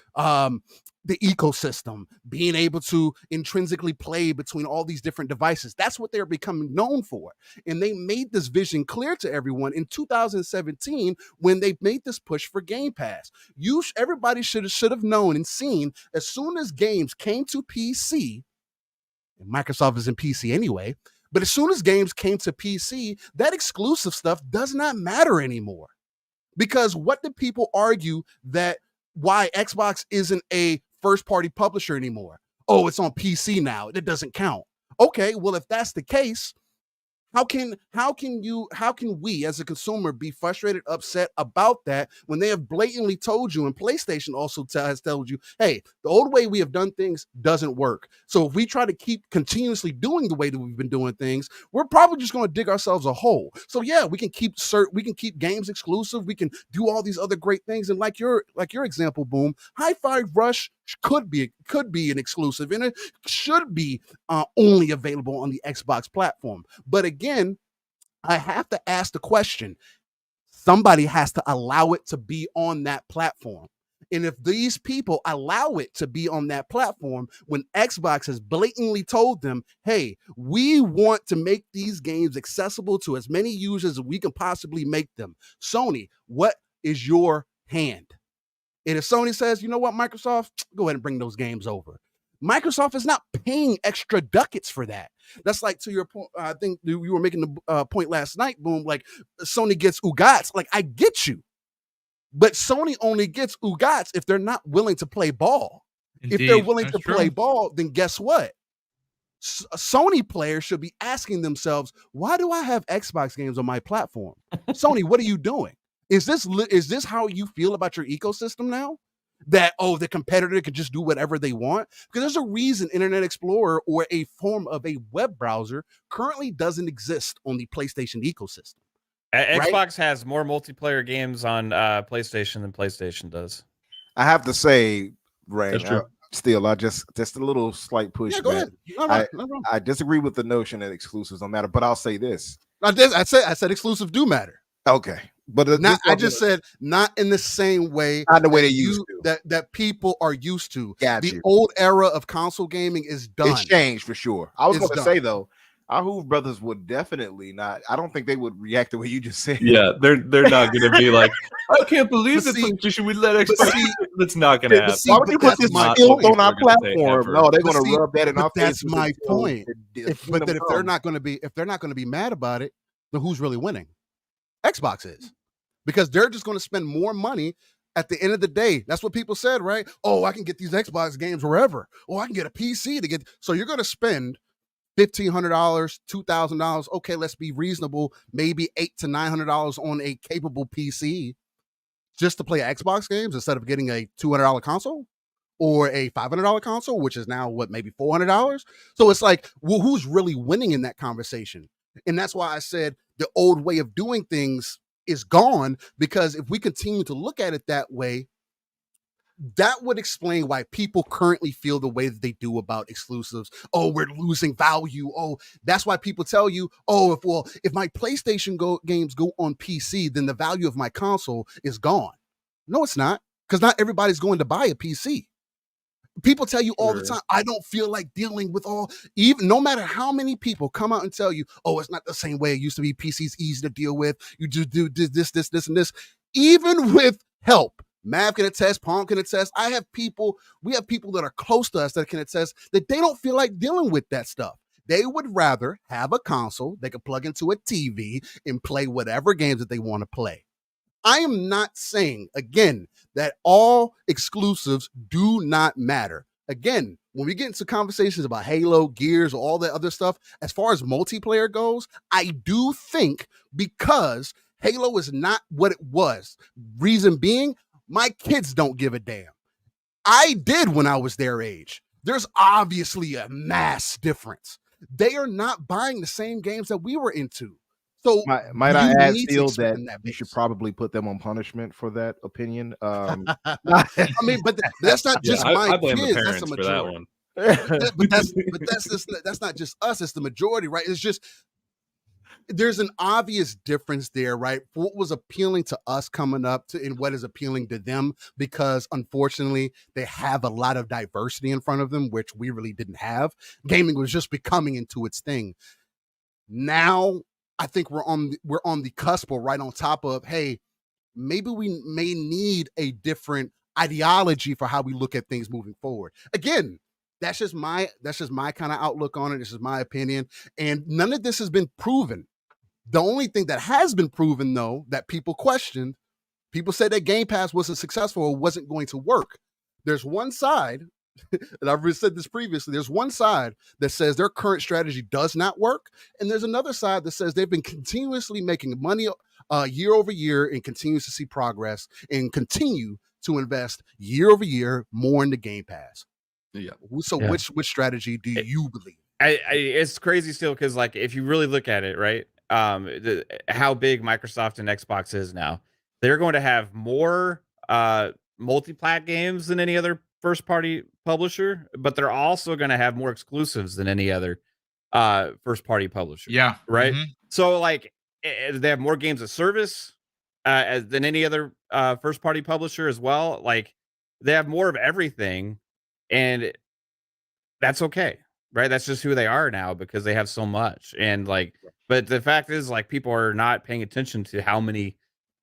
the ecosystem, being able to intrinsically play between all these different devices. That's what they're becoming known for. And they made this vision clear to everyone in 2017 when they made this push for Game Pass. Everybody should have known and seen as soon as games came to PC, and Microsoft is in PC anyway, but as soon as games came to PC, that exclusive stuff does not matter anymore. Because what did people argue that why Xbox isn't a first party publisher anymore? Oh, it's on PC now. It doesn't count. Okay, well, if that's the case, how can we as a consumer be frustrated, upset about that when they have blatantly told you, and PlayStation also has told you, hey, the old way we have done things doesn't work. So if we try to keep continuously doing the way that we've been doing things, we're probably just going to dig ourselves a hole. So yeah, we can keep games exclusive, we can do all these other great things, and like your example, Boom, Hi-Fi Rush could be an exclusive, and it should be only available on the Xbox platform. But again, I have to ask the question, somebody has to allow it to be on that platform. And if these people allow it to be on that platform, when Xbox has blatantly told them, hey, we want to make these games accessible to as many users as we can possibly make them. Sony, what is your hand? And if Sony says, you know what, Microsoft, go ahead and bring those games over. Microsoft is not paying extra ducats for that. That's like, to your point, I think you were making the point last night, Boom, like Sony gets UGATs. Like, I get you. But Sony only gets UGATs if they're not willing to play ball. Indeed. If they're willing That's to true. play ball, then guess what? Sony players should be asking themselves, why do I have Xbox games on my platform? Sony, what are you doing? Is this how you feel about your ecosystem now? That, oh, the competitor can just do whatever they want? Because there's a reason Internet Explorer or a form of a web browser currently doesn't exist on the PlayStation ecosystem. Right? Xbox has more multiplayer games on PlayStation than PlayStation does. I have to say, Ray, That's true. Still, I just a little slight pushback. Yeah, go ahead. No. I disagree with the notion that exclusives don't matter, but I'll say this. I said exclusive do matter. Okay, but Not, I just said not in the same way. Not the way they used to. That people are used to. Got the you. old era of console gaming is done. It's changed for sure. I was It's going to say though, our Hoove brothers would definitely not. I don't think they would react the way you just said. Yeah, they're not going to be like, I can't believe But this. see- Should we let but Xbox? see- That's not going to happen. see, Why would you put that's this my skill point. on our They're gonna say platform? ever. No, they're But going to see, rub that in our But that's faces my until point. the But then if they're kingdom not going to be mad about it, then who's really winning? Xbox is, because they're just going to spend more money. At the end of the day, that's what people said, right? Oh, I can get these Xbox games wherever. Oh, I can get a PC to get. So you're going to spend $1,500, $2,000. Okay, let's be reasonable. Maybe $800 to $900 on a capable PC just to play Xbox games instead of getting a $200 console or a $500 console, which is now what, maybe $400. So it's like, well, who's really winning in that conversation? And that's why I said the old way of doing things is gone, because if we continue to look at it that way, that would explain why people currently feel the way that they do about exclusives. Oh, we're losing value. Oh, that's why people tell you, oh, if my PlayStation games go on PC, then the value of my console is gone. No, it's not, because not everybody's going to buy a PC. People tell you all the time, I don't feel like dealing with even no matter how many people come out and tell you, oh, it's not the same way it used to be. PC's easy to deal with. You just do this, and this. Even with help, Mav can attest, Palm can attest. We have people that are close to us that can attest that they don't feel like dealing with that stuff. They would rather have a console they could plug into a TV and play whatever games that they want to play. I am not saying, again, that all exclusives do not matter. Again, when we get into conversations about Halo, Gears, all that other stuff, as far as multiplayer goes, I do think because Halo is not what it was. Reason being, my kids don't give a damn. I did when I was their age. There's obviously a mass difference. They are not buying the same games that we were into. So might I add need to still expand that that you should base. probably put them on punishment for that opinion. I mean, but that's not just Yeah, my I blame kids. the That's parents the for that majority. one. That's not just us. It's the majority, right? It's just there's an obvious difference there, right? What was appealing to us coming up to and what is appealing to them, because unfortunately they have a lot of diversity in front of them, which we really didn't have. Gaming was just becoming into its thing. Now I think we're on the cusp or right on top of, hey, maybe we may need a different ideology for how we look at things moving forward. Again, that's just my kind of outlook on it. This is my opinion, and none of this has been proven. The only thing that has been proven, though, that people questioned, people said that Game Pass wasn't successful or wasn't going to work. There's one side, and I've said this previously, there's one side that says their current strategy does not work, and there's another side that says they've been continuously making money year over year and continues to see progress and continue to invest year over year more into Game Pass. Yeah. So Yeah. which strategy do you believe? It's crazy still, because like if you really look at it, right, how big Microsoft and Xbox is now, they're going to have more multi-plat games than any other first party publisher, but they're also going to have more exclusives than any other first party publisher. Yeah. Right. Mhm. So like they have more games of service than any other first party publisher as well. Like they have more of everything, and that's okay, right? That's just who they are now because they have so much. And like, but the fact is, like, people are not paying attention to how many,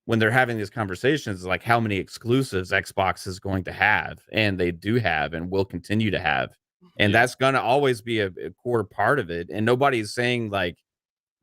when they're having these conversations, like how many exclusives Xbox is going to have, and they do have, and will continue to have. And Yeah. that's going to always be a core part of it. And nobody's saying like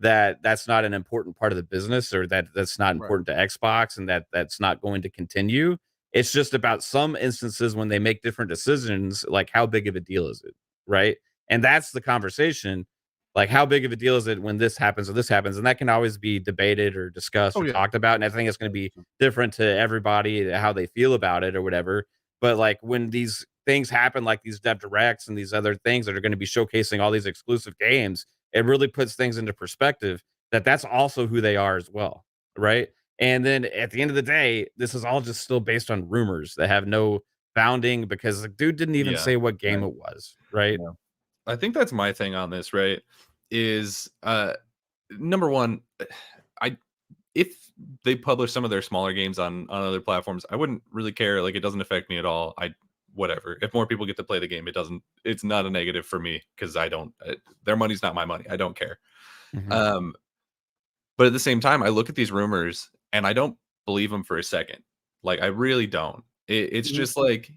that's not an important part of the business, or that's not Right. important to Xbox, and that's not going to continue. It's just about some instances when they make different decisions, like how big of a deal is it, right? And that's the conversation. Like, how big of a deal is it when this happens or this happens? And that can always be debated or discussed Oh, or yeah. talked about. And I think it's going to be different to everybody, how they feel about it or whatever. But like when these things happen, like these dev directs and these other things that are going to be showcasing all these exclusive games, it really puts things into perspective that that's also who they are as well, right? And then at the end of the day, this is all just still based on rumors that have no founding, because the dude didn't even say what game it was, right? Yeah. I think that's my thing on this, right? Is number one, if they publish some of their smaller games on other platforms, I wouldn't really care. Like, it doesn't affect me at all. Whatever. If more people get to play the game, it's not a negative for me, because I don't their money's not my money. I don't care. Mhm. But at the same time, I look at these rumors and I don't believe them for a second. Like, I really don't. It's just like,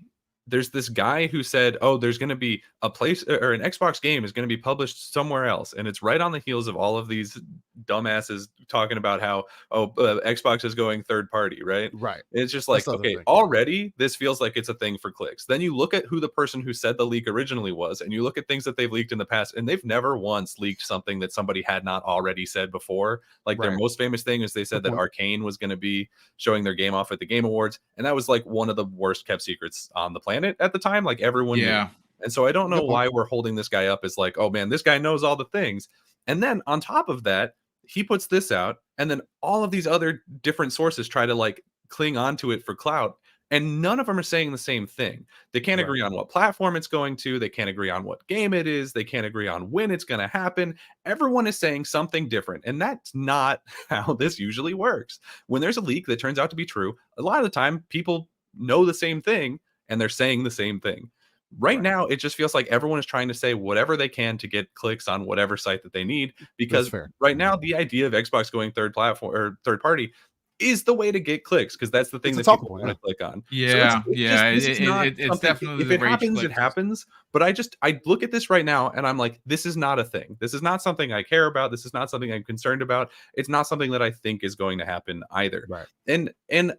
there's this guy who said, "Oh, there's going to be a place or an Xbox game is going to be published somewhere else," and it's right on the heels of all of these dumbasses talking about how, Xbox is going third party, right? Right. It's just That's like, the other okay, thing. already this feels like it's a thing for clicks. Then you look at who the person who said the leak originally was, and you look at things that they've leaked in the past, and they've never once leaked something that somebody had not already said before. Like, their Right. most famous thing is they said Good that point. Arcane was going to be showing their game off at the Game Awards, and that was like one of the worst kept secrets on the planet at the time. Like, everyone knew. Yeah. And so I don't know Good point. why we're holding this guy up as like, oh man, this guy knows all the things. And then on top of that, he puts this out, and then all of these other different sources try to like cling onto it for clout. And none of them are saying the same thing. They can't Right. agree on what platform it's going to. They can't agree on what game it is. They can't agree on when it's going to happen. Everyone is saying something different. And that's not how this usually works. When there's a leak that turns out to be true, a lot of the time people know the same thing and they're saying the same thing. Right now, it just feels like everyone is trying to say whatever they can to get clicks on whatever site that they need, because fair. right now the idea of Xbox going third platform or third party is the way to get clicks, because that's the thing It's a that talking people point, want to click on. Yeah, it's yeah, just, this is not it's something- definitely if the it rage happens, click. it happens. But I look at this right now and I'm like, this is not a thing. This is not something I care about. This is not something I'm concerned about. It's not something that I think is going to happen either. Right. And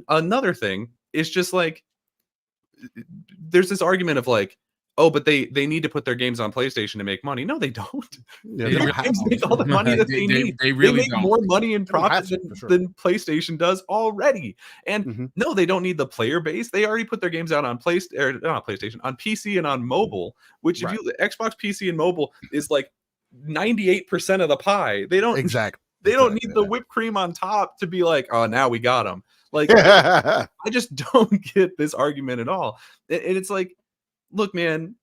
another thing is just like, there's this argument of like, oh, but they need to put their games on PlayStation to make money. No, they don't. Yeah, They they don't really have Games to. make all the money that they need. They They really make don't. more money in They don't have profit to, for sure. than PlayStation does already. And Mhm. no, they don't need the player base. They already put their games out on PlayStation, on PC and on mobile. Which, if Right. you Xbox, PC, and mobile is like 98% of the pie. They don't. Exactly. They don't need the whipped cream on top to be like, oh, now we got them. Like, Yeah. I just don't get this argument at all. And it's like, look, man,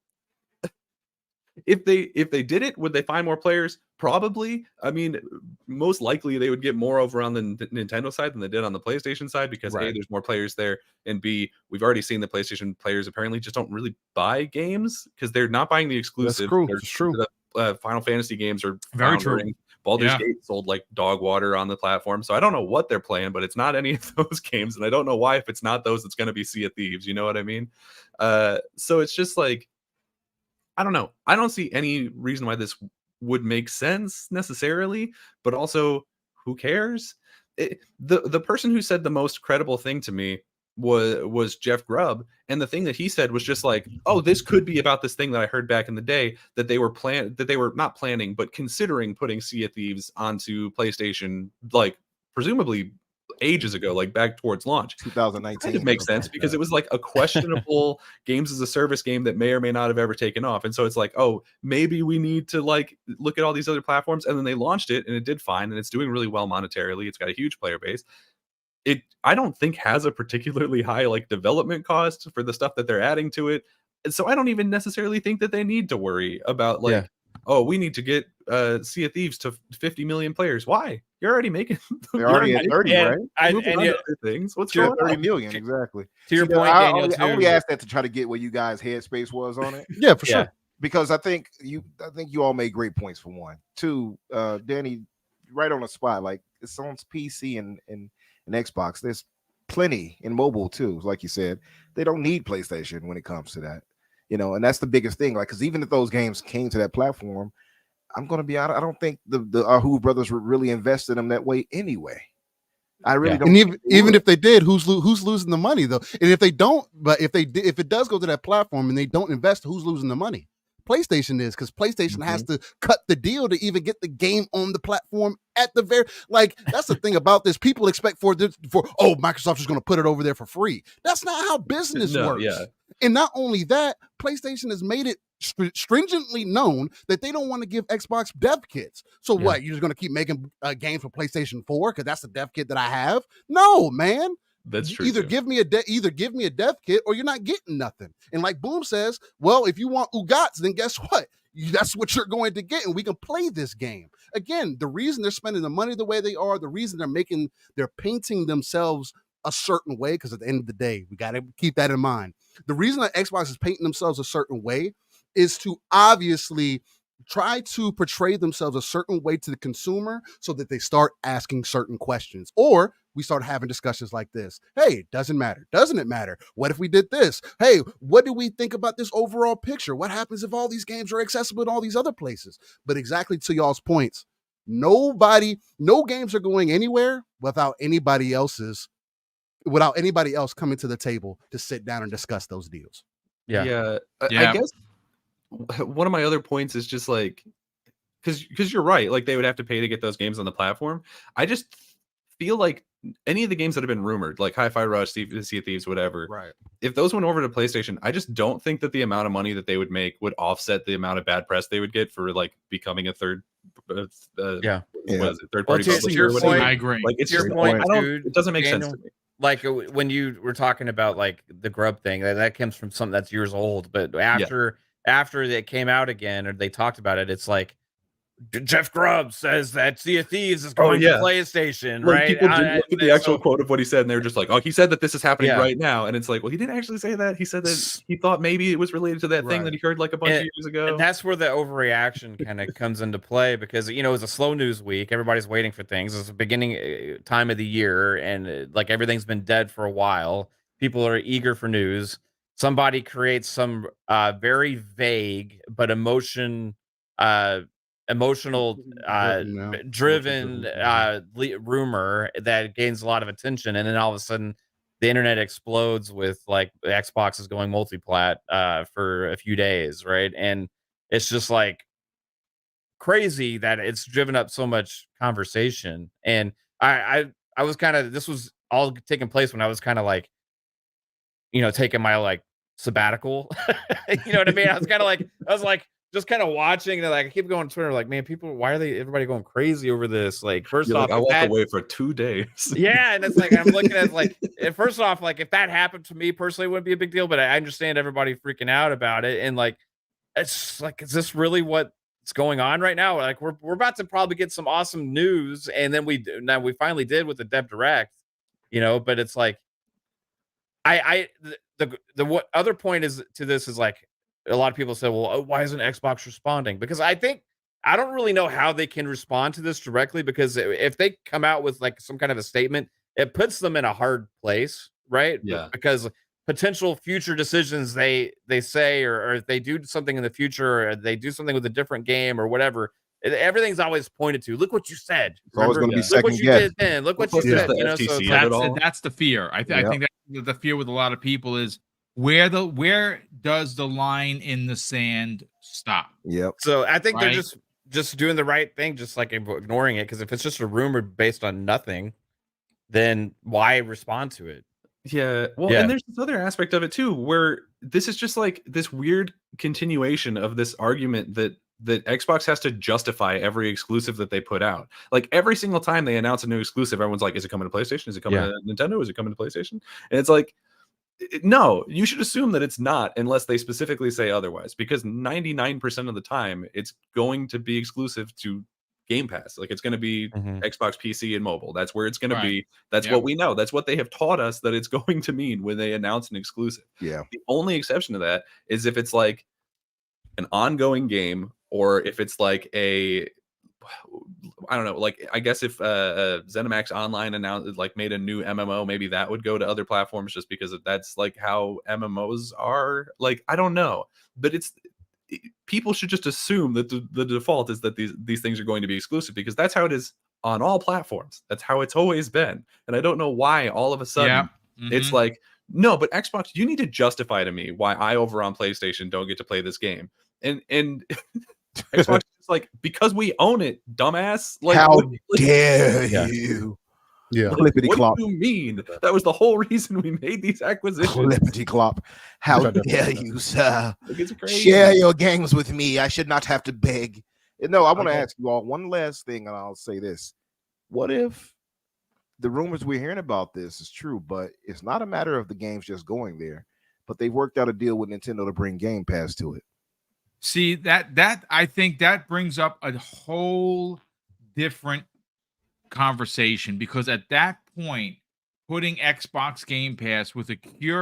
if they did it, would they find more players? Probably. I mean, most likely they would get more over on the Nintendo side than they did on the PlayStation side, because A, Right. there's more players there, and B, we've already seen the PlayStation players apparently just don't really buy games, because they're not buying the exclusive. true. It's true. The Final Fantasy games are Very true. floundering. Baldur's Yeah. Gate sold like dog water on the platform, so I don't know what they're playing, but it's not any of those games, and I don't know why. If it's not those, it's going to be Sea of Thieves. You know what I mean? So it's just like, I don't know. I don't see any reason why this would make sense necessarily, but also, who cares? The person who said the most credible thing to me was Jeff Grubb, and the thing that he said was just like, oh, this could be about this thing that I heard back in the day, that they were not planning but considering putting Sea of Thieves onto PlayStation, like presumably ages ago, like back towards launch. 2019. Kind of makes sense, because it was like a questionable games as a service game that may or may not have ever taken off. And so it's like, oh, maybe we need to like look at all these other platforms. And then they launched it and it did fine, and it's doing really well monetarily. It's got a huge player base. It, I don't think, has a particularly high like development cost for the stuff that they're adding to it. And so I don't even necessarily think that they need to worry about like, Yeah. oh, we need to get Sea of Thieves to 50 million players. Why? You're already making. They're already at 30, right? Moving on to other things. What's Sure, going 30 on? million, exactly. To your See, now, point, I Daniel, only, I only too. asked that to try to get where you guys' headspace was on it, Yeah, for Yeah. sure. because I think you all made great points. For one, two, Danny, right on the spot. Like, it's on PC and Xbox. There's plenty in mobile too. Like you said, they don't need PlayStation when it comes to that, and that's the biggest thing. Like, because even if those games came to that platform, I'm gonna be honest, I don't think the Who brothers would really invest in them that way anyway. I really Yeah. don't. And think they even would. if they did, who's losing the money though? And if they don't, but if it does go to that platform and they don't invest, who's losing the money? PlayStation is, because PlayStation has to cut the deal to even get the game on the platform at the very, like, that's the thing about this. People expect Microsoft is going to put it over there for free. That's not how business No, works. yeah. And not only that, PlayStation has made it stringently known that they don't want to give Xbox dev kits. So what? You're just going to keep making games for PlayStation 4 because that's the dev kit that I have? No, man. That's true. Either too. give me a dev kit or you're not getting nothing. And like Boom says, well, if you want Ugats, then guess what? That's what you're going to get, and we can play this game. Again, the reason they're spending the money the way they are, the reason they're painting themselves a certain way, because at the end of the day, we got to keep that in mind. The reason that Xbox is painting themselves a certain way is to obviously try to portray themselves a certain way to the consumer so that they start asking certain questions, or we start having discussions like this. Hey, doesn't matter. Doesn't it matter? What if we did this? Hey, what do we think about this overall picture? What happens if all these games are accessible in all these other places? But exactly to y'all's points, no games are going anywhere without anybody else coming to the table to sit down and discuss those deals. I guess one of my other points is just like, because you're right, like they would have to pay to get those games on the platform. I just feel like any of the games that have been rumored, like Hi-Fi Rush, Sea of Thieves, whatever, right? If those went over to PlayStation, I just don't think that the amount of money that they would make would offset the amount of bad press they would get for like becoming a third party publisher. I agree. Like it's your just point, dude, it doesn't make Daniel, sense to me. Like when you were talking about like the Grub thing, that comes from something that's years old, but after it came out again, or they talked about it, it's like Jeff Grubb says that Sea of Thieves is going to PlayStation, like, right? People look at the actual quote of what he said, and they were just like, "Oh, he said that this is happening right now," and it's like, well, he didn't actually say that. He said that he thought maybe it was related to that thing that he heard like a bunch of years ago. And that's where the overreaction kind of comes into play, because it's a slow news week. Everybody's waiting for things. It's the beginning time of the year, and like everything's been dead for a while. People are eager for news. Somebody creates some very vague but emotional driven rumor that gains a lot of attention, and then all of a sudden the internet explodes with like Xbox is going multi-plat for a few days, right? And it's just like crazy that it's driven up so much conversation. And I was kind of, this was all taking place when I was kind of like, taking my like sabbatical. You know what I mean? I was like just kind of watching, and like I keep going on Twitter, like, man, why are everybody going crazy over this? Like, first off, I walked away for 2 days. Yeah, and it's like I'm looking at like, first off, like if that happened to me personally, it wouldn't be a big deal, but I understand everybody freaking out about it, and like, it's like, is this really what's going on right now? Like, we're about to probably get some awesome news, and then we finally did with the Dev Direct, but it's like, the what other point is to this is like, a lot of people say, well, why isn't Xbox responding? Because I don't really know how they can respond to this directly, because if they come out with like some kind of a statement, it puts them in a hard place, right? Yeah. Because potential future decisions they say, or if they do something in the future, or they do something with a different game or whatever, everything's always pointed to, look what you said. It's always going to be Look what second you guess. did then. Look what you said. FTC So that's the fear. I think that the fear with a lot of people is where does the line in the sand stop? Yep. So I think they're just doing the right thing, just like ignoring it. Because if it's just a rumor based on nothing, then why respond to it? Yeah. Well, and there's this other aspect of it too, where this is just like this weird continuation of this argument that Xbox has to justify every exclusive that they put out. Like every single time they announce a new exclusive, everyone's like, is it coming to PlayStation? Is it coming to Nintendo? Is it coming to PlayStation? And it's like, no, you should assume that it's not, unless they specifically say otherwise, because 99% of the time it's going to be exclusive to Game Pass. Like it's going to be Xbox PC and mobile. That's where it's going to be. That's what we know. That's what they have taught us that it's going to mean when they announce an exclusive. Yeah. The only exception to that is if it's like an ongoing game, or if it's like I don't know, like I guess if ZeniMax Online made a new MMO, maybe that would go to other platforms, just because that's like how MMOs are. Like, I don't know, but people should just assume that the default is that these things are going to be exclusive, because that's how it is on all platforms. That's how it's always been. And I don't know why all of a sudden it's like, no, but Xbox, you need to justify to me why I over on PlayStation don't get to play this game. And Xbox is like, because we own it, dumbass. Like, how dare you? Yeah. Like, what do you mean? That was the whole reason we made these acquisitions. Clippity clop. How dare you, sir? Like, it's crazy. Share your games with me. I should not have to beg. No, I want to ask you all one last thing, and I'll say this. What if the rumors we're hearing about this is true, but it's not a matter of the games just going there. But they worked out a deal with Nintendo to bring Game Pass to it. See, that I think that brings up a whole different conversation, because at that point, putting Xbox Game Pass with a curated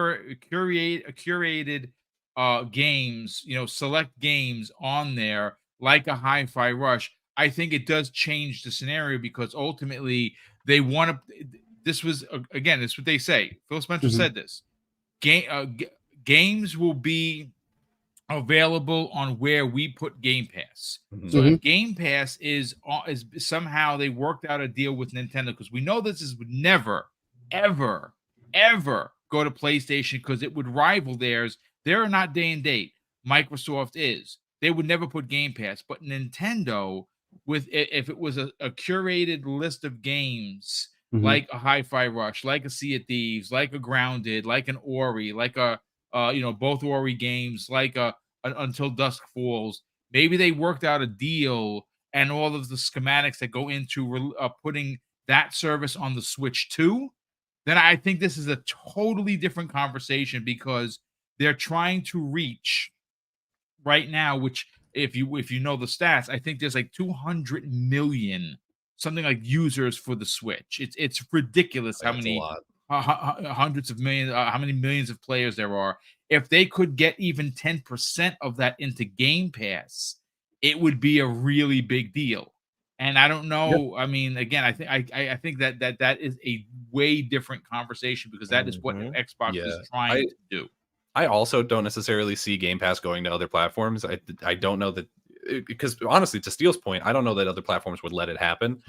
games, select games on there like a Hi-Fi Rush, I think it does change the scenario, because ultimately they want to. This was again, this is what they say. Phil Spencer Mhm. said this. Games will be available on where we put Game Pass. Mhm. So if Mhm. Game Pass is somehow they worked out a deal with Nintendo, because we know this is would never, ever, ever go to PlayStation, because it would rival theirs. They're not day and date. Microsoft is. They would never put Game Pass, but Nintendo, if it was a curated list of games Mhm. like a Hi-Fi Rush, like a Sea of Thieves, like a Grounded, like an Ori, like a both Ori games, like Until Dusk Falls. Maybe they worked out a deal, and all of the schematics that go into putting that service on the Switch too. Then I think this is a totally different conversation, because they're trying to reach right now, which if you know the stats, I think there's like 200 million something like users for the Switch. It's ridiculous how That's a many lot. hundreds of millions, how many millions of players there are. If they could get even 10% of that into Game Pass, it would be a really big deal. And I don't Yeah. know. I mean, again, I think that is a way different conversation, because that is what Mhm. Xbox Yeah. is trying to do. I also don't necessarily see Game Pass going to other platforms. I don't know that, because honestly, to Steele's point, I don't know that other platforms would let it happen.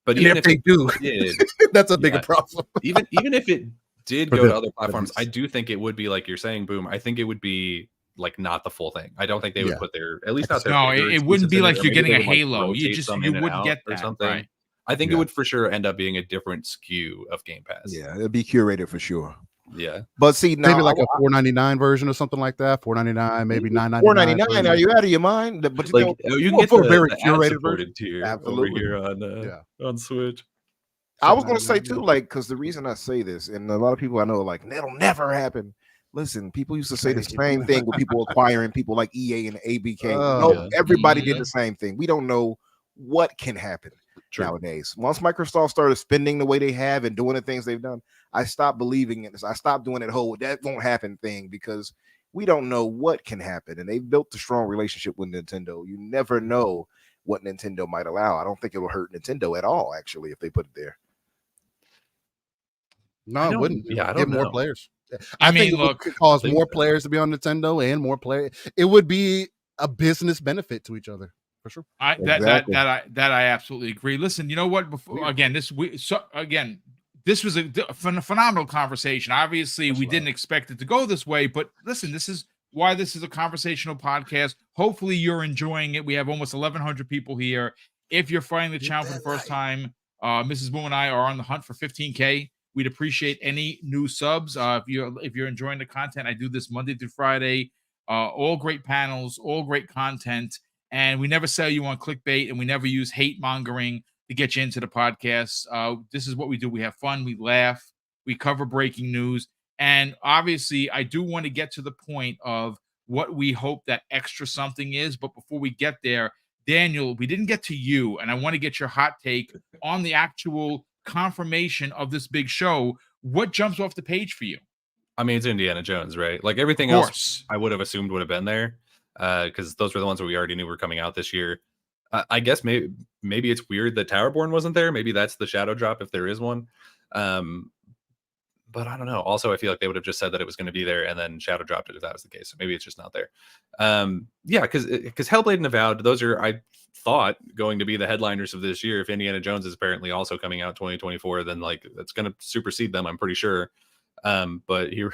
But And even if if they it do, did, that's a bigger yeah, problem. even if it did For go to them, other at platforms, I least. do think it would be like you're saying, Boom. I think it would be like not the full thing. I don't think they would Yeah. put at least Like a not their No, bigger it wouldn't exclusives be in it, like or you're maybe getting they a would like Halo. rotate some You in and wouldn't out get or that, something. right? I think it Yeah. would for sure end up being a different SKU of Game Pass. Yeah, it'll be curated for sure. Yeah. But see now, Maybe like a $4.99 version or something like that. $4.99, maybe $9.99. $4.99. Are you out of your mind? But you Like, know, oh, you can Well, get for a very the ad curated version. supported tier over absolutely. here Yeah. on Switch. I was gonna say $7.99. too, like, because the reason I say this, and a lot of people I know are like, that'll never happen. Listen, people used to say the same thing with people acquiring people like EA and ABK. No, Yeah. everybody did Mhm. the same thing. We don't know what can happen True. nowadays. Once Microsoft started spending the way they have and doing the things they've done, I stopped believing in this. I stopped doing that whole that won't happen thing, because we don't know what can happen. And they've built a strong relationship with Nintendo. You never know what Nintendo might allow. I don't think it will hurt Nintendo at all, actually, if they put it there. No, I it don't. wouldn't. It Yeah, would I get don't more know. players. I I think mean, it would look, cause think more so. players to be on Nintendo and more players. It would be a business benefit to each other for sure. Exactly. That I absolutely agree. Listen, you know what? Before Weird. again, this was a phenomenal conversation. Obviously, Much we love. didn't expect it to go this way, but listen, this is why this is a conversational podcast. Hopefully, you're enjoying it. We have almost 1,100 people here. If you're finding the channel for the first time, Mrs. Boom and I are on the hunt for 15K. We'd appreciate any new subs. If you're enjoying the content, I do this Monday through Friday. All great panels, all great content, and we never sell you on clickbait, and we never use hate mongering to get you into the podcast. This is what we do. We have fun, we laugh, we cover breaking news, and obviously, I do want to get to the point of what we hope that extra something is. But before we get there, Daniel, we didn't get to you, and I want to get your hot take on the actual confirmation of this big show. What jumps off the page for you? I mean, it's Indiana Jones, right? Like Of everything else, course. I would have assumed would have been there, because those were the ones that we already knew were coming out this year. I guess maybe it's weird that Towerborn wasn't there. Maybe that's the shadow drop if there is one. But I don't know. Also, I feel like they would have just said that it was going to be there and then shadow dropped it if that was the case. So maybe it's just not there. Yeah, because Hellblade and Avowed, those are, I thought, going to be the headliners of this year. If Indiana Jones is apparently also coming out 2024, then like that's going to supersede them, I'm pretty sure. But here,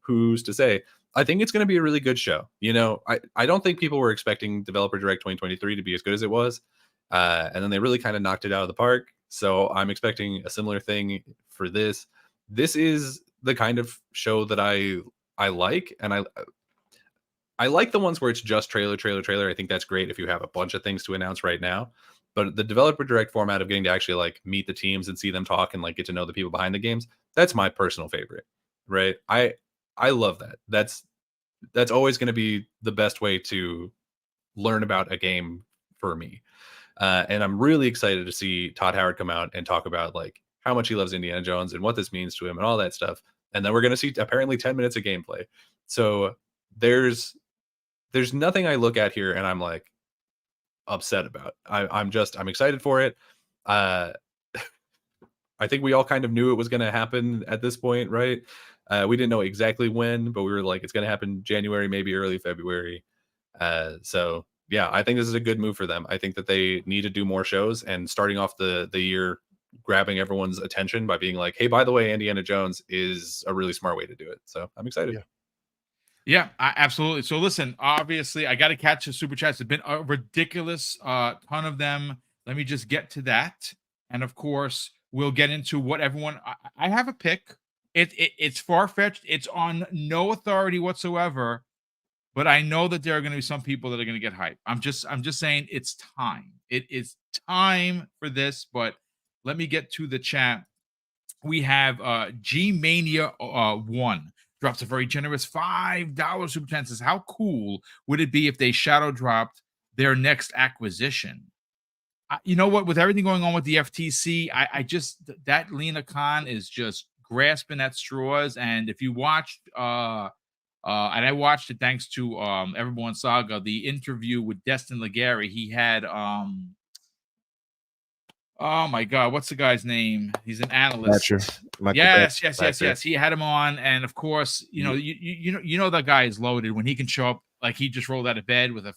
who's to say? I think it's going to be a really good show. You know, I don't think people were expecting Developer Direct 2023 to be as good as it was. And then they really kind of knocked it out of the park. So I'm expecting a similar thing for this. This is the kind of show that I like, and I like the ones where it's just trailer. I think that's great if you have a bunch of things to announce right now. But the developer direct format of getting to actually like meet the teams and see them talk and like get to know the people behind the games, that's my personal favorite. Right? I love that. That's always going to be the best way to learn about a game for me. And I'm really excited to see Todd Howard come out and talk about like how much he loves Indiana Jones and what this means to him and all that stuff. And then we're going to see apparently 10 minutes of gameplay. So there's nothing I look at here and I'm like upset about. I'm excited for it. I think we all kind of knew it was going to happen at this point, right? We didn't know exactly when, but we were like, it's going to happen January, maybe early February. So yeah, I think this is a good move for them. I think that they need to do more shows, and starting off the year grabbing everyone's attention by being like, hey, by the way, Indiana Jones is a really smart way to do it. So I'm excited. Yeah, absolutely. So listen, obviously I got to catch the super chats. It's been a ridiculous ton of them. Let me just get to that. And of course, we'll get into what everyone, I have a pick. It's far-fetched. It's on no authority whatsoever, but I know that there are going to be some people that are going to get hyped. I'm just saying it's time. It is time for this, but let me get to the chat. We have G Mania 1 drops a very generous $5 super chat. Says, how cool would it be if they shadow dropped their next acquisition? You know what? With everything going on with the FTC, I just that Lena Khan is just grasping at straws. And if you watched, and I watched it thanks to Everborn Saga, the interview with Destin Legary, he had oh my God, what's the guy's name? He's an analyst. Yes. He had him on, and of course, you know that guy is loaded when he can show up like he just rolled out of bed with like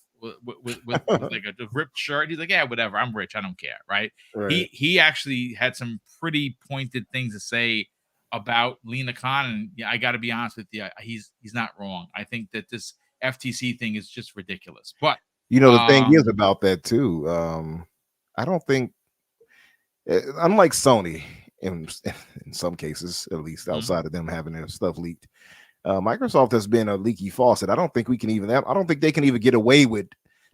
a ripped shirt. He's like, yeah, whatever. I'm rich. I don't care. Right? He actually had some pretty pointed things to say about Lena Khan, and yeah, I got to be honest with you, he's not wrong. I think that this FTC thing is just ridiculous. But the thing is about that too. I don't think. Unlike Sony, in some cases, at least outside of them having their stuff leaked, Microsoft has been a leaky faucet. I don't think we can even. I don't think they can even get away with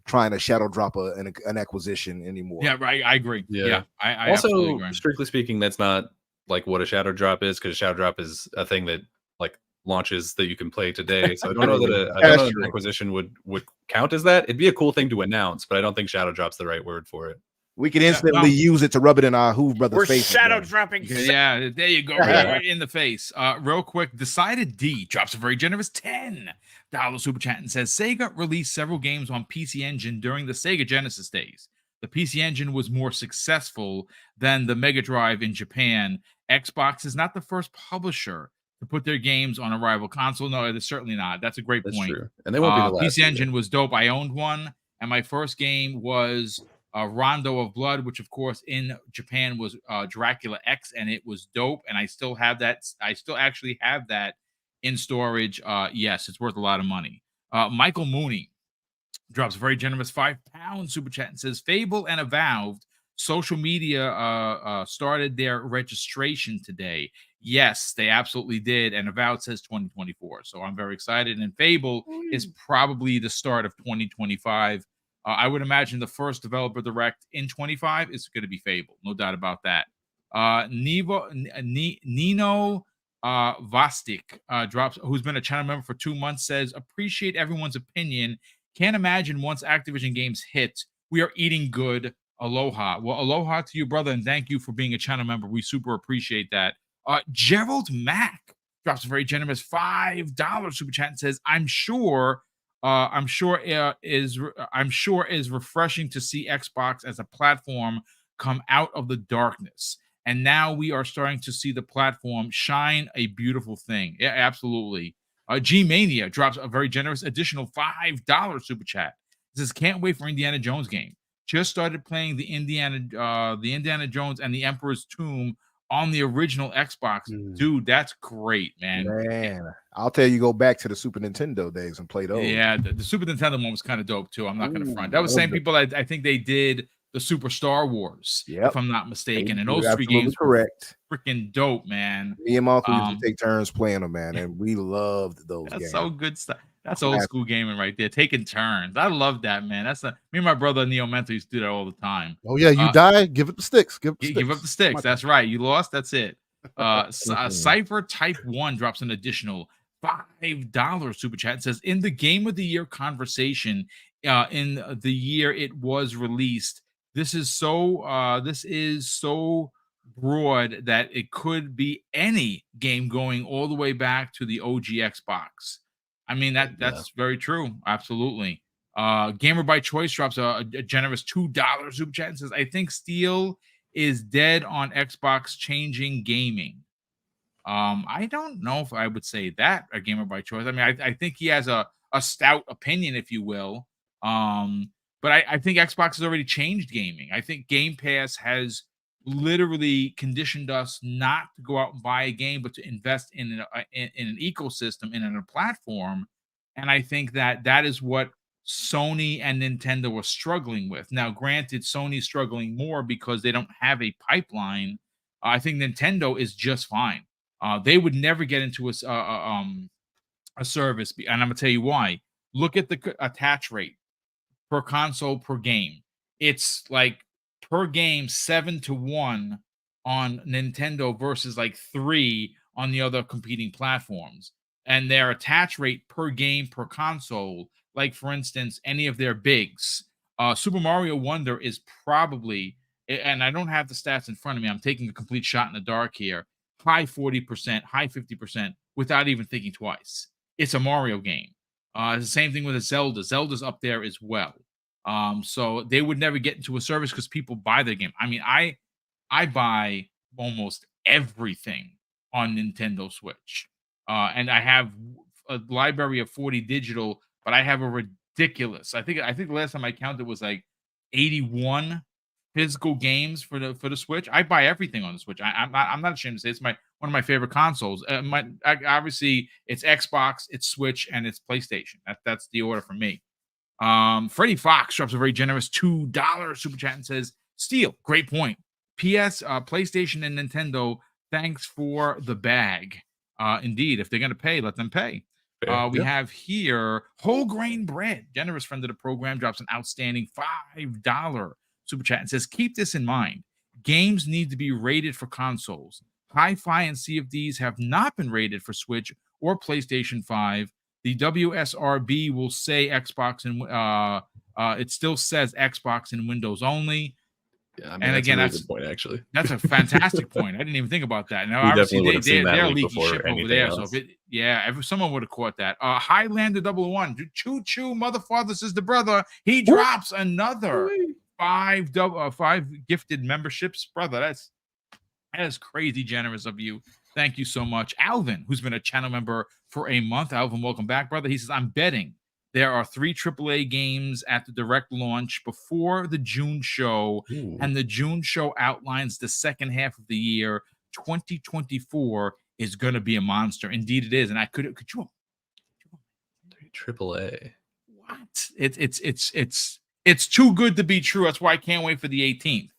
trying to shadow drop an acquisition anymore. Yeah, right. I agree. Yeah, I also, agree. Strictly speaking, that's not like what a shadow drop is, because a shadow drop is a thing that like launches that you can play today. So I don't know that an acquisition would count as that. It'd be a cool thing to announce, but I don't think shadow drop's the right word for it. We can instantly use it to rub it in our Hoove brothers' face. We're shadow dropping. Yeah, there you go. Right in the face. Real quick, Decided D drops a very generous $10 super chat and says, Sega released several games on PC Engine during the Sega Genesis days. The PC Engine was more successful than the Mega Drive in Japan. Xbox is not the first publisher to put their games on a rival console. No, it's certainly not. That's a great point. True. And they won't be the last. PC Engine was dope. I owned one, and my first game was Rondo of Blood, which of course in Japan was Dracula X, and it was dope. And I still have that. I still actually have that in storage. Yes, it's worth a lot of money. Michael Mooney drops a very generous £5 super chat and says, Fable and Avowed social media started their registration today. Yes, they absolutely did. And Avowed says 2024. So I'm very excited. And Fable is probably the start of 2025. I would imagine the first developer direct in 25 is going to be Fable. No doubt about that. Nino Vastik drops, who's been a channel member for 2 months, says, appreciate everyone's opinion. Can't imagine once Activision games hit, we are eating good. Aloha. Well, aloha to you, brother, and thank you for being a channel member. We super appreciate that. Gerald Mack drops a very generous $5 super chat and says, I'm sure is refreshing to see Xbox as a platform come out of the darkness. And now we are starting to see the platform shine a beautiful thing. Yeah, absolutely. G Mania drops a very generous additional $5 super chat. It says, can't wait for Indiana Jones game. Just started playing the Indiana Jones and the Emperor's Tomb on the original Xbox. Dude, that's great, man. I'll tell you, go back to the Super Nintendo days and play those. Yeah, the Super Nintendo one was kind of dope too. I'm not going to front. That was the same people I think they did the Super Star Wars, if I'm not mistaken. And those three games correct. Freaking dope, man. Me and Marco used to take turns playing them, man, and we loved those games. So good stuff. That's old school gaming right there. Taking turns. I love that, man. That's me and my brother Neo Mentor used to do that all the time. Oh yeah, you die, give it the sticks. Give it the Give up the sticks. That's right. You lost. That's it. Cypher Type 1 drops an additional $5 super chat. It says, in the game of the year conversation, in the year it was released, this is so broad that it could be any game going all the way back to the OG Xbox. I mean, that's very true. Absolutely. Gamer by Choice drops a generous $2 super chat and says, I think Steel is dead on Xbox changing gaming. I don't know if I would say that a gamer by choice. I mean, I think he has a stout opinion, if you will. But I think Xbox has already changed gaming. I think Game Pass has literally conditioned us not to go out and buy a game, but to invest in an ecosystem, in a platform. And I think that is what Sony and Nintendo were struggling with. Now, granted, Sony's struggling more because they don't have a pipeline. I think Nintendo is just fine. They would never get into a service, and I'm gonna tell you why. Look at the attach rate per console per game. It's like per game 7-1 on Nintendo versus like 3 on the other competing platforms, and their attach rate per game per console. Like, for instance, any of their bigs, Super Mario Wonder is probably, and I don't have the stats in front of me, I'm taking a complete shot in the dark here, high 40%, high 50% without even thinking twice. It's a Mario game. It's the same thing with a Zelda. Zelda's up there as well. So they would never get into a service because people buy their game. I mean, I buy almost everything on Nintendo Switch. And I have a library of 40 digital, but I have a ridiculous. I think the last time I counted was like 81 physical games for the Switch. I buy everything on the Switch. I'm not ashamed to say it's one of my favorite consoles. Obviously it's Xbox, it's Switch, and it's PlayStation. That's the order for me. Freddie Fox drops a very generous $2 super chat and says, Steel, great point. PS, PlayStation, and Nintendo, thanks for the bag. Indeed, if they're going to pay, let them pay. We have here Whole Grain Bread, generous friend of the program, drops an outstanding $5 super chat and says, keep this in mind. Games need to be rated for consoles. Hi-Fi and CFDs have not been rated for Switch or PlayStation 5. The WSRB will say Xbox and it still says Xbox and Windows only. Yeah, I mean, and that's again, a really good point, actually. That's a fantastic point. I didn't even think about that. Now, We obviously, definitely would have seen that they're leak leaky before ship over anything there. else. So, if someone would have caught that. Highlander 001, choo choo, mother father says the brother. He drops another five gifted memberships, brother. That is crazy generous of you. Thank you so much, Alvin, who's been a channel member for a month. Alvin, welcome back, brother. He says, I'm betting there are 3 AAA games at the direct launch before the June show, and the June show outlines the second half of the year. 2024 is going to be a monster. Indeed, it is. And could you? 3 AAA. What? It's too good to be true. That's why I can't wait for the 18th.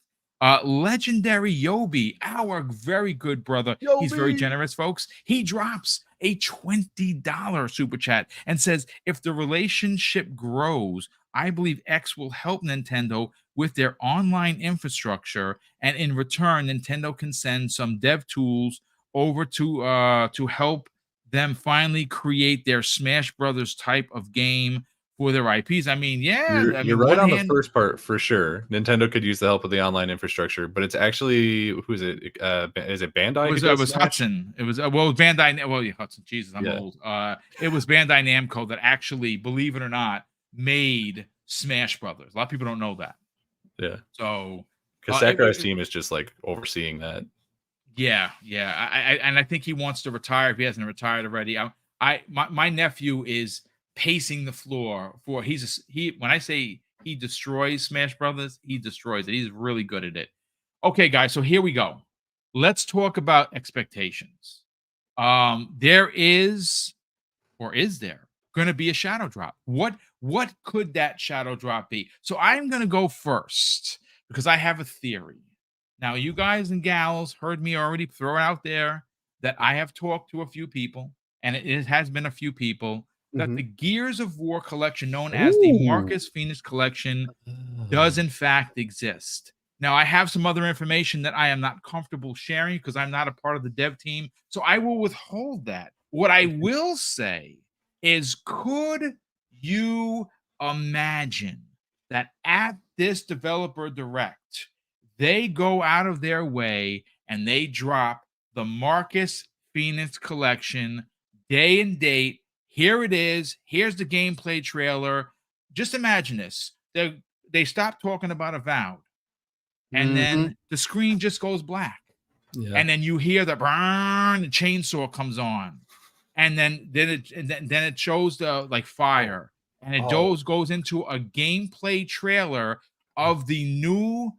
Legendary Yobi, our very good brother. Yobi. He's very generous, folks. He drops a $20 super chat and says, if the relationship grows, I believe X will help Nintendo with their online infrastructure, and in return, Nintendo can send some dev tools over to help them finally create their Smash Brothers type of game for their IPs. I mean, yeah, You're right on the first part for sure. Nintendo could use the help of the online infrastructure, but it's actually, who's it? Is it Bandai? It was Hudson. It was Bandai. Well, yeah, Hudson. Jesus, I'm old. It was Bandai Namco that actually, believe it or not, made Smash Brothers. A lot of people don't know that. Yeah. So, because Sakurai's team is just like overseeing that. Yeah. I think he wants to retire if he hasn't retired already. My nephew is pacing the floor for when I say he destroys Smash Brothers, he destroys it. He's really good at it. Okay, guys, so here we go. Let's talk about expectations. There is, or is there going to be a shadow drop? What could that shadow drop be? So I'm going to go first because I have a theory. Now, you guys and gals heard me already throw it out there that I have talked to a few people, and it has been a few people. that the Gears of War collection, known as the Marcus Phoenix collection, does in fact exist. Now, I have some other information that I am not comfortable sharing because I'm not a part of the dev team, so I will withhold that. What I will say is, could you imagine that at this developer direct, they go out of their way and they drop the Marcus Phoenix collection, day and date? Here it is. Here's the gameplay trailer. Just imagine this. They stop talking about Avowed, and then the screen just goes black. Yeah. And then you hear the burn, the chainsaw comes on. And then it shows the like fire. And it goes into a gameplay trailer of the new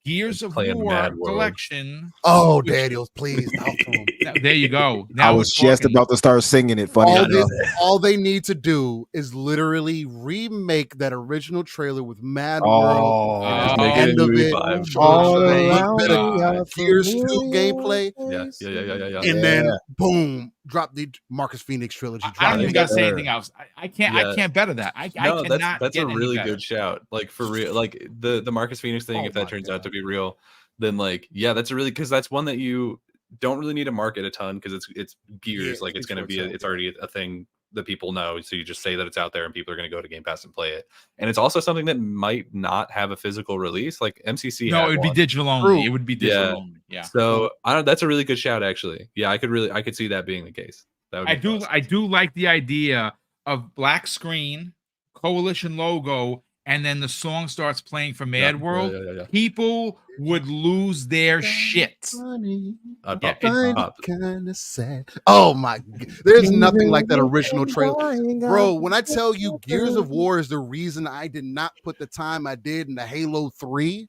Gears of playing War Mad World. collection. Oh, Daniels, please talk to him. There you go. I Now was we're just talking. about to start singing it. Funny enough. All they need to do is literally remake that original trailer with Mad World. Oh, make it End of movie it. vibe. Show all a little around bit of me are Gears 2 familiar gameplay. Yeah. And then boom, drop the Marcus Phoenix trilogy. I don't even got to say Sure. anything else. I can't better that. I cannot. That's get a really any better. good shout. Like for real, like the Marcus Phoenix thing. Oh If that my turns God. out to be real, then like that's a really, because that's one that you don't really need to market a ton because it's Gears. Yeah, like it's it's going to for be itself, it's already a thing that people know. So you just say that it's out there and people are going to go to Game Pass and play it. And it's also something that might not have a physical release. Like MCC. No, had it would be one. digital only. True. It would be digital Yeah. only. Yeah. So that's a really good shout actually. Yeah, I could see that being the case. That would I make do. a lot of I sense. do like the idea of black screen, Coalition logo, and then the song starts playing for Mad World. Yeah. People would lose their shit. Funny. I'd Yeah, pop. Kind of sad. Oh my! There's nothing like that original trailer, bro. When I tell you, Gears of War is the reason I did not put the time I did in the Halo 3.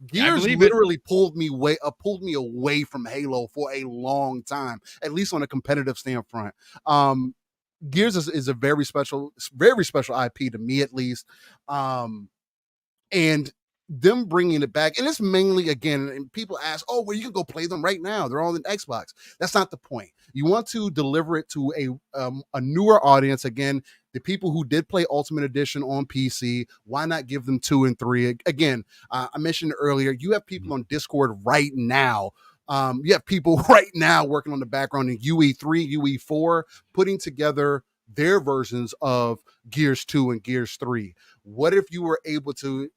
Gears believe it. literally pulled me away from Halo for a long time, at least on a competitive standpoint. Gears is a very special IP to me, at least. And them bringing it back, and it's mainly, again, and people ask, oh, well, you can go play them right now. They're all in Xbox. That's not the point. You want to deliver it to a newer audience. Again, the people who did play Ultimate Edition on PC, why not give them 2 and 3? Again, I mentioned earlier, you have people on Discord right now. You have people right now working on the background in UE3, UE4, putting together their versions of Gears 2 and Gears 3. What if you were able to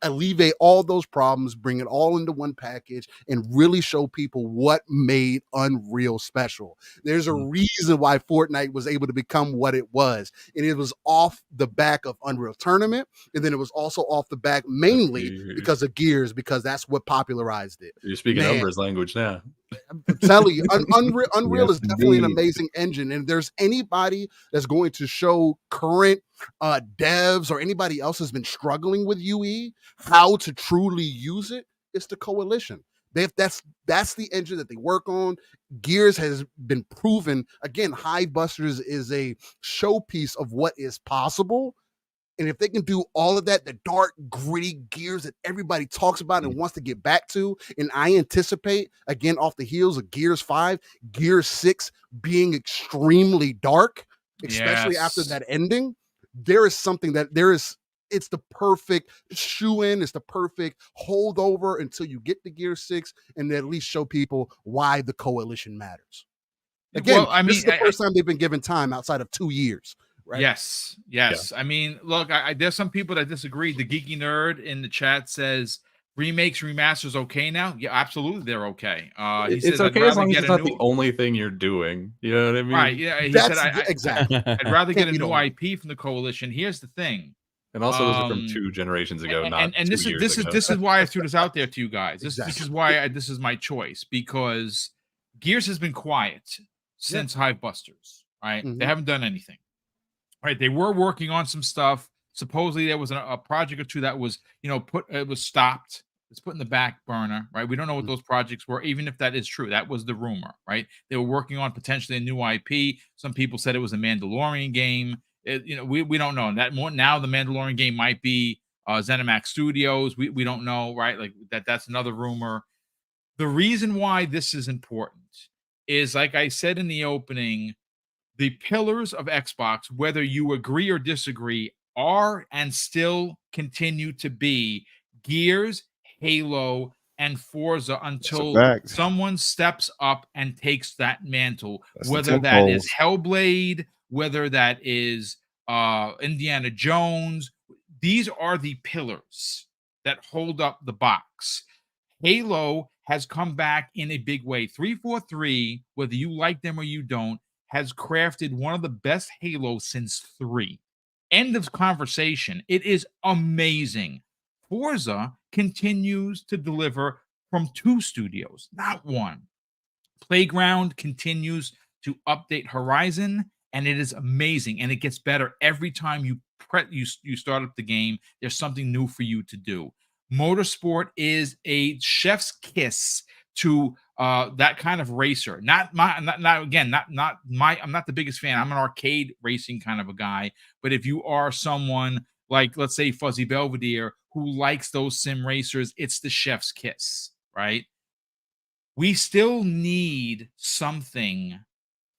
alleviate all those problems, bring it all into one package, and really show people what made Unreal special? There's a reason why Fortnite was able to become what it was, and it was off the back of Unreal Tournament, and then it was also off the back mainly because of Gears, because that's what popularized it. You're speaking Umbra's language now. I'm telling you, Unreal Yes, is definitely an indeed. amazing engine. And if there's anybody that's going to show current devs or anybody else has been struggling with UE how to truly use it, it's the Coalition. That's the engine that they work on. Gears has been proven. Again, Hivebusters is a showpiece of what is possible. And if they can do all of that, the dark, gritty Gears that everybody talks about and wants to get back to, and I anticipate, again, off the heels of Gears 5, Gears 6 being extremely dark, especially after Yes. that ending, it's the perfect shoe-in, it's the perfect holdover until you get to Gears 6 and at least show people why the Coalition matters. Again, Well, I this mean, is the first time they've been given time outside of 2 years. Right? Yes. I mean, look, there's some people that disagree. The Geeky Nerd in the chat says remakes, remasters, okay now. Yeah, absolutely, they're okay. He It's says, I'd okay as rather long as get it's a not the only thing you're doing. You know what I mean? right. Yeah, he That's said, exactly. I'd rather get a Can't be new the IP from the Coalition. Here's the thing. And also, those are from 2 generations ago, not and 2 this years is ago. this is why I threw this out there to you guys. This is Exactly. why this is my choice, because Gears has been quiet since Hivebusters. Right, Mhm. they haven't done anything. Right, they were working on some stuff. Supposedly there was a project or two that was it was stopped. It's put in the back burner. Right, we don't know what those projects were, even if that is true. That was the rumor. Right, they were working on potentially a new IP. Some people said it was a Mandalorian game. We don't know. That more now the Mandalorian game might be ZeniMax Studios. We don't know, right? Like that's another rumor. The reason why this is important is, like I said in the opening, the pillars of Xbox, whether you agree or disagree, are and still continue to be Gears, Halo, and Forza That's a until fact. someone steps up and takes that mantle, That's the whether that is temples. Hellblade, whether that is Indiana Jones. These are the pillars that hold up the box. Halo has come back in a big way. 343, whether you like them or you don't, has crafted one of the best Halos since 3. End of conversation. It is amazing. Forza continues to deliver from 2 studios, not 1. Playground continues to update Horizon, and it is amazing, and it gets better every time you start up the game. There's something new for you to do. Motorsport is a chef's kiss to that kind of racer. Not my, not again, not my. I'm not the biggest fan. I'm an arcade racing kind of a guy. But if you are someone like, let's say, Fuzzy Belvedere, who likes those sim racers, it's the chef's kiss, right? We still need something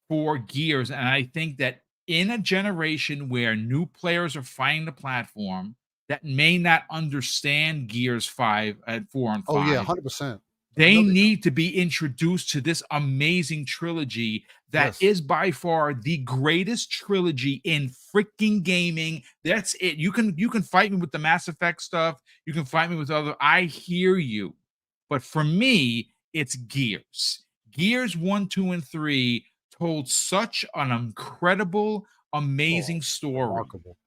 for Gears, and I think that in a generation where new players are finding the platform that may not understand Gears 5 and 4 and 5, Oh yeah, 100%. they need to be introduced to this amazing trilogy that is by far the greatest trilogy in freaking gaming. That's it. You can fight me with the Mass Effect stuff. You can fight me with other. I hear you, but for me, it's Gears. Gears 1, 2, and 3 told such an incredible, amazing story. Remarkable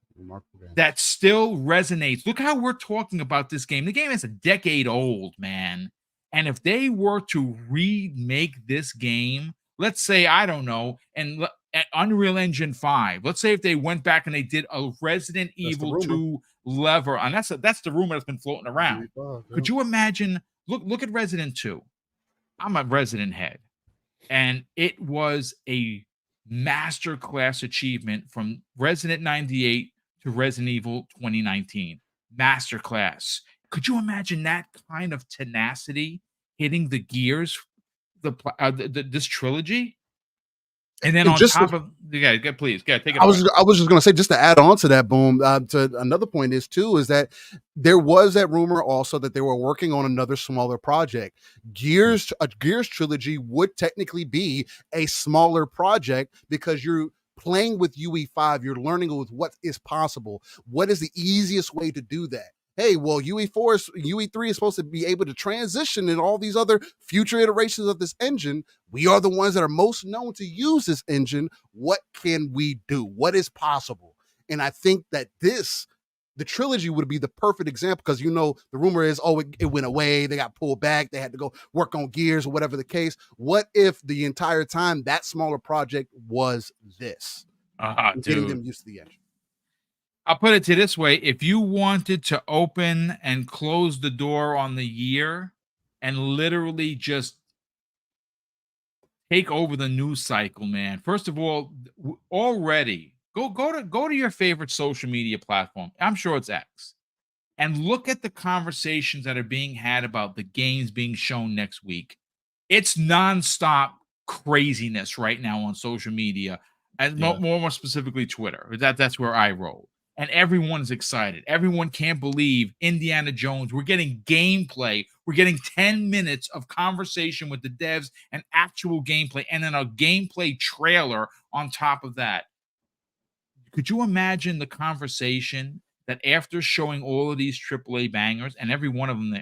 game. That still resonates. Look how we're talking about this game. The game is a decade old, man. And if they were to remake this game, let's say, I don't know, and Unreal Engine 5, let's say if they went back and they did a Resident Evil 2 level, and that's the rumor that's been floating around. Could you imagine? Look at Resident 2. I'm a Resident head, and it was a masterclass achievement from Resident 98 to Resident Evil 2019. Masterclass. Could you imagine that kind of tenacity hitting the Gears, this trilogy? And then And on just top of, please, take it. I was just going to say, just to add on to that, Boom, to another point is that there was that rumor also that they were working on another smaller project. A Gears trilogy would technically be a smaller project because you're playing with UE5, you're learning with what is possible. What is the easiest way to do that? Hey, well, UE3 is supposed to be able to transition in all these other future iterations of this engine. We are the ones that are most known to use this engine. What can we do? What is possible? And I think that the trilogy would be the perfect example because, the rumor is, it went away. They got pulled back. They had to go work on Gears or whatever the case. What if the entire time that smaller project was this? Getting them used to the engine. I'll put it to this way. If you wanted to open and close the door on the year and literally just take over the news cycle, man, first of all, already go to your favorite social media platform. I'm sure it's X. And look at the conversations that are being had about the games being shown next week. It's nonstop craziness right now on social media, and more specifically Twitter. That's where I roll. And everyone's excited. Everyone can't believe Indiana Jones. We're getting gameplay. We're getting 10 minutes of conversation with the devs and actual gameplay, and then a gameplay trailer on top of that. Could you imagine the conversation that after showing all of these AAA bangers, and every one of them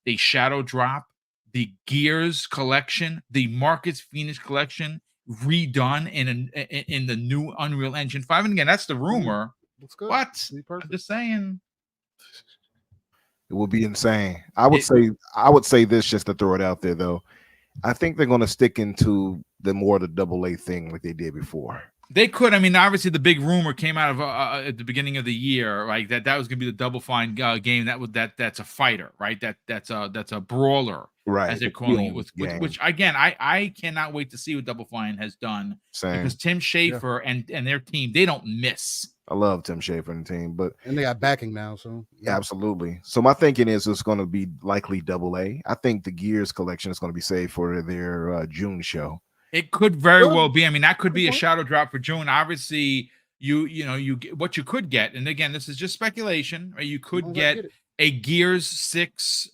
they shadow drop the Gears collection, the Marcus Phoenix collection, redone in the new Unreal Engine 5? And again, that's the rumor. Looks good. What? I'm just saying. It would be insane. I would say this just to throw it out there though. I think they're going to stick into the AA thing like they did before. They could. I mean, obviously, the big rumor came out of at the beginning of the year, right? That was going to be the Double Fine game. That's a fighter, right? That's a brawler, right? As they're calling it. Which again, I cannot wait to see what Double Fine has done. Because Tim Schafer and their team, they don't miss. I love Tim Schafer and the team, and they got backing now, so absolutely. So my thinking is it's going to be likely AA. I think the Gears collection is going to be saved for their June show. It could very well be. I mean, that could be a shadow drop for June. Obviously, you get what you could get, and again, this is just speculation. Right? You could get a Gears 6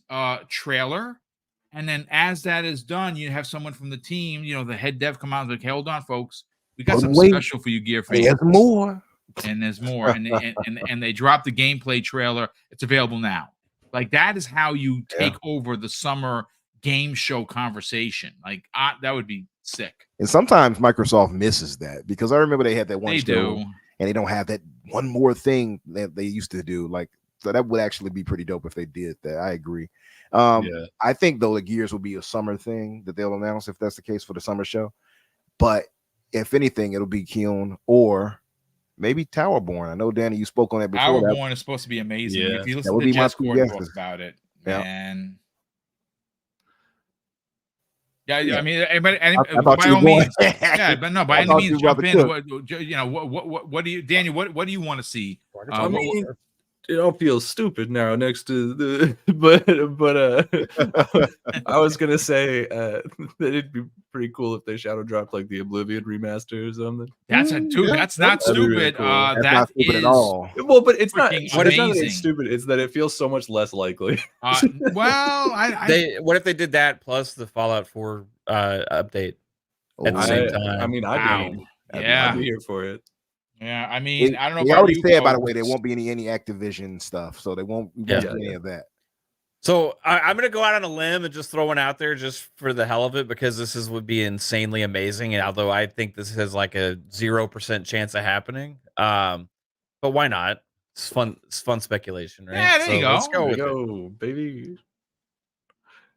trailer, and then as that is done, you have someone from the team, the head dev, come out and like, hey, hold on, folks, we got something special for you, Gear fans. There's more. And there's more, and they dropped the gameplay trailer. It's available now. Like that is how you take over the summer game show conversation. Like that would be sick. And sometimes Microsoft misses that, because I remember they had that one They show, do. and they don't have that one more thing that they used to do. Like, so that would actually be pretty dope if they did that. I agree. I think though the Gears will be a summer thing that they'll announce if that's the case for the summer show. But if anything, it'll be Keon or maybe Towerborn. I know, Danny, you spoke on that before. Towerborn is supposed to be amazing. Yeah. If you That listen would to be my Jess two Gordon guesses. talk about it, Yeah. man. Yeah, Yeah. I mean, I thought by you all were going. means, yeah, but no, by I any thought means, you were jump about in. to What do you, Daniel? What do you want to see? I mean, it all feels stupid now next to the, but I was gonna say that it'd be pretty cool if they shadow dropped like the Oblivion remaster or something. That's that's not that'd be really stupid. cool. That's That not stupid is at all. Well, but it's not. freaking It's not that amazing. it's stupid. It's that it feels so much less likely. Well, What if they did that plus the Fallout 4 update at the same time? I mean, I'd be here for it. Yeah, I mean, I don't know. They about already you said, by the folks. way, there won't be any Activision stuff, so they won't do any of that. So I'm gonna go out on a limb and just throw one out there just for the hell of it, because this would be insanely amazing. And although I think this has like a 0% chance of happening, but why not? It's fun. It's fun speculation, right? Yeah, there you go. Let's go with it, baby.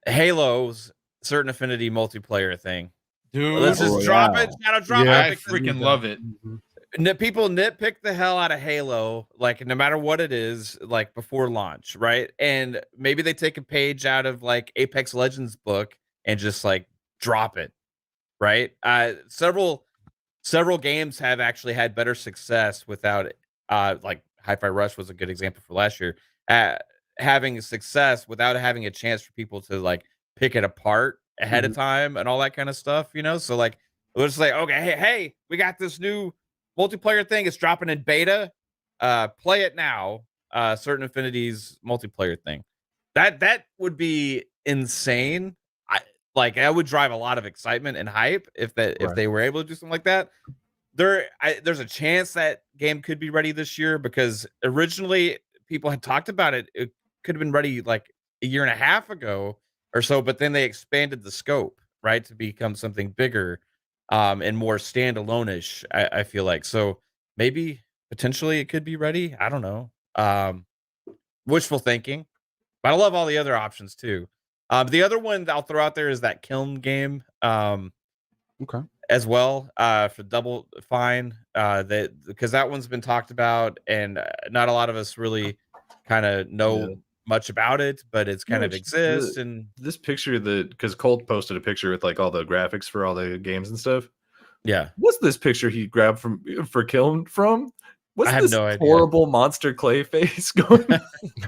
Halo's certain affinity multiplayer thing. Dude, Let's just drop it. Shadow drop I it. freaking love it. People nitpick the hell out of Halo, like no matter what it is, like before launch, right? And maybe they take a page out of like Apex Legends book and just like drop it, right? Several games have actually had better success without it. Like Hi-Fi Rush was a good example for last year. Having success without having a chance for people to like pick it apart ahead of time and all that kind of stuff, So like, we're just like, okay, hey, we got this new multiplayer thing. It's dropping in beta. Play it now. Certain Affinities multiplayer thing. That would be insane. That would drive a lot of excitement and hype if they were able to do something like that. There's a chance that game could be ready this year, because originally people had talked about it. It could have been ready like a year and a half ago or so, but then they expanded the scope, right, to become something bigger and more standalone-ish, I feel like. So maybe potentially it could be ready. I don't know. Wishful thinking. But I love all the other options too. The other one I'll throw out there is that Kiln game. Okay. As well, for Double Fine, because that one's been talked about, and not a lot of us really kind of know much about it, but it's kind of exists. And this picture because Colt posted a picture with like all the graphics for all the games and stuff. Yeah, what's this picture he grabbed for Kiln from? What's I have this no idea. horrible monster clay face going?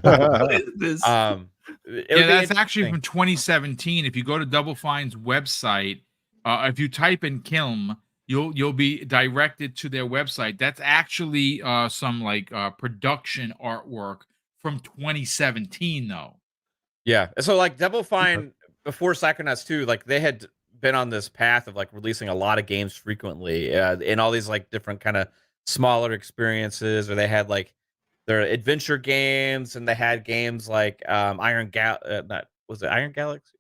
What is this? That's actually from 2017. If you go to Double Fine's website, if you type in Kiln, you'll be directed to their website. That's actually some like production artwork from 2017, though. Yeah, so like Double Fine before Psychonauts 2, like they had been on this path of like releasing a lot of games frequently, in all these like different kind of smaller experiences, or they had like their adventure games, and they had games like Iron Galaxy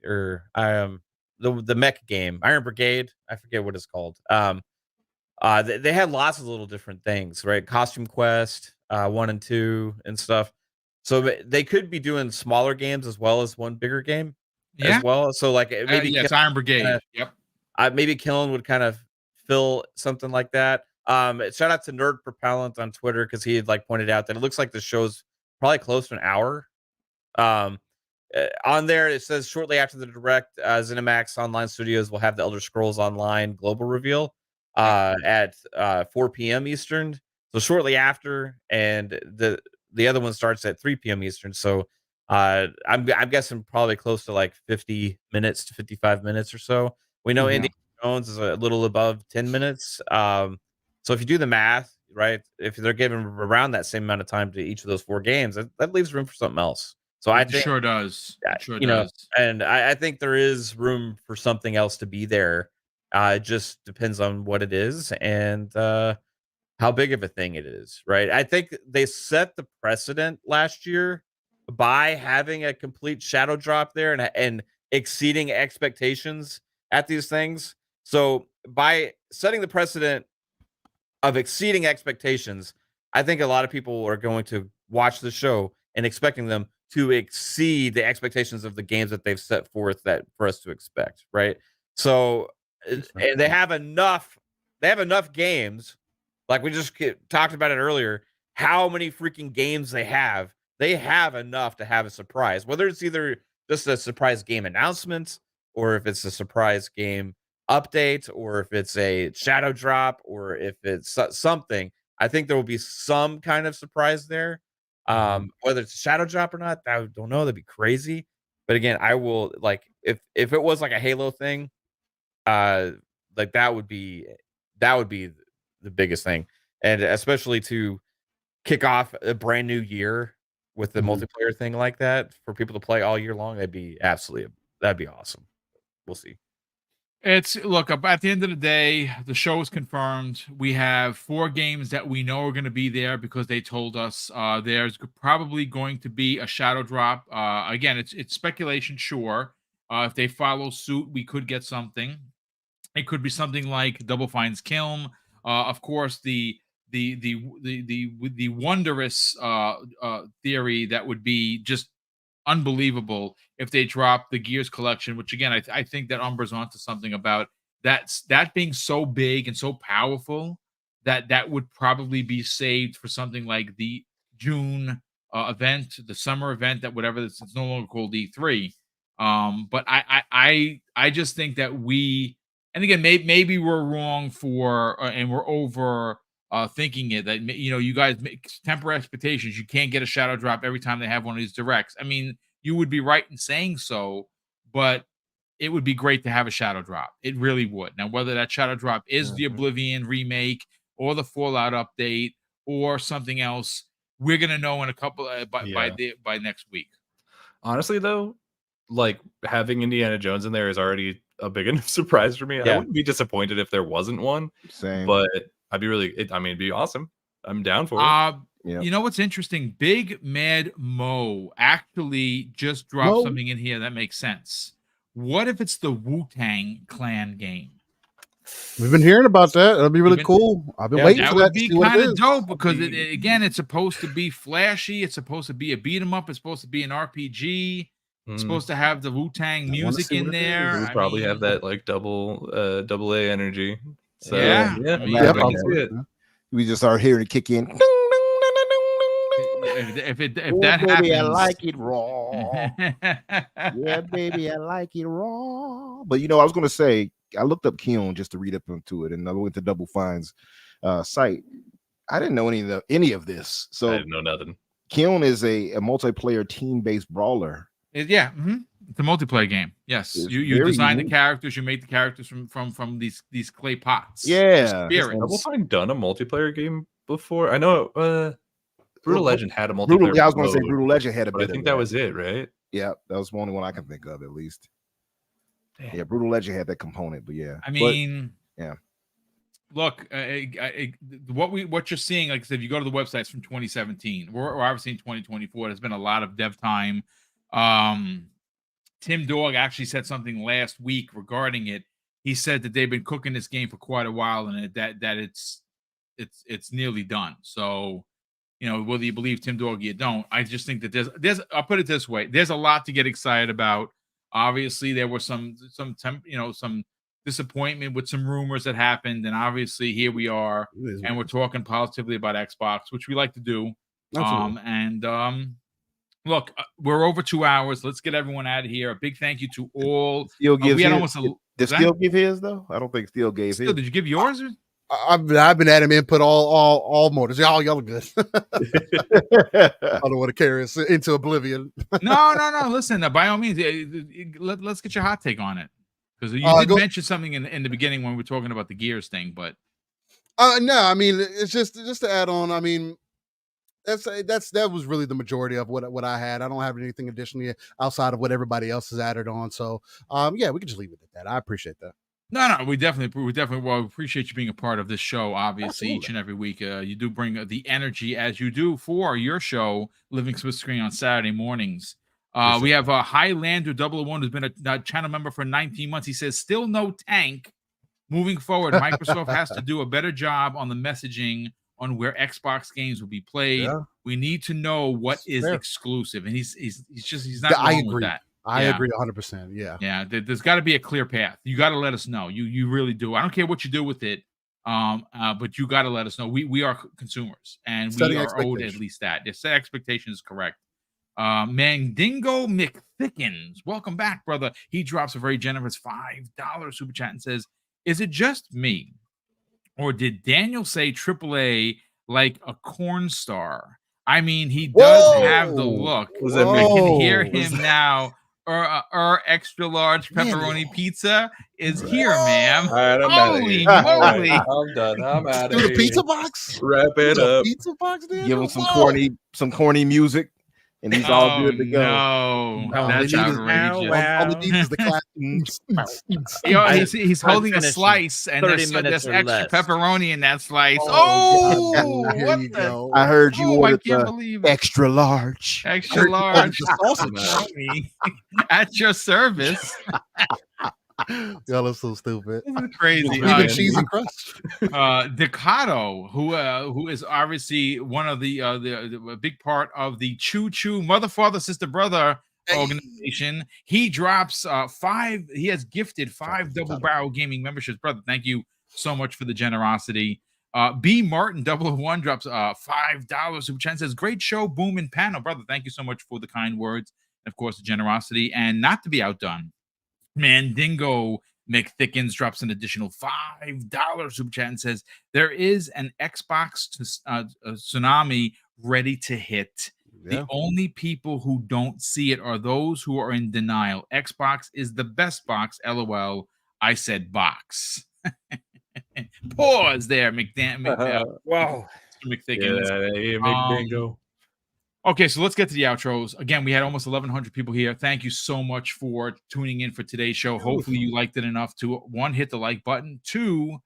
or the mech game, Iron Brigade. I forget what it's called. They had lots of little different things, right? Costume Quest 1 and 2 and stuff. So they could be doing smaller games as well as one bigger game as well. So like maybe it's Iron Brigade. Maybe Killen would kind of fill something like that. Shout out to Nerd Propellant on Twitter, because he had like pointed out that it looks like the show's probably close to an hour. On there, it says shortly after the direct, ZeniMax Online Studios will have the Elder Scrolls Online global reveal at 4 p.m. Eastern. So shortly after, and the other one starts at 3 p.m. Eastern. So I'm guessing probably close to like 50 minutes to 55 minutes or so. We know Indiana Jones is a little above 10 minutes. So if you do the math, right, if they're giving around that same amount of time to each of those 4 games, that leaves room for something else. So I It think, sure does. It sure you know, does. and I think there is room for something else to be there. It just depends on what it is and how big of a thing it is, right? I think they set the precedent last year by having a complete shadow drop there and exceeding expectations at these things. So by setting the precedent of exceeding expectations, I think a lot of people are going to watch the show and expecting them to exceed the expectations of the games that they've set forth that for us to expect, right? So, and they have enough games, like we just talked about it earlier. How many freaking games they have? They have enough to have a surprise, whether it's either just a surprise game announcement or if it's a surprise game update or if it's a shadow drop or if it's something. I think there will be some kind of surprise there. Whether it's a shadow drop or not, I don't know. That'd be crazy. But again, I will like if it was like a Halo thing, uh, like that would be the biggest thing, and especially to kick off a brand new year with the Mhm. multiplayer thing like that for people to play all year long. That'd be awesome. We'll see. It's look up at the end of the day, the show is confirmed. We have 4 games that we know are going to be there because they told us. There's probably going to be a shadow drop. Again, it's speculation, sure. If they follow suit, we could get something. It could be something like Double Fine's Kiln. Of course, the wondrous theory that would be just unbelievable if they drop the Gears collection, which again, I think that Umbra's onto something about that being so big and so powerful that would probably be saved for something like the June event, the summer event, that whatever it's no longer called E3. But I just think that and again, maybe we're wrong for and we're over thinking it that you guys temper expectations. You can't get a shadow drop every time they have one of these directs. I mean, you would be right in saying so, but it would be great to have a shadow drop. It really would. Now, whether that shadow drop is the Oblivion remake or the Fallout update or something else, we're gonna know in a couple by next week. Honestly, though, like having Indiana Jones in there is already a big enough surprise for me. I Yeah. wouldn't be disappointed if there wasn't one, Same. but I'd be I mean, it'd be awesome. I'm down for it. Yeah. You know what's interesting? Big Mad Mo actually just dropped Mo? something in here that makes sense. What if it's the Wu-Tang Clan game? We've been hearing about that. That'll be really been- cool. I've been Yeah, waiting That for would that to be see what it kind of is. dope because be- again, it's supposed to be flashy. It's supposed to be a beat 'em up. It's supposed to be an RPG. It's Mm, supposed to have the Wu-Tang wanna music see in what it is. there. it would I probably mean, have that like double A energy. So Yeah, yeah, I mean, Yeah, I can probably. see it. We just start hearing it kick in. if Oh, that baby, I happens, like it raw. Yeah, baby, I like it raw. But I was gonna say, I looked up Keon just to read up into it, and I went to Double Fine's site. I didn't know any of this. I So didn't know nothing. Keon is a multiplayer team-based brawler. Yeah, it's a multiplayer game. Yes, It's you very design the unique. characters, you make the characters from these clay pots. Yeah, These Has Double spirits. Fine done a multiplayer game before? I know Brutal Legend had a multiplayer Brutal. Yeah, I was gonna say mode, Brutal Legend had a but bit I think of that was it, right? Yeah, that was the only one I can think of, at least. Damn. Yeah, Brutal Legend had that component, but yeah. I mean, yeah. Look, what you're seeing, like I said, if you go to the websites from 2017, we're obviously in 2024. There's been a lot of dev time. Tim Dog actually said something last week regarding it. He said that they've been cooking this game for quite a while, and that it's nearly done. So, whether you believe Tim Dog or you don't, I just think that there's I'll put it this way: there's a lot to get excited about. Obviously, there was some disappointment with some rumors that happened, and obviously here we are, and we're talking positively about Xbox, which we like to do. Absolutely. Look, we're over 2 hours. Let's get everyone out of here. A big thank you to all. Steel gives We had his. almost a. Did was that- Steel give his though? I don't think Steel gave Steel, his. did you give yours? I've been at him input all motors. Y'all are good. I don't want to carry us into oblivion. No. Listen, by all means, let's get your hot take on it. Because you did Go- mention something in the beginning when we were talking about the Gears thing, but no, I mean it's just to add on. I mean, that was really the majority of what I had. I don't have anything additionally outside of what everybody else has added on. So yeah, we can just leave it at that. I appreciate that. no, we definitely well appreciate you being a part of this show. Obviously, Absolutely. each and every week, you do bring the energy as you do for your show, Living Split Screen on Saturday mornings. We have Highlander 001 who's been a channel member for 19 months. He says, still no tank. Moving forward, Microsoft has to do a better job on the messaging on where Xbox games will be played. Yeah. We need to know what is Fair. exclusive, and he's not I wrong agree. with that. I Yeah. agree 100%. Yeah. Yeah, there's got to be a clear path. You got to let us know. You really do. I don't care what you do with it, but you got to let us know. We are consumers, and Setting we are owed at expectations. least that. The set expectation is correct. Mandingo McThickens, welcome back, brother. He drops a very generous $5 super chat and says, "Is it just me, or did Daniel say AAA like a corn star? I mean, he does have the look. Was that I me? can hear Whoa. him now. Extra large pepperoni Daniel. pizza is here, ma'am. All right, I'm out of Holy here. All right, moly! I'm done. I'm out of Through here. the pizza box. Wrap it Through the up. pizza box. Daniel? Give him some Whoa. corny music, and he's all good to go. No, All that's they need is- outrageous. All it needs is the class. Yo, I- he's hard holding a finish in slice, and 30 there's minutes or extra less. pepperoni in that slice. Oh, God, Oh, here what you the? go. I heard you Oh, I ordered can't the believe it. extra large. Extra large The sausage. pepperoni at your service. Y'all are so stupid. This is crazy. Even cheesy crust. Decado, who is obviously one of the a big part of the Choo Choo Mother Father Sister Brother organization. He drops five. He has gifted 5 Double Barrel Gaming memberships, brother. Thank you so much for the generosity. B Martin 001 drops $5 super chat, says, "Great show, boom and panel, brother. Thank you so much for the kind words, and of course the generosity, and not to be outdone." Mandingo McThickens drops an additional $5 super chat and says, "There is an Xbox tsunami ready to hit. Yeah. The only people who don't see it are those who are in denial. Xbox is the best box. LOL. I said box." Pause there, Wow. McThickens. Yeah, McDingo. Okay, so let's get to the outros. Again, we had almost 1,100 people here. Thank you so much for tuning in for today's show. Hopefully you liked it enough to, 1, hit the like button, 2,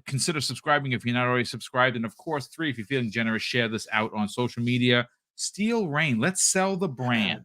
consider subscribing if you're not already subscribed, and of course, 3, if you're feeling generous, share this out on social media. Steel Rain, let's sell the brand.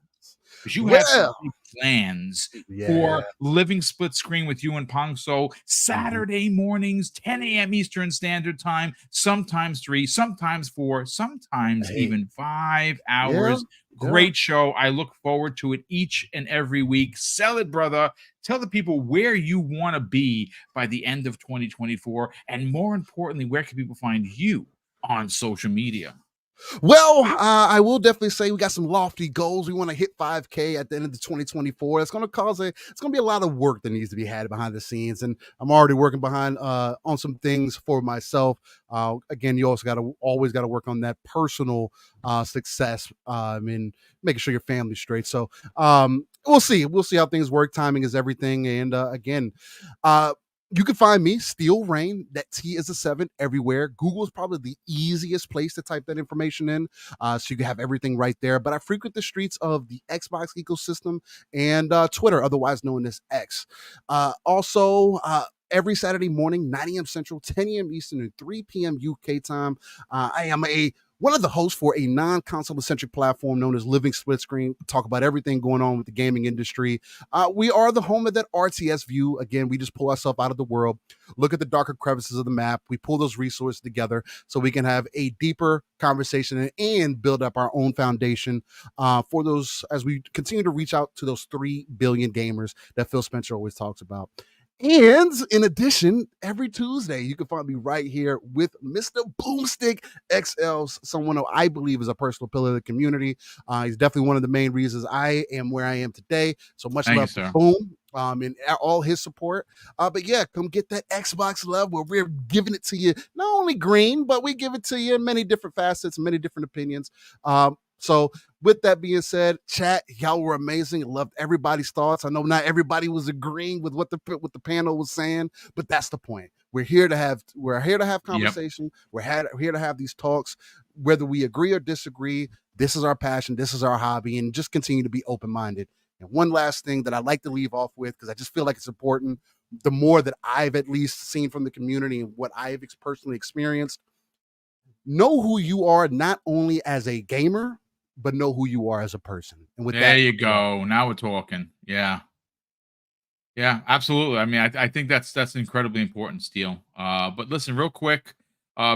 Because you have some big plans for Living Split Screen with you and Pong So Saturday mornings, 10 a.m. Eastern Standard Time, sometimes 3, sometimes 4, sometimes even 5 hours. Great show. I look forward to it each and every week. Sell it, brother. Tell the people where you want to be by the end of 2024. And more importantly, where can people find you on social media? Well, I will definitely say we got some lofty goals. We want to hit 5K at the end of the 2024. It's going to be a lot of work that needs to be had behind the scenes, and I'm already working behind on some things for myself. Again, you also always got to work on that personal success. And making sure your family's straight. So we'll see how things work. Timing is everything, and again, you can find me, Steel Rain. That T is a 7 everywhere. Google is probably the easiest place to type that information in, so you can have everything right there. But I frequent the streets of the Xbox ecosystem and Twitter, otherwise known as X. Also, every Saturday morning, 9 a.m. Central, 10 a.m. Eastern, and 3 p.m. UK time, I am one of the hosts for a non-console centric platform known as Living Split Screen. Talk about everything going on with the gaming industry. We are the home of that RTS view. Again, we just pull ourselves out of the world, look at the darker crevices of the map. We pull those resources together so we can have a deeper conversation and build up our own foundation for those as we continue to reach out to those 3 billion gamers that Phil Spencer always talks about. And in addition, every Tuesday, you can find me right here with Mr. BoomStick XL, someone who I believe is a personal pillar of the community. He's definitely one of the main reasons I am where I am today. So much love to Boom and all his support. But yeah, come get that Xbox love where we're giving it to you, not only green, but we give it to you in many different facets, many different opinions. So with that being said, chat, y'all were amazing. Loved everybody's thoughts. I know not everybody was agreeing with what the panel was saying, but that's the point. We're here to have conversation. Yep. We're here to have these talks, whether we agree or disagree. This is our passion. This is our hobby, and just continue to be open-minded. And one last thing that I like to leave off with, because I just feel like it's important, the more that I've at least seen from the community and what I've personally experienced, know who you are, not only as a gamer, but know who you are as a person. And with there you go. Now we're talking. Yeah, absolutely. I mean, I think that's incredibly important, Steele. But listen, real quick,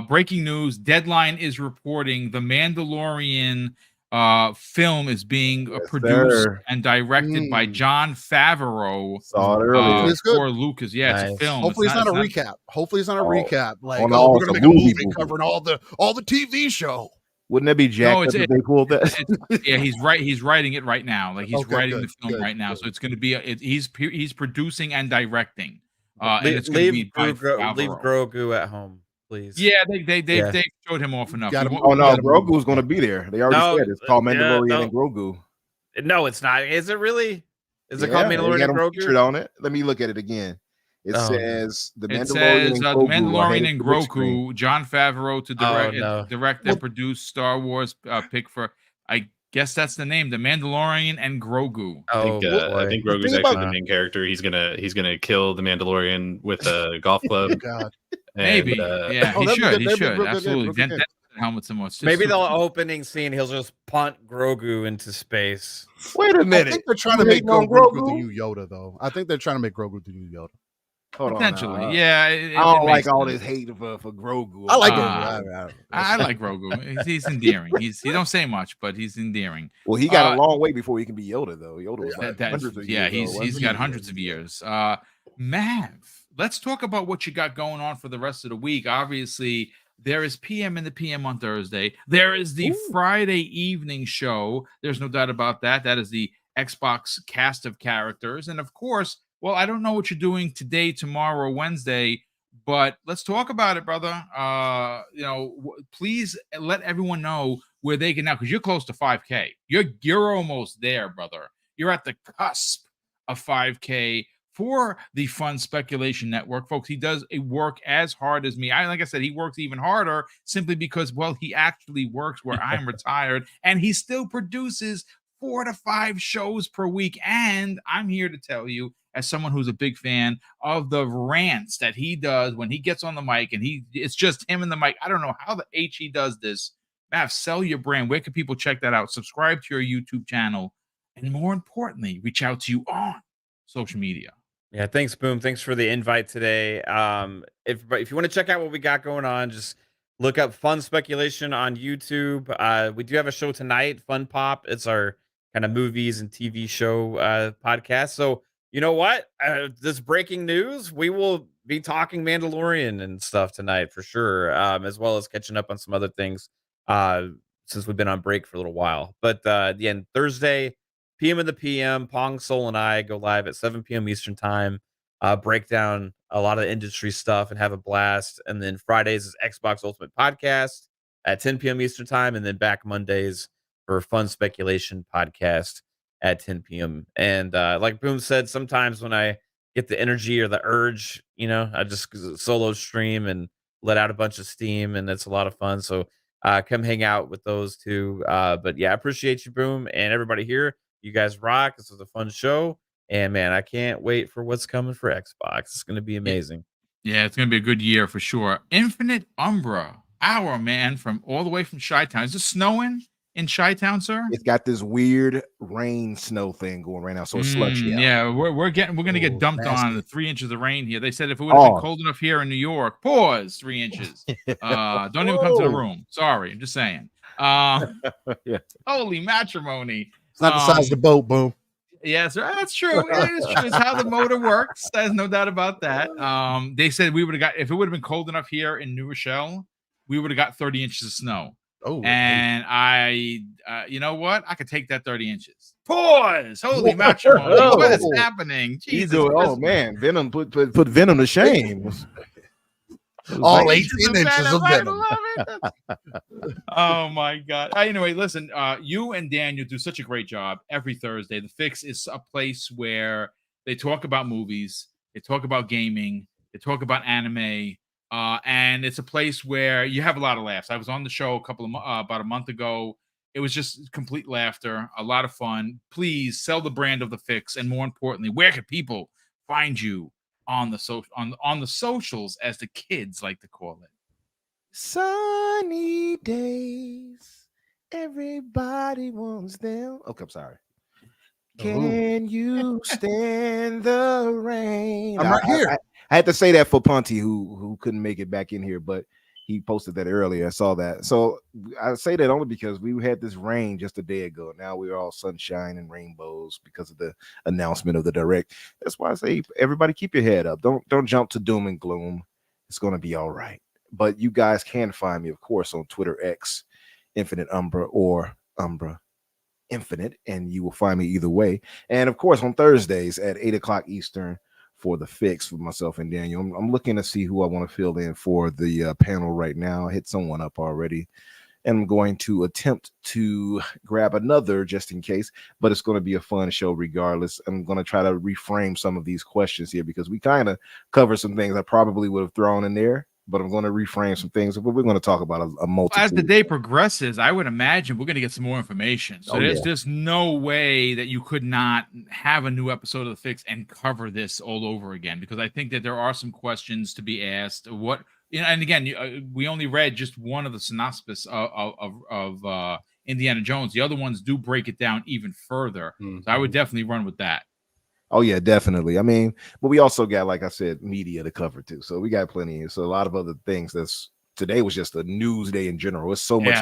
breaking news: Deadline is reporting the Mandalorian film is being produced and directed by Jon Favreau. Saw it earlier. For Lucas. Yeah, Nice. it's a film. Hopefully it's not a recap. Hopefully it's not a recap. Like, oh, no, we're gonna make a movie covering all the TV show. Wouldn't that be jacked if they pulled that? Yeah, he's writing it right now. Like he's writing the film right now. So it's going to be he's producing and directing. And it's going to be leave Grogu at home, please. Yeah, they showed him off enough. Grogu's going to be there. They already said it's called Mandalorian and Grogu. No, it's not. Is it really? Is it called Mandalorian and Grogu? On it. Let me look at it again. It says the Mandalorian and Grogu. Jon Favreau to direct and produce Star Wars pick for. I guess that's the name. The Mandalorian and Grogu. I think Grogu's actually the main character. He's gonna kill the Mandalorian with a golf club. God. Maybe. He should. Absolutely. Dent helmets and most. Maybe the opening scene, he'll just punt Grogu into space. Wait a minute. I think they're trying to make Grogu the new Yoda, though. I think they're trying to make Grogu the new Yoda. Potentially, yeah. I don't like all this hate for Grogu. I like Grogu. I like Grogu. He's endearing. He don't say much, but he's endearing. Well, he got a long way before he can be Yoda, though. Yoda was like hundreds of years. He's got hundreds of years. Mav, let's talk about what you got going on for the rest of the week. Obviously, there is PM in the PM on Thursday. There is the Friday evening show. There's no doubt about that. That is the Xbox cast of characters, and of course. Well, I don't know what you're doing today, tomorrow, Wednesday, but let's talk about it, brother. Please let everyone know where they can now, because you're close to 5K. You're almost there, brother. You're at the cusp of 5K for the Fun Speculation Network, folks. He does a work as hard as me. Like I said, he works even harder simply because, well, he actually works where I'm retired, and he still produces 4 to 5 shows per week. And I'm here to tell you, as someone who's a big fan of the rants that he does when he gets on the mic and it's just him and the mic. I don't know how the H he does this. Mav, sell your brand. Where can people check that out? Subscribe to your YouTube channel. And more importantly, reach out to you on social media. Yeah, thanks, Boom. Thanks for the invite today. If you want to check out what we got going on, just look up Fun Speculation on YouTube. We do have a show tonight, Fun Pop. It's our kind of movies and TV show podcast. So you know what? This breaking news, we will be talking Mandalorian and stuff tonight for sure, as well as catching up on some other things since we've been on break for a little while. But Thursday, PM in the PM, Pong Soul and I go live at 7 p.m. Eastern time, break down a lot of industry stuff and have a blast. And then Fridays is Xbox Ultimate Podcast at 10 p.m. Eastern time, and then back Mondays for Fun Speculation Podcast at 10 p.m. And like Boom said, sometimes when I get the energy or the urge, I just solo stream and let out a bunch of steam, and it's a lot of fun. So come hang out with those two. But yeah, I appreciate you, Boom, and everybody here. You guys rock. This was a fun show. And man, I can't wait for what's coming for Xbox. It's going to be amazing. Yeah, it's going to be a good year for sure. Infinite Umbra, our man from all the way from Chi-Town. Is it snowing in Chi-Town, sir? It's got this weird rain snow thing going right now, so it's slushy out. Yeah, we're gonna get dumped on the 3 inches of rain here. They said if it would have been cold enough here in New York, 3 inches. Don't even come to the room. Sorry, I'm just saying. Holy matrimony. It's not the size of the boat, Boom. Yes, that's true. It is true. It's how the motor works. There's no doubt about that. They said we would have got, if it would have been cold enough here in New Rochelle, we would have got 30 inches of snow. Oh, and I, you know what? I could take that 30 inches. Pause. Holy matrimony. What is happening? Jesus. Oh man, Venom put Venom to shame. All Inches 18 of inches venom. of I venom. love it. Oh my God. Anyway, listen, you and Daniel do such a great job every Thursday. The Fix is a place where they talk about movies, they talk about gaming, they talk about anime, and it's a place where you have a lot of laughs. I was on the show about a month ago. It was just complete laughter, a lot of fun. Please sell the brand of The Fix, and more importantly, where can people find you on the on the socials, as the kids like to call it? Sunny days, everybody wants them. Okay, I'm sorry. Can you stand the rain? I'm right here. I had to say that for Punty, who couldn't make it back in here, but he posted that earlier. I saw that. So I say that only because we had this rain just a day ago. Now we're all sunshine and rainbows because of the announcement of the direct. That's why I say everybody keep your head up. Don't jump to doom and gloom. It's gonna be all right. But you guys can find me, of course, on Twitter X, Infinite Umbra or Umbra Infinite, and you will find me either way. And of course, on Thursdays at 8 o'clock Eastern for The Fix with myself and Daniel. I'm looking to see who I want to fill in for the panel right now. I hit someone up already, and I'm going to attempt to grab another just in case, but it's going to be a fun show regardless. I'm going to try to reframe some of these questions here because we kind of cover some things I probably would have thrown in there, but I'm going to reframe some things. But we're going to talk about a multitude. As the day progresses, I would imagine we're going to get some more information. So there's just no way that you could not have a new episode of The Fix and cover this all over again, because I think that there are some questions to be asked. What, and again, we only read just one of the synopsis of Indiana Jones. The other ones do break it down even further. So I would definitely run with that. Oh yeah, definitely. I mean, but we also got, like I said, media to cover too. So we got plenty. So a lot of other things. Today was just a news day in general. It's so much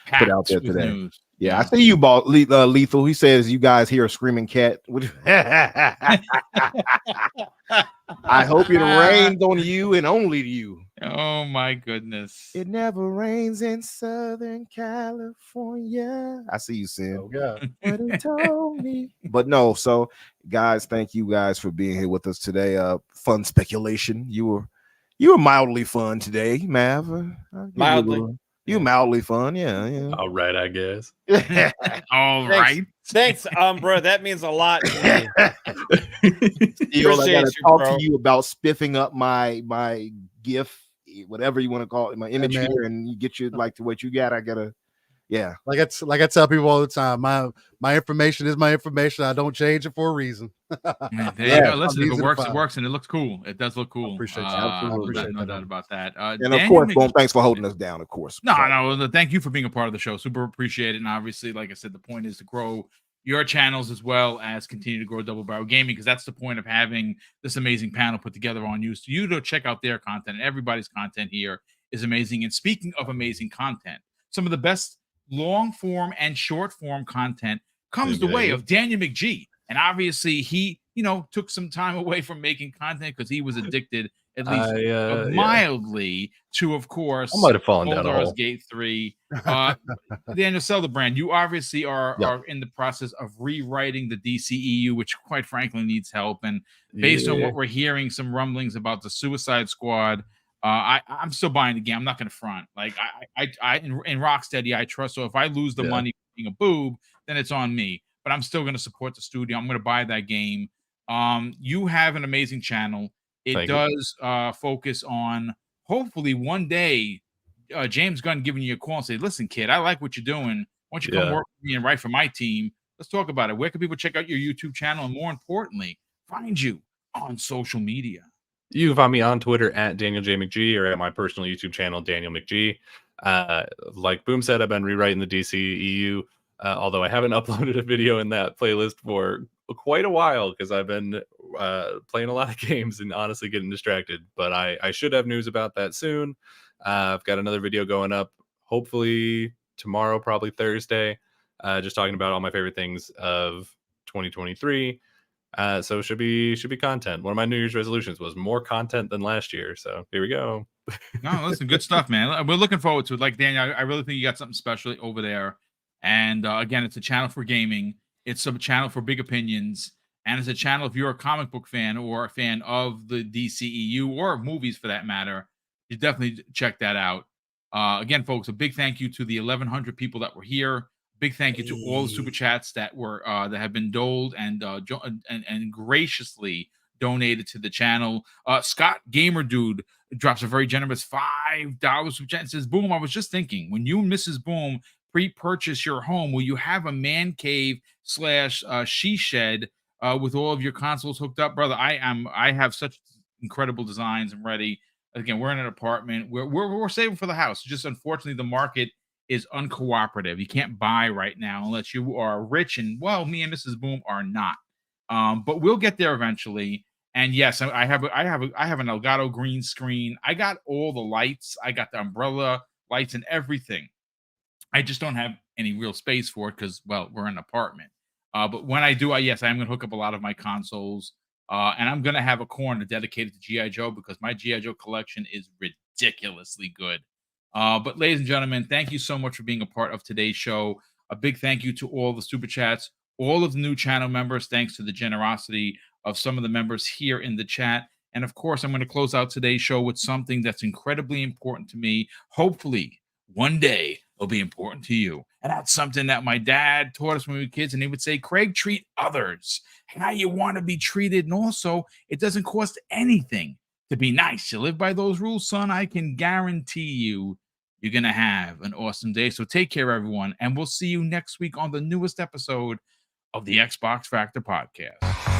put out there today. News. Yeah, I see you, Lethal. He says you guys hear a screaming cat. I hope it rains on you and only you. Oh my goodness. It never rains in Southern California. I see you, Sin. Oh, God. What he told me. But no, so guys, thank you guys for being here with us today. Fun speculation. You were mildly fun today, Mav. Mildly. You mildly fun, yeah. All right, I guess. All right. Thanks, Umbra. That means a lot to me. Steel, I gotta you, talk bro. to you about spiffing up my GIF, whatever you want to call it, my image man. here, and you get you like to what you got. I gotta, yeah. Like I tell people all the time, my information is my information. I don't change it for a reason. There you go. Listen, if easy it to works, it find. works, and it looks cool. It does look cool. Appreciate you. Absolutely. No doubt about that. And Daniel of course, Mc- Boom, thanks for holding us down. Of course. No, thank you for being a part of the show. Super appreciate it. And obviously, like I said, the point is to grow your channels as well as continue to grow Double Barrel Gaming, because that's the point of having this amazing panel put together on you. So you to check out their content. Everybody's content here is amazing. And speaking of amazing content, some of the best long form and short form content comes the way of Daniel McG. And obviously he, took some time away from making content because he was addicted, at least mildly, to, of course, I might have fallen down a Baldur's hole. Gate 3. Daniel, sell the brand. You obviously are in the process of rewriting the DCEU, which quite frankly needs help. And based on what we're hearing, some rumblings about the Suicide Squad, I'm still buying the game. I'm not going to front. Like I in Rocksteady, I trust. So if I lose the money being a boob, then it's on me. But I'm still going to support the studio. I'm going to buy that game. You have an amazing channel. It does focus on, hopefully one day, James Gunn giving you a call and say, "Listen, kid, I like what you're doing. Why don't you come work with me and write for my team? Let's talk about it. Where can people check out your YouTube channel, and more importantly, find you on social media?" You can find me on Twitter at Daniel J. McG or at my personal YouTube channel, Daniel McG. Like Boom said, I've been rewriting the DCEU, although I haven't uploaded a video in that playlist for quite a while because I've been playing a lot of games and honestly getting distracted. But I should have news about that soon. I've got another video going up, hopefully tomorrow, probably Thursday, just talking about all my favorite things of 2023. So should be content. One of my New Year's resolutions was more content than last year. So here we go. No, listen, good stuff, man. We're looking forward to it. Like Daniel, I really think you got something special over there. And again, it's a channel for gaming. It's a channel for big opinions. And it's a channel if you're a comic book fan or a fan of the DCEU or movies for that matter. You definitely check that out. Again, folks, a big thank you to the 1,100 people that were here. Big thank you to all the super chats that were that have been doled and graciously donated to the channel. Scott Gamer Dude drops a very generous $5 super chat and says, "Boom, I was just thinking, when you and Mrs. Boom pre-purchase your home, will you have a man cave slash she shed with all of your consoles hooked up, brother? I have such incredible designs and ready. Again, we're in an apartment. We're saving for the house. Just unfortunately, the market is uncooperative. You can't buy right now unless you are rich, and well, me and Mrs. Boom are not. But we'll get there eventually. And yes, I have an Elgato green screen. I got all the lights. I got the umbrella lights and everything. I just don't have any real space for it because, well, we're in an apartment. But when I do, yes, I am going to hook up a lot of my consoles. And I'm going to have a corner dedicated to G.I. Joe because my G.I. Joe collection is ridiculously good. But ladies and gentlemen, thank you so much for being a part of today's show. A big thank you to all the super chats, all of the new channel members, thanks to the generosity of some of the members here in the chat. And of course, I'm going to close out today's show with something that's incredibly important to me. Hopefully, one day it'll be important to you. And that's something that my dad taught us when we were kids. And he would say, Craig, treat others how you want to be treated. And also, it doesn't cost anything to be nice. You live by those rules, son. I can guarantee you, you're going to have an awesome day. So take care, everyone. And we'll see you next week on the newest episode of the Xbox Factor Podcast.